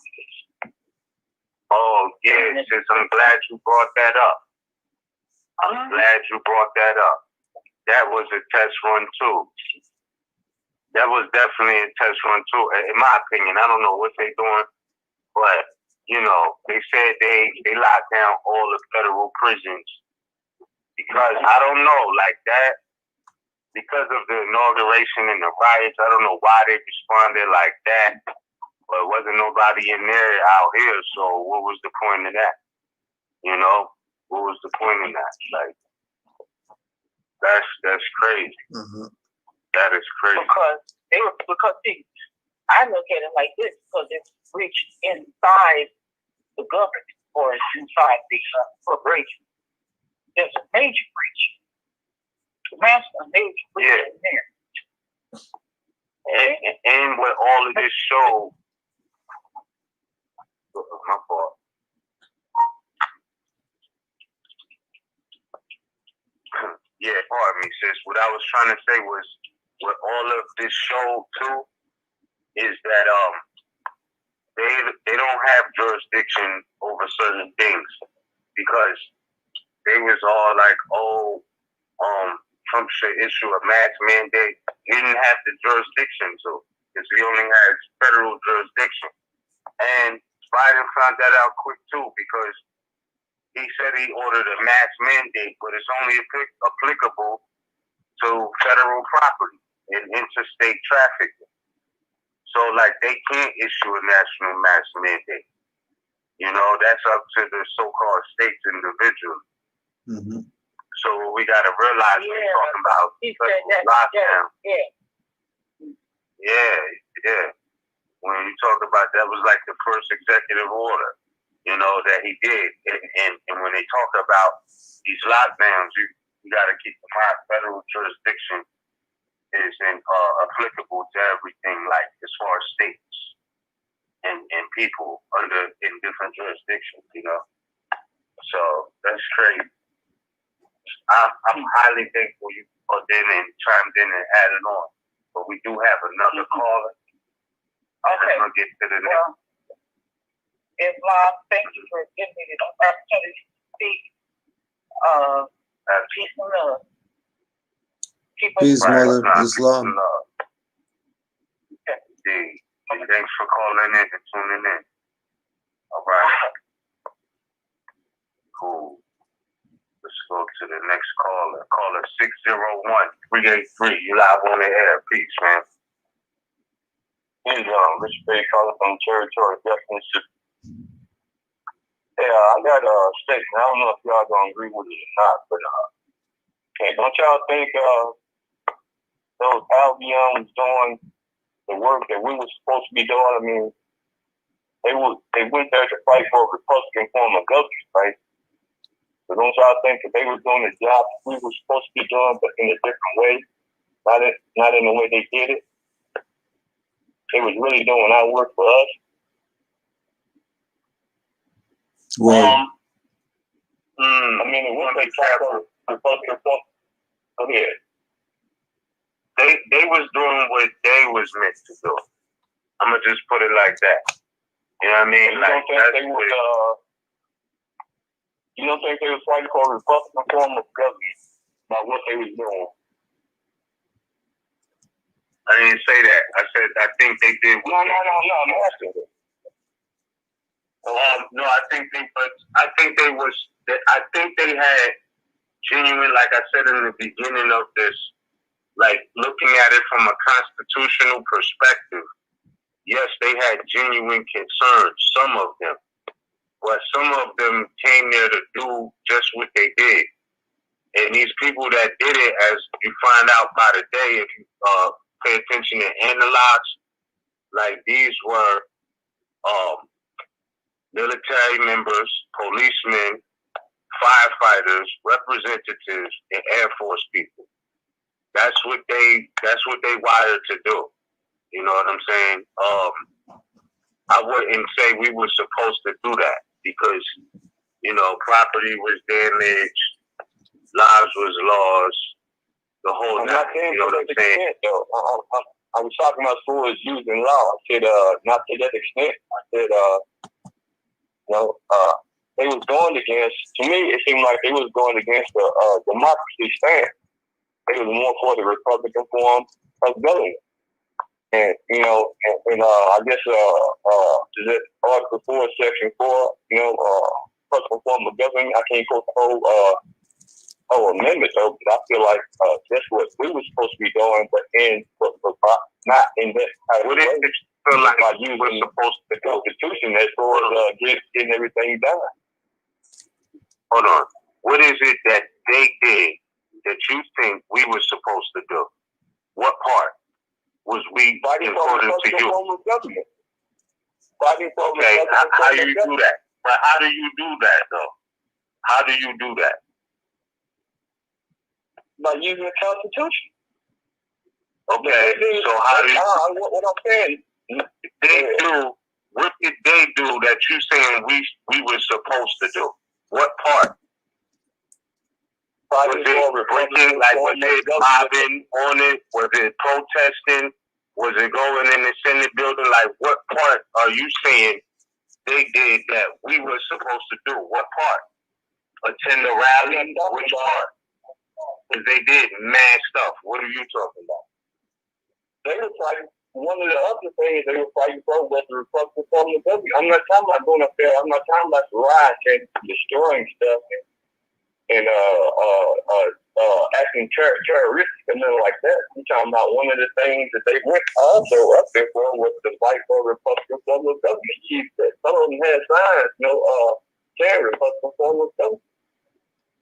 S3: Oh, yeah, sis, I'm glad you brought that up. I'm glad you brought that up. That was a test run, too. That was definitely a test run, too. In my opinion, I don't know what they're doing, but, they said they locked down all the federal prisons because, I don't know, like that, because of the inauguration and the riots, I don't know why they responded like that, but wasn't nobody in there out here, so what was the point of that? What was the point of that? Like, that's crazy. Mm-hmm. That is crazy.
S5: Because see, I look at it like this, because it's reached inside the government or inside the corporation. There's a major breach. A major breach in there.
S3: And what all of this showed, my fault. Yeah, pardon me, sis. What I was trying to say was, what all of this showed too, is that they don't have jurisdiction over certain things because they was all like, Trump should issue a mask mandate. He didn't have the jurisdiction to, because he only has federal jurisdiction. And Biden found that out quick too, because he said he ordered a mask mandate, but it's only applicable to federal property and interstate traffic. So, like, they can't issue a national mask mandate. That's up to the so-called states individually. Mm-hmm. So we got to realize we're talking about lockdown. Yeah. When you talk about that was like the first executive order, that he did. And when they talk about these lockdowns, you got to keep in mind federal jurisdiction is applicable to everything, like as far as states and people in different jurisdictions, So that's crazy. I'm highly thankful you put in and chimed in and added on. But we do have another caller.
S5: Okay.
S3: We'll get to the next.
S5: Islam, thank you for giving me the opportunity to speak. Peace and love.
S4: Peace, mother. Islam.
S3: Okay. Thanks for calling in and tuning in. All right. Cool. Let's go to the next caller. Caller 601-383. You live on the air. Peace, man.
S6: Hey, Rich Bay calling from Territory, Mississippi. Yeah, I got a statement. I don't know if y'all gonna agree with it or not, but don't y'all think those Albions doing the work that we were supposed to be doing? I mean, they went there to fight for a Republican form of government, right? So don't y'all think that they were doing the job we were supposed to be doing, but in a different way, not in the way they did it? They was really doing our work for us.
S4: Well,
S6: I mean, it was like Republican form. Go ahead.
S3: They was doing what they was meant to do. I'm gonna just put it like that. You know what I mean?
S6: You don't think they was fighting for a Republican form of government about what they was doing?
S3: I didn't say that. I said I think they did.
S6: No. I'm asking you.
S3: No, I think they had genuine, like I said in the beginning of this, like looking at it from a constitutional perspective. yes, they had genuine concerns, some of them, but some of them came there to do just what they did. And these people that did it, as you find out by the day, if you pay attention and analyze, like these were military members, policemen, firefighters, representatives, and Air Force people. That's what they wired to do. You know what I'm saying? I wouldn't say we were supposed to do that because, you know, property was damaged, lives was lost, the whole night. You know what I'm saying?
S6: I was talking about schools using law. I said, not to that extent. I said, they was going against, to me, it seemed like they was going against the democracy stand. They was more for the Republican form of government. And, you know, I guess, is it Article 4, Section 4, you know, Republican form of government? I can't quote the whole amendment, though, but I feel like that's what we were supposed to be doing, but not in that type of way.
S3: Feel like
S6: by using the Constitution as far as getting everything done.
S3: Hold on. What is it that they did that you think we were supposed to do? What part was we according to you?
S6: Okay,
S3: how do you do that? But how do you do that, though? How do you do that?
S6: By using the Constitution.
S3: Okay, so how do you...
S6: what I'm saying...
S3: What did they do that you saying we were supposed to do? What part? Was it breaking, like was it mobbing on it? Was it protesting? Was it going in the Senate building? Like what part are you saying they did that we were supposed to do? What part? Attend the rally? Which part? Because they did mad stuff. What are you talking about?
S6: They were fighting. One of the other things they were fighting for was the Republican form of government. I'm not talking about going up there. I'm not talking about rioting and destroying stuff and acting terroristic and nothing like that. I'm talking about one of the things that they went also up there for was the fight for Republican form of government. Some of them had signs, saying Republican form of government.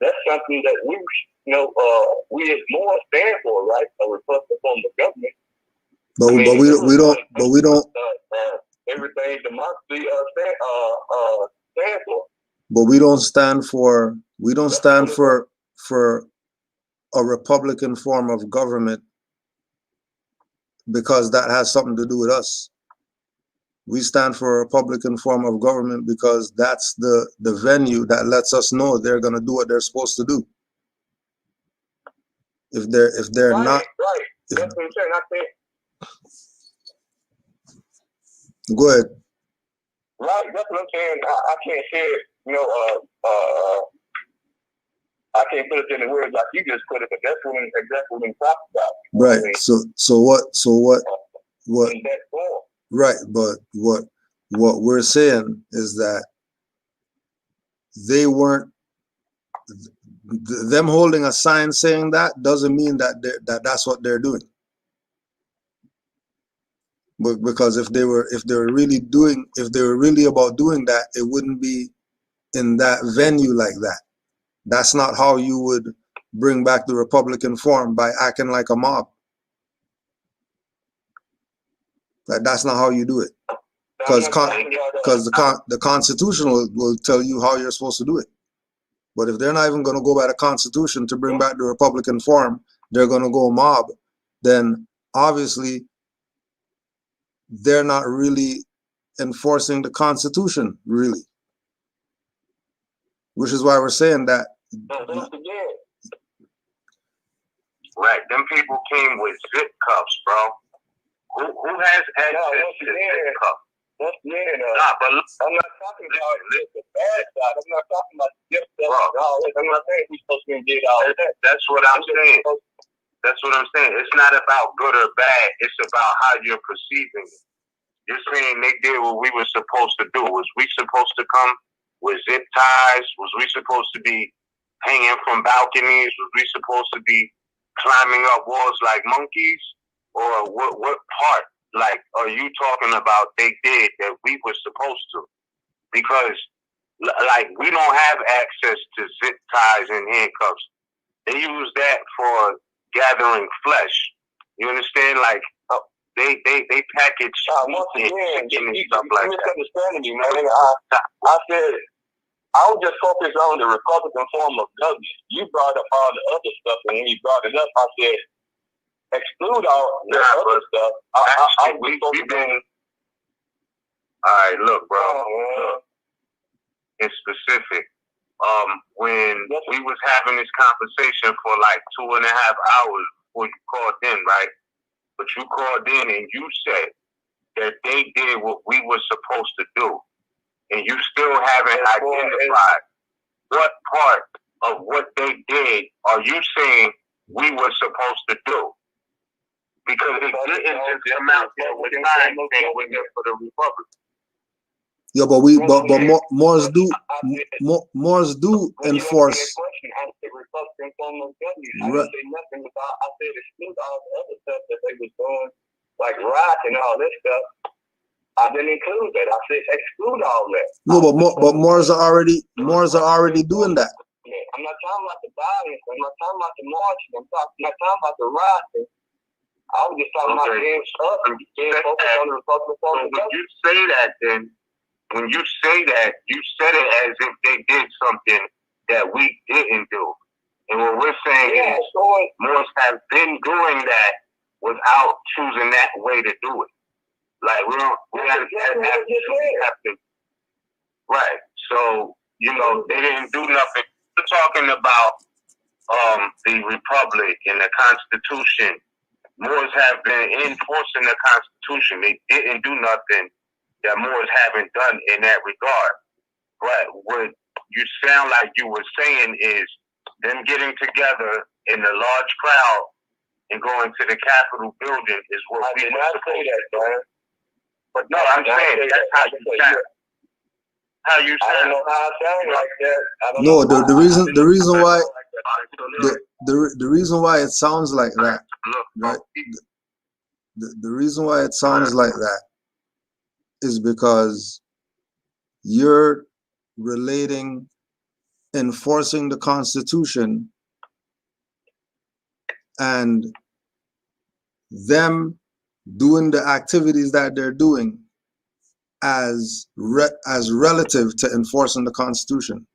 S6: That's something that we as more stand for, right? A Republican form of government.
S4: But we don't.
S6: Everything democracy stand for.
S4: But we don't stand for a Republican form of government because that has something to do with us. We stand for a Republican form of government because that's the venue that lets us know they're going to do what they're supposed to do. If they're
S6: right,
S4: not,
S6: right. That's what I'm saying. I think.
S4: Go ahead.
S6: Right, that's what I'm saying. I can't say it, I can't put it in the words like you just put it, but that's exactly what I'm talking about.
S4: Right. So what?
S6: In that form.
S4: Right, but what we're saying is that they weren't. Them holding a sign saying that doesn't mean that that's what they're doing. But because if they were really about doing that, it wouldn't be in that venue like that. That's not how you would bring back the Republican form, by acting like a mob. That's not how you do it. Because the Constitution will tell you how you're supposed to do it. But if they're not even going to go by the Constitution to bring back the Republican form, they're going to go mob, then obviously they're not really enforcing the Constitution, really. Which is why we're saying that.
S3: Right, them people came with zip cuffs, bro. Who has access to zip cuffs?
S6: But
S3: I'm
S6: not talking about the bad side. I'm not talking about the gift stuff. I'm not saying we're supposed to get all that.
S3: That's what I'm saying. That's what I'm saying. It's not about good or bad. It's about how you're perceiving it. You're saying they did what we were supposed to do. Was we supposed to come with zip ties? Was we supposed to be hanging from balconies? Was we supposed to be climbing up walls like monkeys? Or what part Like, are you talking about they did that we were supposed to? Because, like, we don't have access to zip ties and handcuffs. They use that for gathering flesh. You understand? Like, they package
S6: once again,
S3: chicken and stuff like that.
S6: Misunderstanding me, man. I said I was just focused on the Republican form of government. You brought up all the other stuff, and when you brought it up, I said exclude all the other stuff. We've been. All right, look, bro. Look, in specific, when we was having this conversation for like 2.5 hours before you called in, right? But you called in and you said that they did what we were supposed to do, and you still haven't identified what part of what they did are you saying we were supposed to do? Because it didn't just come out there with time saying we're there for the Republic.
S4: Yeah, but Moors do enforce.
S6: I said Republican form of government. I didn't say nothing about. I said exclude all the other stuff that they was doing, like riots and all this stuff. I didn't include that. I said exclude all that.
S4: No, but Moors are already doing that.
S6: I'm not talking about the violence. I'm not talking about the marching. I'm not talking about the rioting. I was just talking about being focused on the Republican form of government.
S3: When you say that, then when you say that, you said it as if they did something that we didn't do. And what we're saying is Moors have been doing that without choosing that way to do it. Like we have to. Right. So, you know, they didn't do nothing. We're talking about the Republic and the Constitution. Moors have been enforcing the Constitution. They didn't do nothing that Moors haven't done in that regard. But what you sound like you were saying is them getting together in a large crowd and going to the Capitol building is what we were supposed to do. But no, I'm saying that's how you sound. How you sound?
S6: I don't know how I sound like that.
S4: No, the reason why it sounds like that, right? The reason why it sounds like that is because you're relating enforcing the Constitution and them doing the activities that they're doing as relative to enforcing the Constitution.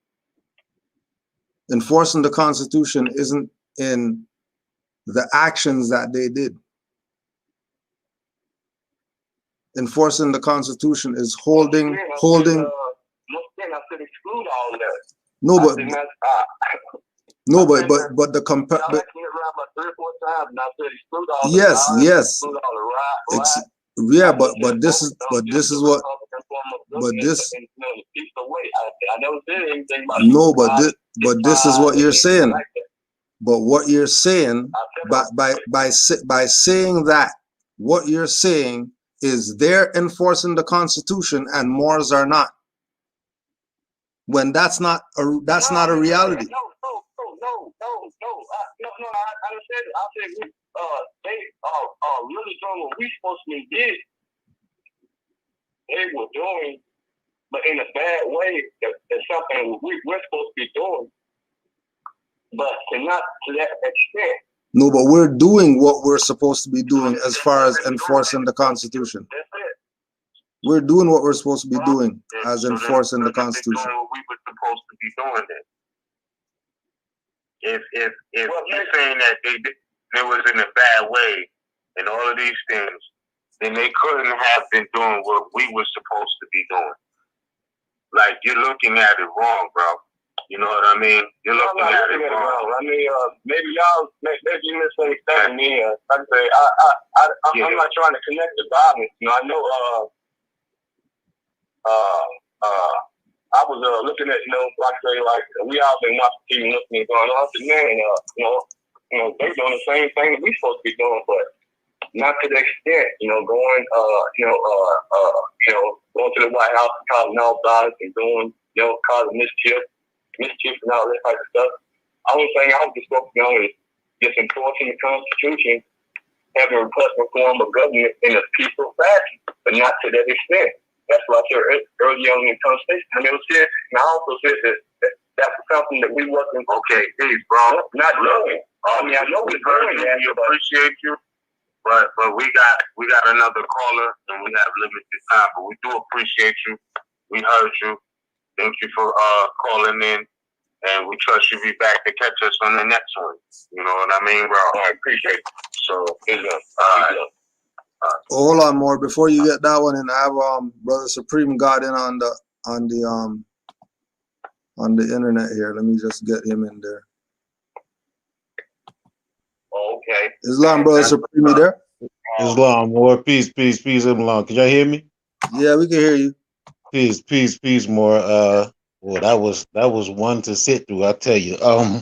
S4: Enforcing the Constitution isn't in the actions that they did. Enforcing the Constitution is holding. No, but yes. Yeah, but this is what this is what you're saying. But what you're saying by saying that, what you're saying is they're enforcing the Constitution and Moors are not. When that's not a reality.
S6: No. I said they are really doing what we supposed to be. They were doing, but in a bad way. That's something we're supposed to be doing, but not to that extent.
S4: No, but we're doing what we're supposed to be doing as far as enforcing the Constitution.
S6: That's it.
S4: We're doing what we're supposed to be doing as enforcing the Constitution.
S3: What we were supposed to be doing then. If you're saying that they was in a bad way and all of these things, then they couldn't have been doing what we were supposed to be doing. Like, you're looking at it wrong, bro. You know what I mean? You're looking at it wrong.
S6: I mean, maybe you misunderstand me. Like I say, I'm not trying to connect the violence. You know, I know. I was looking at, like I say, like we all been watching TV, looking going on. I said, man, they're doing the same thing we supposed to be doing, but not to the extent, going to the White House and causing all violence and doing, causing mischief and all that type of stuff. Only thing I was just focusing on is just enforcing the Constitution having a custom form of government in a peaceful fashion, but not to that extent. That's why I said earlier on in the conversation. I never said, and I also said that was something that we wasn't
S3: Peace, bro.
S6: not doing. I mean, I know we're doing that.
S3: We appreciate you, but we got another caller and we have limited time. But we do appreciate you. We heard you. Thank you for calling in, and we trust you be back to catch us on the next one. You know what I mean, bro?
S6: I appreciate it.
S3: So,
S6: Good luck.
S4: Hold on, more before you get that one, and I have Brother Supreme got in on the internet here. Let me just get him in there.
S6: Okay.
S4: Islam, Brother Supreme, you there?
S7: Islam, more peace, Islam. Can y'all hear me?
S4: Yeah, we can hear you.
S7: Peace, more. Well, that was one to sit through. I tell you. I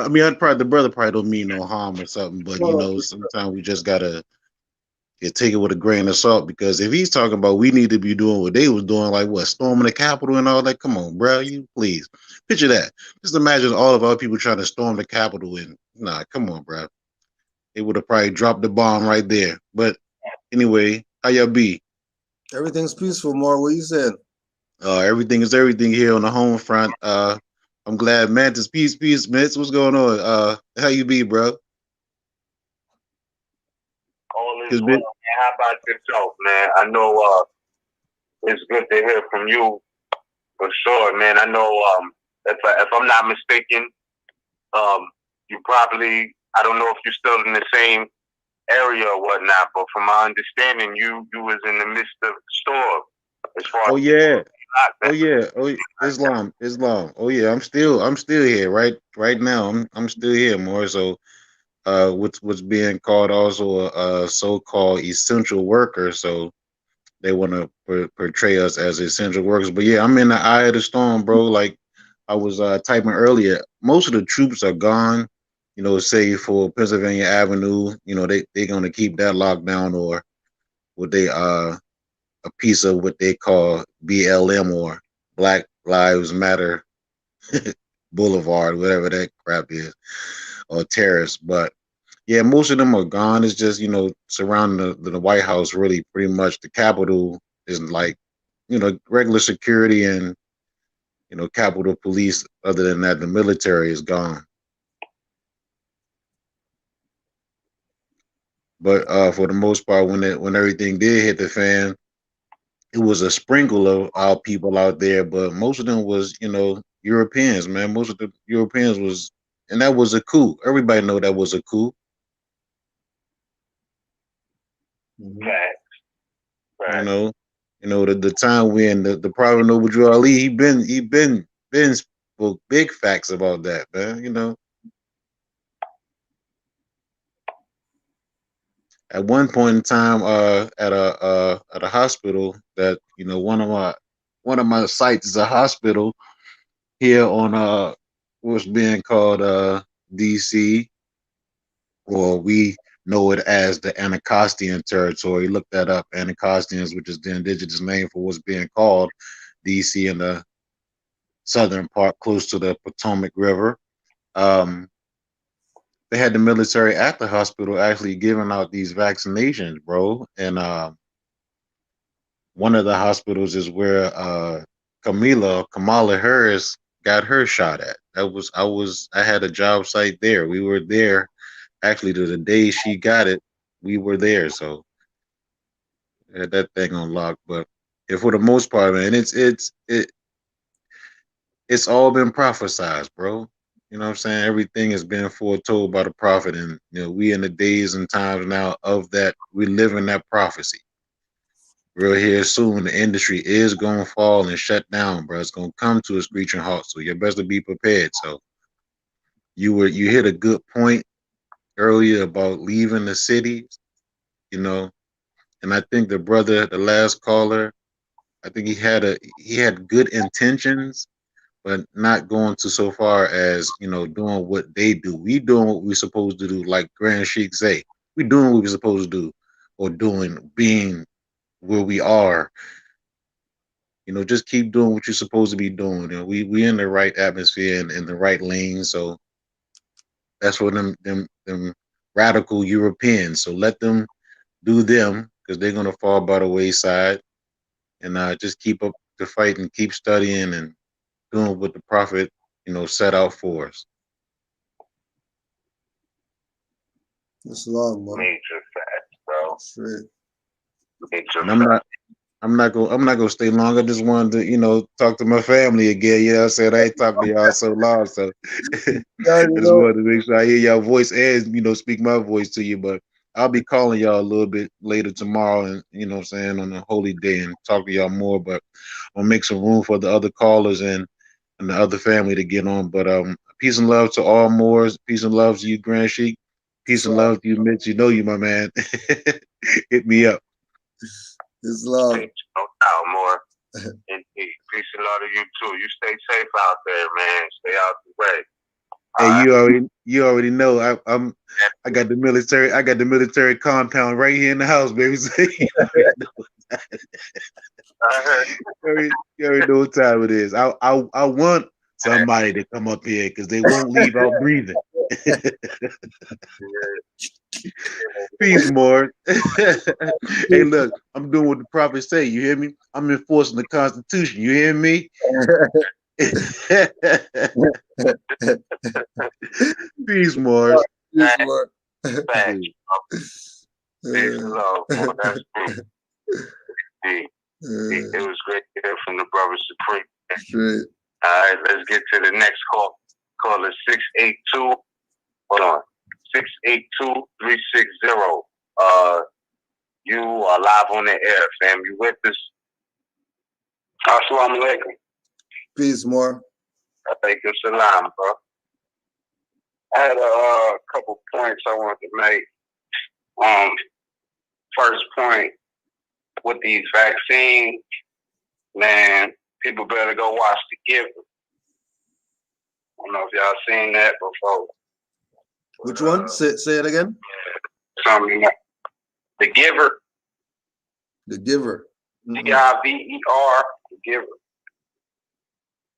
S7: mean, the brother probably don't mean no harm or something, but you know, sometimes we just gotta take it with a grain of salt, because if he's talking about we need to be doing what they was doing, like what, storming the Capitol and all that, come on, bro, you please picture that. Just imagine all of our people trying to storm the Capitol, and nah, come on, bro. They would have probably dropped the bomb right there. But anyway, how y'all be?
S4: Everything's peaceful, more. What you said?
S7: Everything is everything here on the home front. I'm glad, Mantis. Peace, Mitch. What's going on? How you be, bro?
S3: all is well, man. How about yourself, man? I know it's good to hear from you for sure, man. I know if I'm not mistaken, you probably, I don't know if you're still in the same area or whatnot, but from my understanding, you was in the midst of the storm. As far
S7: Islam. Oh yeah, I'm still here right now. I'm still here, more so. What's being called also a so-called essential worker. So they want to portray us as essential workers. But yeah, I'm in the eye of the storm, bro. Like I was typing earlier, most of the troops are gone. You know, say for Pennsylvania Avenue, you know, they're gonna keep that locked down, or what they a piece of what they call BLM, or Black Lives Matter Boulevard, whatever that crap is, or terrorists. But yeah, most of them are gone. It's just, you know, surrounding the White House, really pretty much the Capitol is like, you know, regular security and, you know, Capitol Police. Other than that, the military is gone. But for the most part, when everything did hit the fan, it was a sprinkle of our people out there, but most of them was, you know, Europeans, man. Most of the Europeans was, and that was a coup. Everybody know that was a coup.
S3: Right.
S7: You know the time when the Prophet Noble Ali, he been spoke big facts about that, man. You know, at one point in time, at a hospital that, you know, one of my sites is a hospital here on what's being called DC, or we know it as the Anacostia territory. Look that up, Anacostia, which is the indigenous name for what's being called DC in the southern part, close to the Potomac River. They had the military at the hospital actually giving out these vaccinations, bro. And one of the hospitals is where Kamala Harris got her shot at. I had a job site there. We were there actually to the day she got it. We were there, so had that thing on lock. But for the most part, man, it's all been prophesized, bro. You know what I'm saying? Everything has been foretold by the prophet, and you know, we in the days and times now of that. We live in that prophecy. Real here soon, the industry is gonna fall and shut down, bro. It's gonna come to a screeching halt. So you best to be prepared. So you hit a good point earlier about leaving the city, you know. And I think the last caller, I think he had good intentions, but not going to so far as, you know, doing what they do. We doing what we're supposed to do, like Grand Sheik say. We doing what we're supposed to do, or being where we are. You know, just keep doing what you're supposed to be doing. You know, we in the right atmosphere and in the right lane. So that's what them radical Europeans. So let them do them, because they're gonna fall by the wayside. And just keep up the fight and keep studying and doing what the prophet, set out for us.
S4: It's long, man.
S6: Major facts, bro.
S4: Straight.
S6: Major
S7: And I'm not gonna stay long. I just wanted to, talk to my family again. You know what I'm saying? I ain't talked to y'all so long, so I
S4: Yeah, you
S7: just
S4: know.
S7: wanted to make sure I hear y'all voice and speak my voice to you. But I'll be calling y'all a little bit later tomorrow, and what I'm saying, on a holy day, and talk to y'all more. But I'll make some room for the other callers and the other family to get on. But peace and love to all Moors. Peace and love to you, Grand Sheik. Peace and love to you, Mitch. You know you, my man. Hit me up.
S4: It's love.
S6: No doubt, more. Indeed. Peace and love to you too. You stay safe out there, man. Stay out the way.
S7: Hey, you already know I got the military compound right here in the house, baby. So you
S6: I heard.
S7: already know what time it is. I want somebody to come up here because they won't leave out breathing. Peace, more. Hey, look, I'm doing what the prophets say. You hear me? I'm enforcing the Constitution. You hear me? Peace, Morris.
S4: Peace, Mark.
S6: Thanks. Peace and love. Well, that's deep. It was great to hear from the brother Supreme.
S4: Straight.
S6: All right, let's get to the next call. Caller 682. Hold on. 682-360. You are live on the air, fam. You with us? Assalamu alaikum.
S4: Peace, more.
S6: Alaikum salam, bro. I had a couple points I wanted to make. First point, with these vaccines, man, people better go watch The Giver. I don't know if y'all seen that before.
S4: Which one? Say it again.
S6: Something like The Giver.
S4: The Giver.
S6: Giver. The Giver.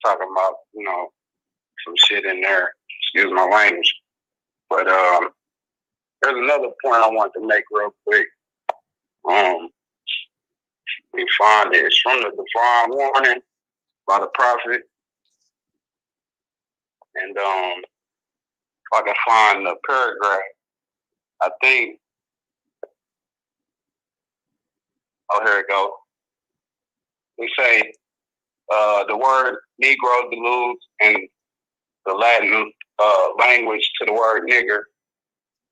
S6: Talking about, some shit in there. Excuse my language. But there's another point I want to make real quick. We find it. It's from the Divine Warning by the Prophet. And if I can find the paragraph, I think. Oh, here it goes. We say the word Negro deludes in the Latin language to the word nigger,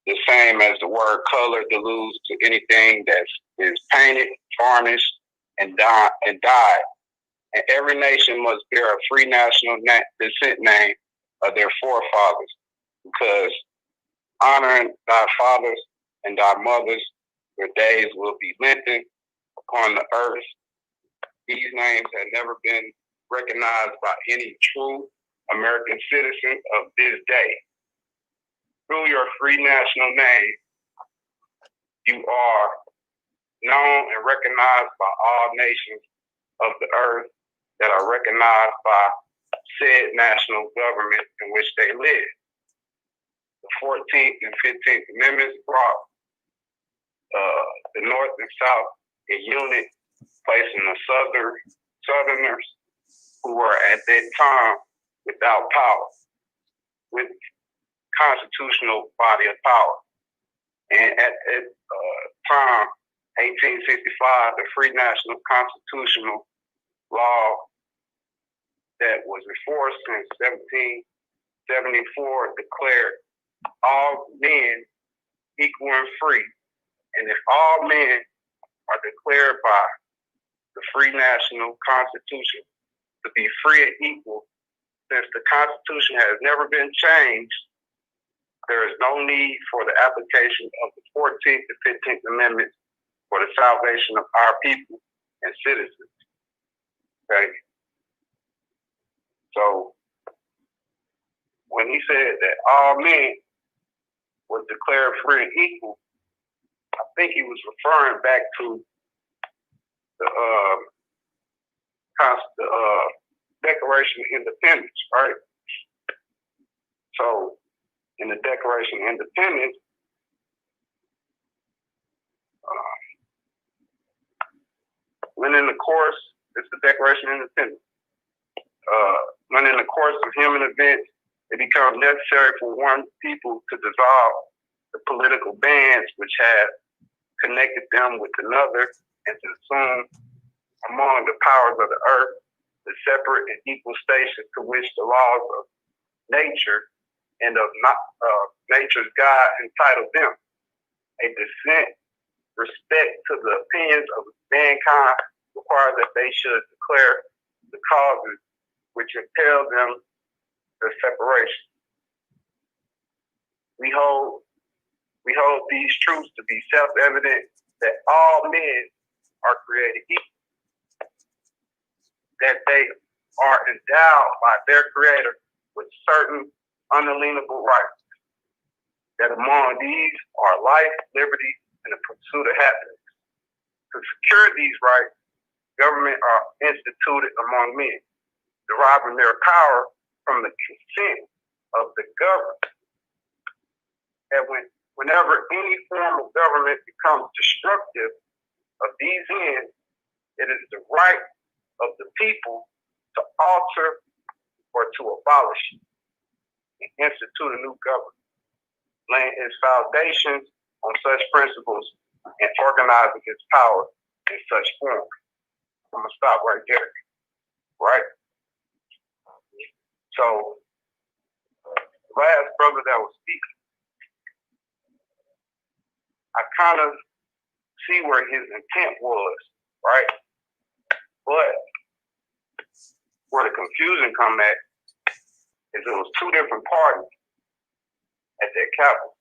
S6: the same as the word color deludes to anything that is painted, varnished, and dyed. And every nation must bear a free national descent name of their forefathers, because honoring thy fathers and thy mothers, their days will be lengthened upon the earth. These names have never been recognized by any true American citizen of this day. Through your free national name, you are known and recognized by all nations of the earth that are recognized by said national government in which they live. The 14th and 15th Amendments brought the North and South in unit, placing the Southerners who were at that time without power, with constitutional body of power. And at that time, 1865, the free national constitutional law that was enforced since 1774 declared all men equal and free. And if all men are declared by the free national constitution to be free and equal, since the Constitution has never been changed, there is no need for the application of the 14th and 15th Amendments for the salvation of our people and citizens. Okay? So, when he said that all men were declared free and equal, I think he was referring back to the Declaration of Independence, right? So, in the Declaration of Independence, when in the course, it's the Declaration of Independence. When in the course of human events, it becomes necessary for one people to dissolve the political bands which have connected them with another, and to assume among the powers of the earth the separate and equal stations to which the laws of nature and of nature's God entitle them. A dissent respect to the opinions of mankind requires that they should declare the causes which impel them to separation. We hold these truths to be self-evident, that all men are created equal, that they are endowed by their Creator with certain unalienable rights, that among these are life, liberty, and the pursuit of happiness. To secure these rights, government are instituted among men, deriving their power from the consent of the governed. And whenever any form of government becomes destructive of these ends, it is the right of the people to alter or to abolish it and institute a new government, laying its foundations on such principles and organizing its power in such form. I'm gonna stop right there. Right? So, last brother that was speaking, I kind of see where his intent was, right? But where the confusion come at is it was two different parties at that Capitol.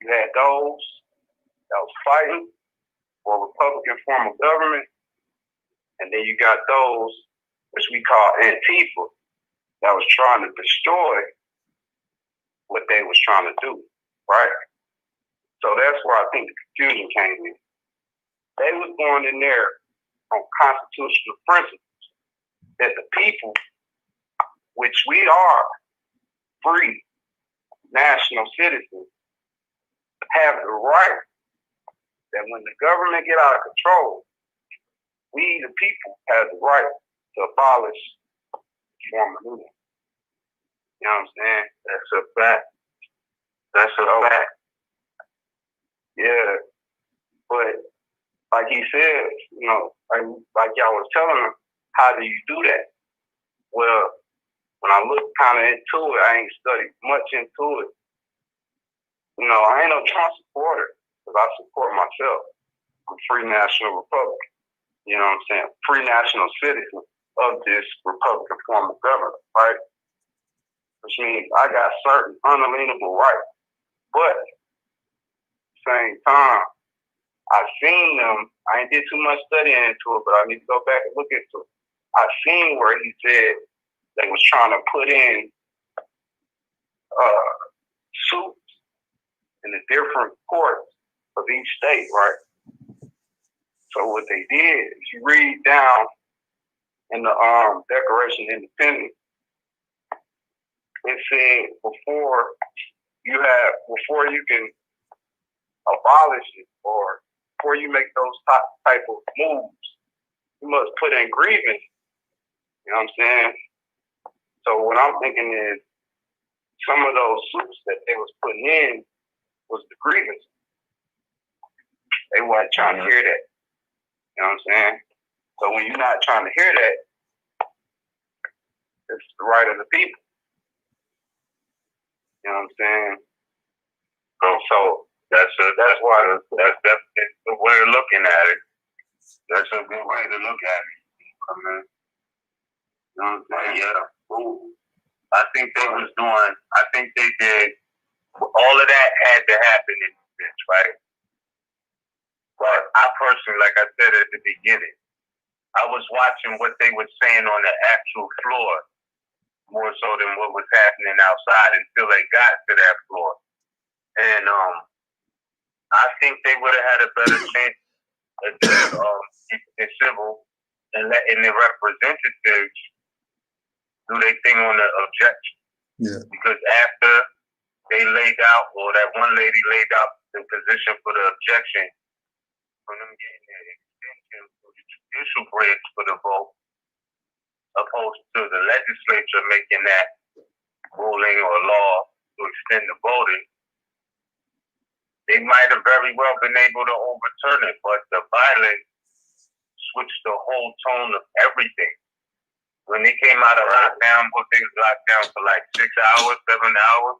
S6: You had those that was fighting for a Republican form of government, and then you got those which we call Antifa that was trying to destroy what they was trying to do, right? So that's where I think the confusion came in. They was going in there on constitutional principles that the people, which we are free national citizens, have the right that when the government get out of control, we the people have the right to abolish the form of union. You know what I'm saying? That's a fact. That's a fact. Yeah, but like he said, you know, like y'all was telling him, how do you do that? Well, when I look kind of into it, I ain't studied much into it. You know, I ain't no Trump supporter because I support myself. I'm a free national republic. You know what I'm saying? Free national citizen of this Republican form of government, right? Which means I got certain unalienable rights. But same time, I've seen them. I ain't did too much studying into it, but I need to go back and look into it. I've seen where he said they was trying to put in suits in the different courts of each state, right? So what they did, if you read down in the Declaration of Independence, it said before you can abolish it or before you make those type of moves, you must put in grievance. You know what I'm saying? So what I'm thinking is some of those suits that they was putting in was the grievance. They weren't trying to hear that. You know what I'm saying? So when you're not trying to hear that, it's the right of the people. You know what I'm saying? So that's why that's the way of looking at it. That's a good way to look at it. I mean, you know what I'm saying? Yeah. Ooh. I think they did all of that had to happen in this, right? But I personally, like I said at the beginning, I was watching what they were saying on the actual floor more so than what was happening outside until they got to that floor. And I think they would have had a better chance at keeping it civil and letting the representatives do their thing on the objection.
S4: Yeah.
S6: Because after they laid out, or that one lady laid out the position for the objection, from them getting there,
S3: judicial branch for the vote, opposed to the legislature making that ruling or law to extend the voting, they might have very well been able to overturn it, but the violence switched the whole tone of everything. When they came out of lockdown, but they was locked down for like 6 hours, 7 hours.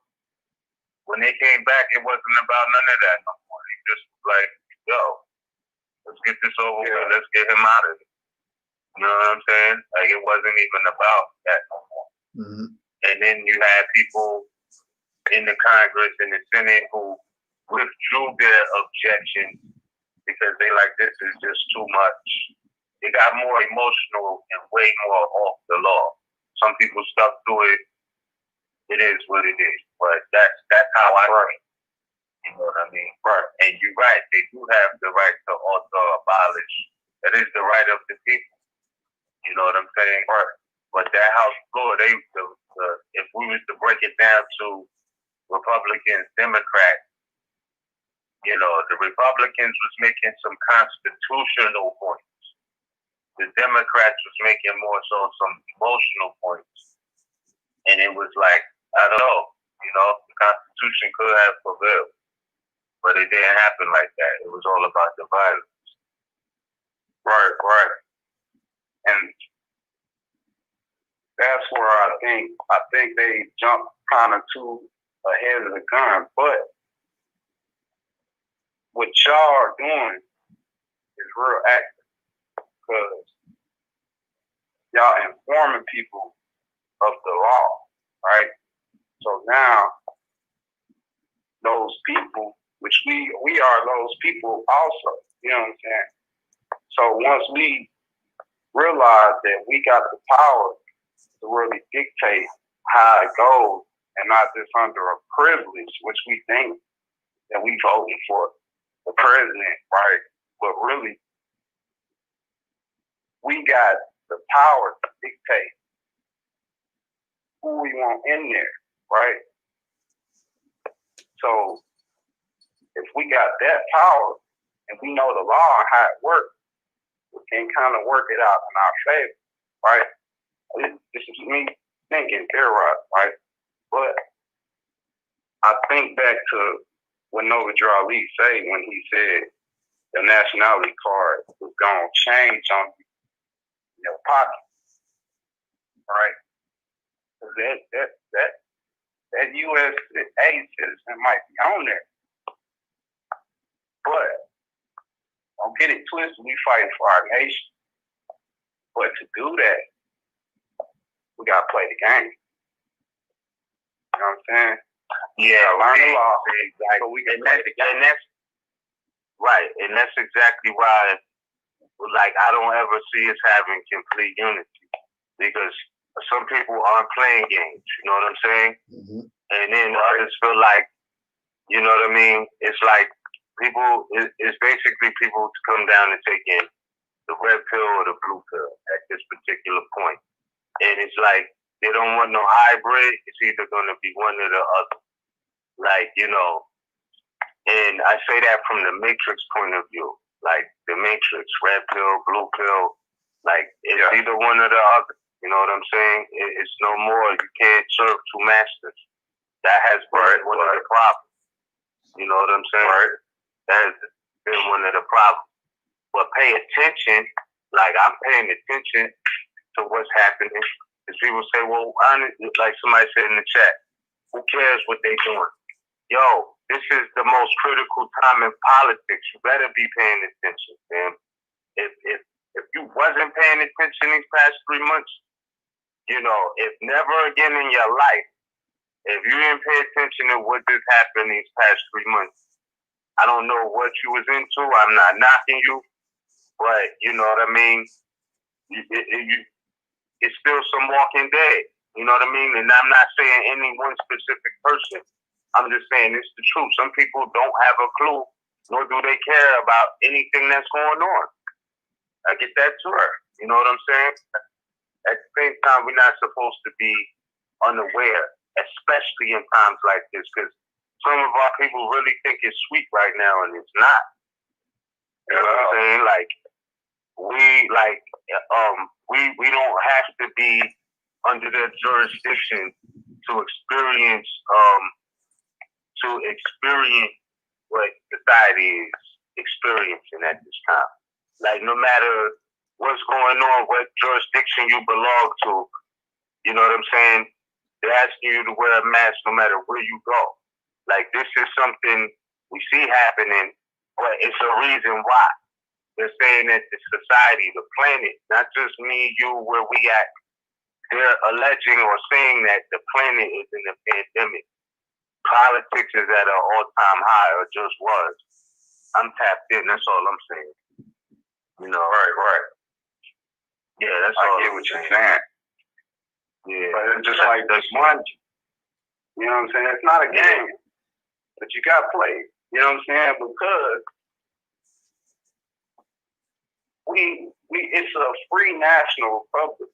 S3: When they came back, it wasn't about none of that no more. They just like, yo, let's get this over with. Let's get him out of it. You know what I'm saying? Like, it wasn't even about that no more.
S4: Mm-hmm.
S3: And then you had people in the Congress and the Senate who withdrew their objections because they like, this is just too much. It got more emotional and way more off the law. Some people stuck to it. It is what it is. But that's how I think. You know what I mean? Right. And you're right. They do have the right to alter, abolish. That is the right of the people. You know what I'm saying? Right. But that House floor, if we was to break it down to Republicans, Democrats, you know, the Republicans was making some constitutional points. The Democrats was making more so some emotional points. And it was like, I don't know, you know, the Constitution could have prevailed. But it didn't happen like that. It was all about the violence.
S8: Right, right. And that's where I think they jumped kind of too ahead of the gun. But what y'all are doing is real active, because y'all informing people of the law, right? So now those people, which we are those people also, you know what I'm saying? So once we realize that we got the power to really dictate how it goes, and not just under a privilege, which we think that we voting for the president, right? But really, we got the power to dictate who we want in there, right? So if we got that power and we know the law and how it works, we can kind of work it out in our favor, right? This is me thinking, right? But I think back to what Nova Ali said when he said the nationality card was going to change on your pocket, right? That USA citizen might be on there. But don't get it twisted, we fighting for our nation. But to do that, we gotta play the game. You know what I'm saying?
S3: Yeah,
S8: learn the law.
S3: Exactly.
S8: So we can play the game.
S3: And that's right. And that's exactly why, like, I don't ever see us having complete unity, because some people aren't playing games. You know what I'm saying?
S4: Mm-hmm.
S3: And then others feel like, you know what I mean? It's like it's basically people to come down and take in the red pill or the blue pill at this particular point. And it's like, they don't want no hybrid. It's either going to be one or the other. Like, you know, and I say that from the Matrix point of view. Like, the Matrix, red pill, blue pill, like, it's either one or the other. You know what I'm saying? It's no more. You can't serve two masters. That has been one of the problems. You know what I'm saying? Right. That has been one of the problems. But pay attention, like I'm paying attention to what's happening. Because people say, well, like somebody said in the chat, who cares what they doing? Yo, this is the most critical time in politics. You better be paying attention, man. If you wasn't paying attention these past 3 months, you know, if never again in your life, if you didn't pay attention to what just happened these past 3 months, I don't know what you was into. I'm not knocking you, but you know what I mean? It's still some walking dead. You know what I mean? And I'm not saying any one specific person. I'm just saying it's the truth. Some people don't have a clue, nor do they care about anything that's going on. I get that too. You know what I'm saying? At the same time, we're not supposed to be unaware, especially in times like this, because some of our people really think it's sweet right now, and it's not. You know what I'm saying? Like, we don't have to be under their jurisdiction to experience what society is experiencing at this time. Like, no matter what's going on, what jurisdiction you belong to, you know what I'm saying? They're asking you to wear a mask no matter where you go. Like, this is something we see happening, but it's a reason why. They're saying that the society, the planet, not just me, you, where we at, they're alleging or saying that the planet is in a pandemic. Politics is at an all-time high, or just was. I'm tapped in, that's all I'm saying. You know, right. Yeah, that's all.
S8: I get what you're saying.
S3: Yeah.
S8: But it's just like this money. You know what I'm saying? It's not a game. But you got to play. You know what I'm saying? Because it's a free national republic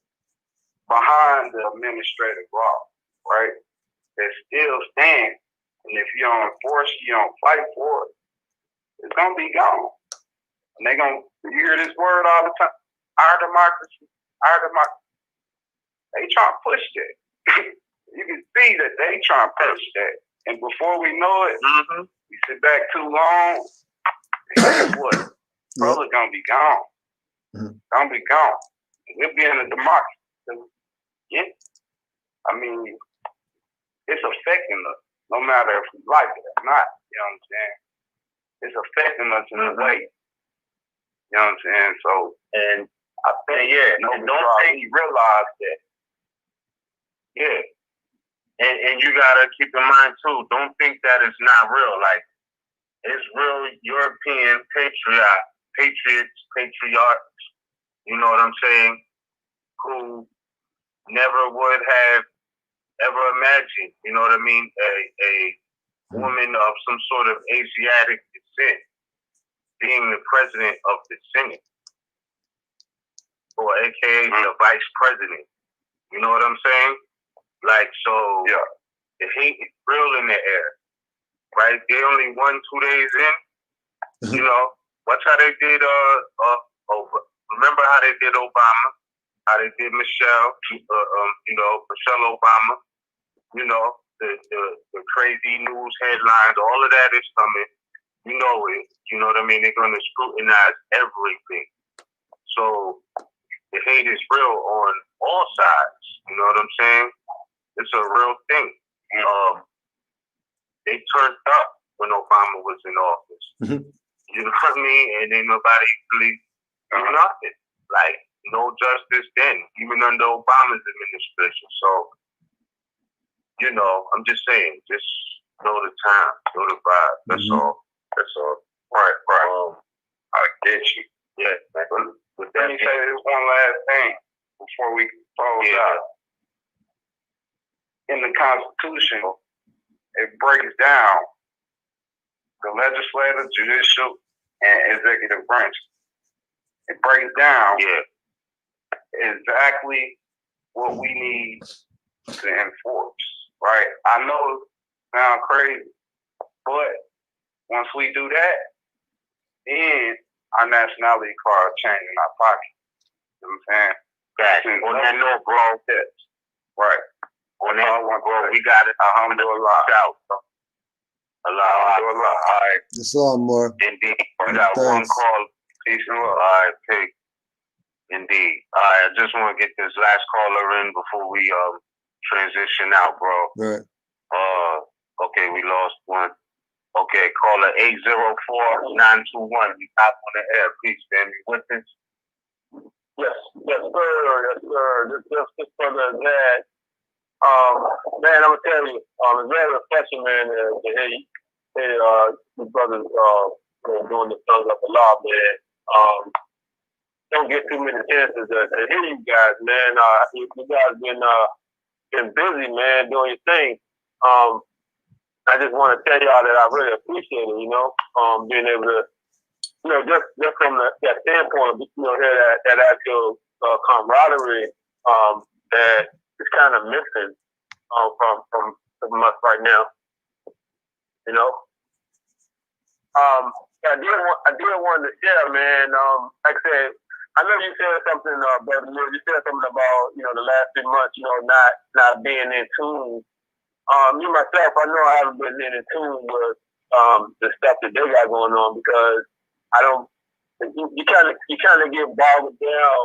S8: behind the administrative law, right? That still stands. And if you don't enforce it, you don't fight for it, it's going to be gone. And they're going to hear this word all the time. Our democracy. They trying to push that. You can see that they trying to push that. And before we know it, we sit back too long, and guess what? Brother's going to be gone. Gonna be gone. We'll be in a democracy. Yeah. I mean, it's affecting us, no matter if we like it or not. You know what I'm saying? It's affecting us in a way. You know what I'm saying? So, and I think, don't think he realized that. Yeah.
S3: And you gotta keep in mind too, don't think that it's not real. Like, it's real European patriots, you know what I'm saying, who never would have ever imagined, you know what I mean, a woman of some sort of Asiatic descent being the president of the Senate, or AKA the vice president. You know what I'm saying? Like, so the hate is real in the air, right? They only won 2 days in. You know, watch how they did. Remember how they did Obama? How they did Michelle? Michelle Obama. You know, the crazy news headlines. All of that is coming. You know it. You know what I mean? They're going to scrutinize everything. So the hate is real on all sides. You know what I'm saying? It's a real thing. They turned up when Obama was in office. You know what I mean? And then nobody really do nothing. Like, no justice then, even under Obama's administration. So, you know, I'm just saying, just know the time, know the vibe. That's all. Right.
S8: I get you.
S3: Yeah.
S8: Let me say this one last thing before we close out. In the Constitution, it breaks down the legislative, judicial, and executive branch. It breaks down exactly what we need to enforce, right? I know it sounds crazy, but once we do that, then our nationality card change in our pocket. You know what I'm saying?
S3: On that note, bro.
S8: Right.
S3: On that one, bro, we got it. Alhamdulillah. Allah. All right.
S4: It's on more.
S3: Indeed. We got one call. Peace and love. All right, peace. Indeed. All right, I just want to get this last caller in before we transition out, bro.
S4: Right.
S3: Okay, we lost one. Okay, caller 804-921. We top on the air. Peace, man. You with us?
S6: Yes, sir. Just for the dad. Man, I'm gonna tell you, it's very refreshing, man, to hear you brothers doing the thumbs up a lot, man. Don't get too many chances to hear you guys, man. You guys been busy, man, doing your thing. I just want to tell y'all that I really appreciate it, being able to, just from that standpoint, hear that actual camaraderie that is kind of missing from us right now. I did want to share, man. Like I said, I know you said something, Brother Moore. You said something about, you know, the last 3 months, you know, not being in tune. Me myself, I know I haven't been in tune with the stuff that they got going on because I don't. You kind of get bogged down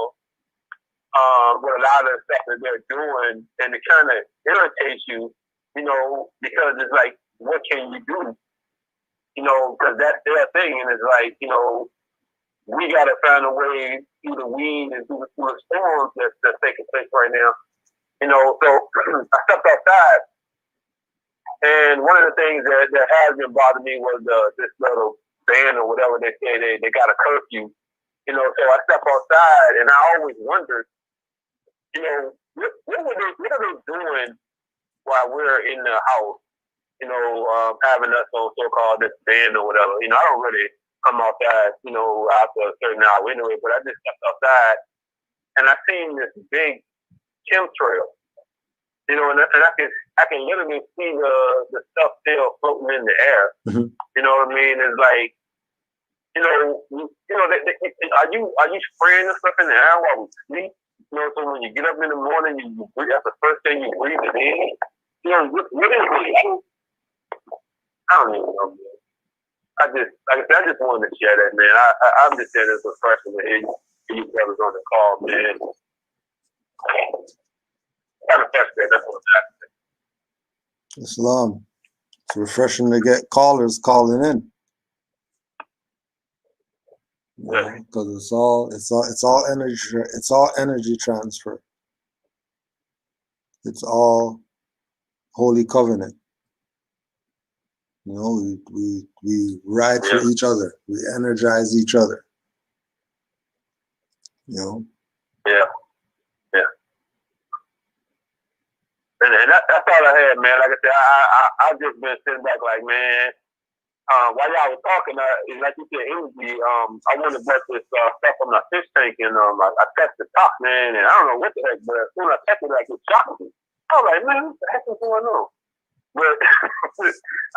S6: with a lot of the stuff that they're doing, and it kind of irritates you, you know, because it's like, what can you do? You know, because that's their thing, and it's like, you know, we got to find a way through the wind and through the storms that's taking place right now. You know, so I stepped outside, and one of the things that has been bothering me was this little ban or whatever they say they got a curfew. You know, so I stepped outside, and I always wondered, you know, what are they doing while we're in the house? You know, having us on so-called this ban or whatever. You know, I don't really come outside, you know, after a certain hour anyway, but I just stepped outside and I seen this big chemtrail, you know, and I can literally see the stuff still floating in the air.
S4: Mm-hmm.
S6: You know what I mean? It's like, you know, are you spraying the stuff in the air while we sleep? You know, so when you get up in the morning, you breathe, that's the first thing you breathe it in. You know, what is it? I don't even know, man. I just wanted to share that, man. I'm just saying it's refreshing to hear you brothers on the call, man. That's what I'm
S4: Islam. It's refreshing to get callers calling in. Because it's all energy transfer. It's all holy covenant. You know, we ride for each other. We energize each other. You know?
S6: Yeah. And that's all I had, man. Like I said, I've just been sitting back like, man, while y'all was talking, like you said, energy, I went to bust this stuff on my fish tank, and I touched the top, man, and I don't know what the heck, but as soon as I touched it, like, it shocked me. I was like, man, what the heck is going on? But,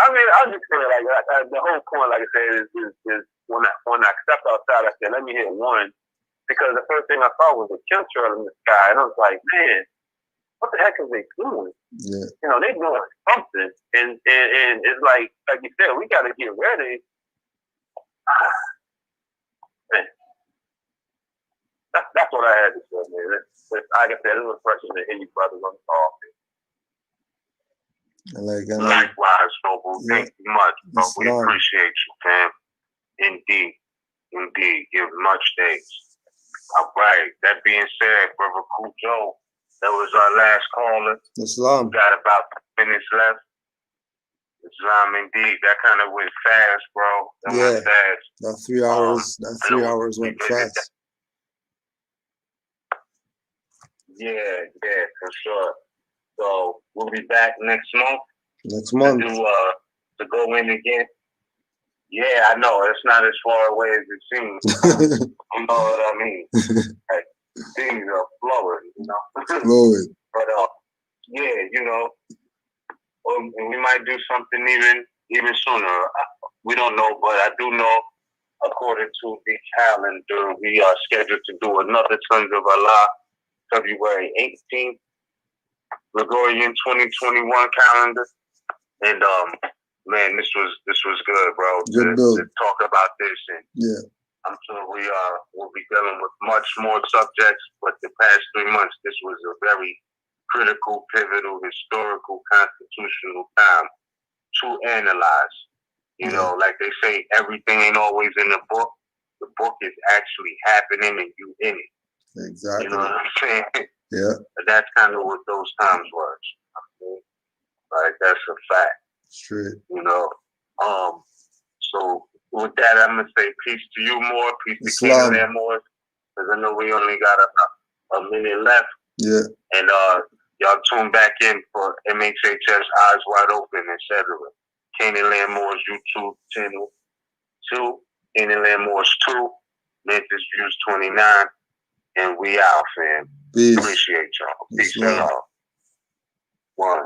S6: I mean, I just feel like the whole point, like I said, is when I stepped outside, I said, let me hit one, because the first thing I saw was a chemtrail in the sky, and I was like, man, what the heck is they doing?
S4: Yeah.
S6: You know, they doing something, and it's like you said, we got to get ready. Man, that's what I had to say, man. Like I said, it was refreshing to hear you brothers on the call.
S3: Likewise, Noble.
S4: Yeah.
S3: Thank you much, bro.
S4: Islam.
S3: We appreciate you, fam. Indeed. Give much thanks. All right. That being said, Brother Cujo, that was our last caller.
S4: Islam.
S3: We got about 2 minutes left. Islam, indeed. That kind of went fast, bro. Went fast.
S4: That 3 hours. That 3 hours went fast.
S3: Yeah, for sure. So we'll be back next month.
S4: Next month.
S3: To go in again. Yeah, I know. It's not as far away as it seems. You know what I mean? Like, things are flowing, you know.
S4: Flowing.
S3: But yeah, you know, and we might do something even sooner. We don't know, but I do know, according to the calendar, we are scheduled to do another Sons of Allah, February 18th, Gregorian 2021 calendar. And man, this was good, bro. To talk about this, and
S4: yeah,
S3: I'm sure we'll be dealing with much more subjects. But the past 3 months, this was a very critical, pivotal, historical, constitutional time to analyze. You know, like they say, everything ain't always in the book. The book is actually happening, and you in it.
S4: Exactly.
S3: You know what I'm saying?
S4: Yeah.
S3: That's kind of what those times were. Like, that's a fact.
S4: Straight.
S3: You know. So with that, I'm gonna say peace to you, more peace to Canaanland, more, because I know we only got a minute left.
S4: Yeah.
S3: And y'all tune back in for MHHS Eyes Wide Open, etc. Canaanland Moore's YouTube channel 2, Canaanland Moore's 2, Memphis Views 29, and we out, fam.
S4: Peace.
S3: Appreciate y'all. Peace and love. One.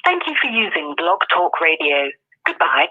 S2: Thank you for using Blog Talk Radio. Goodbye.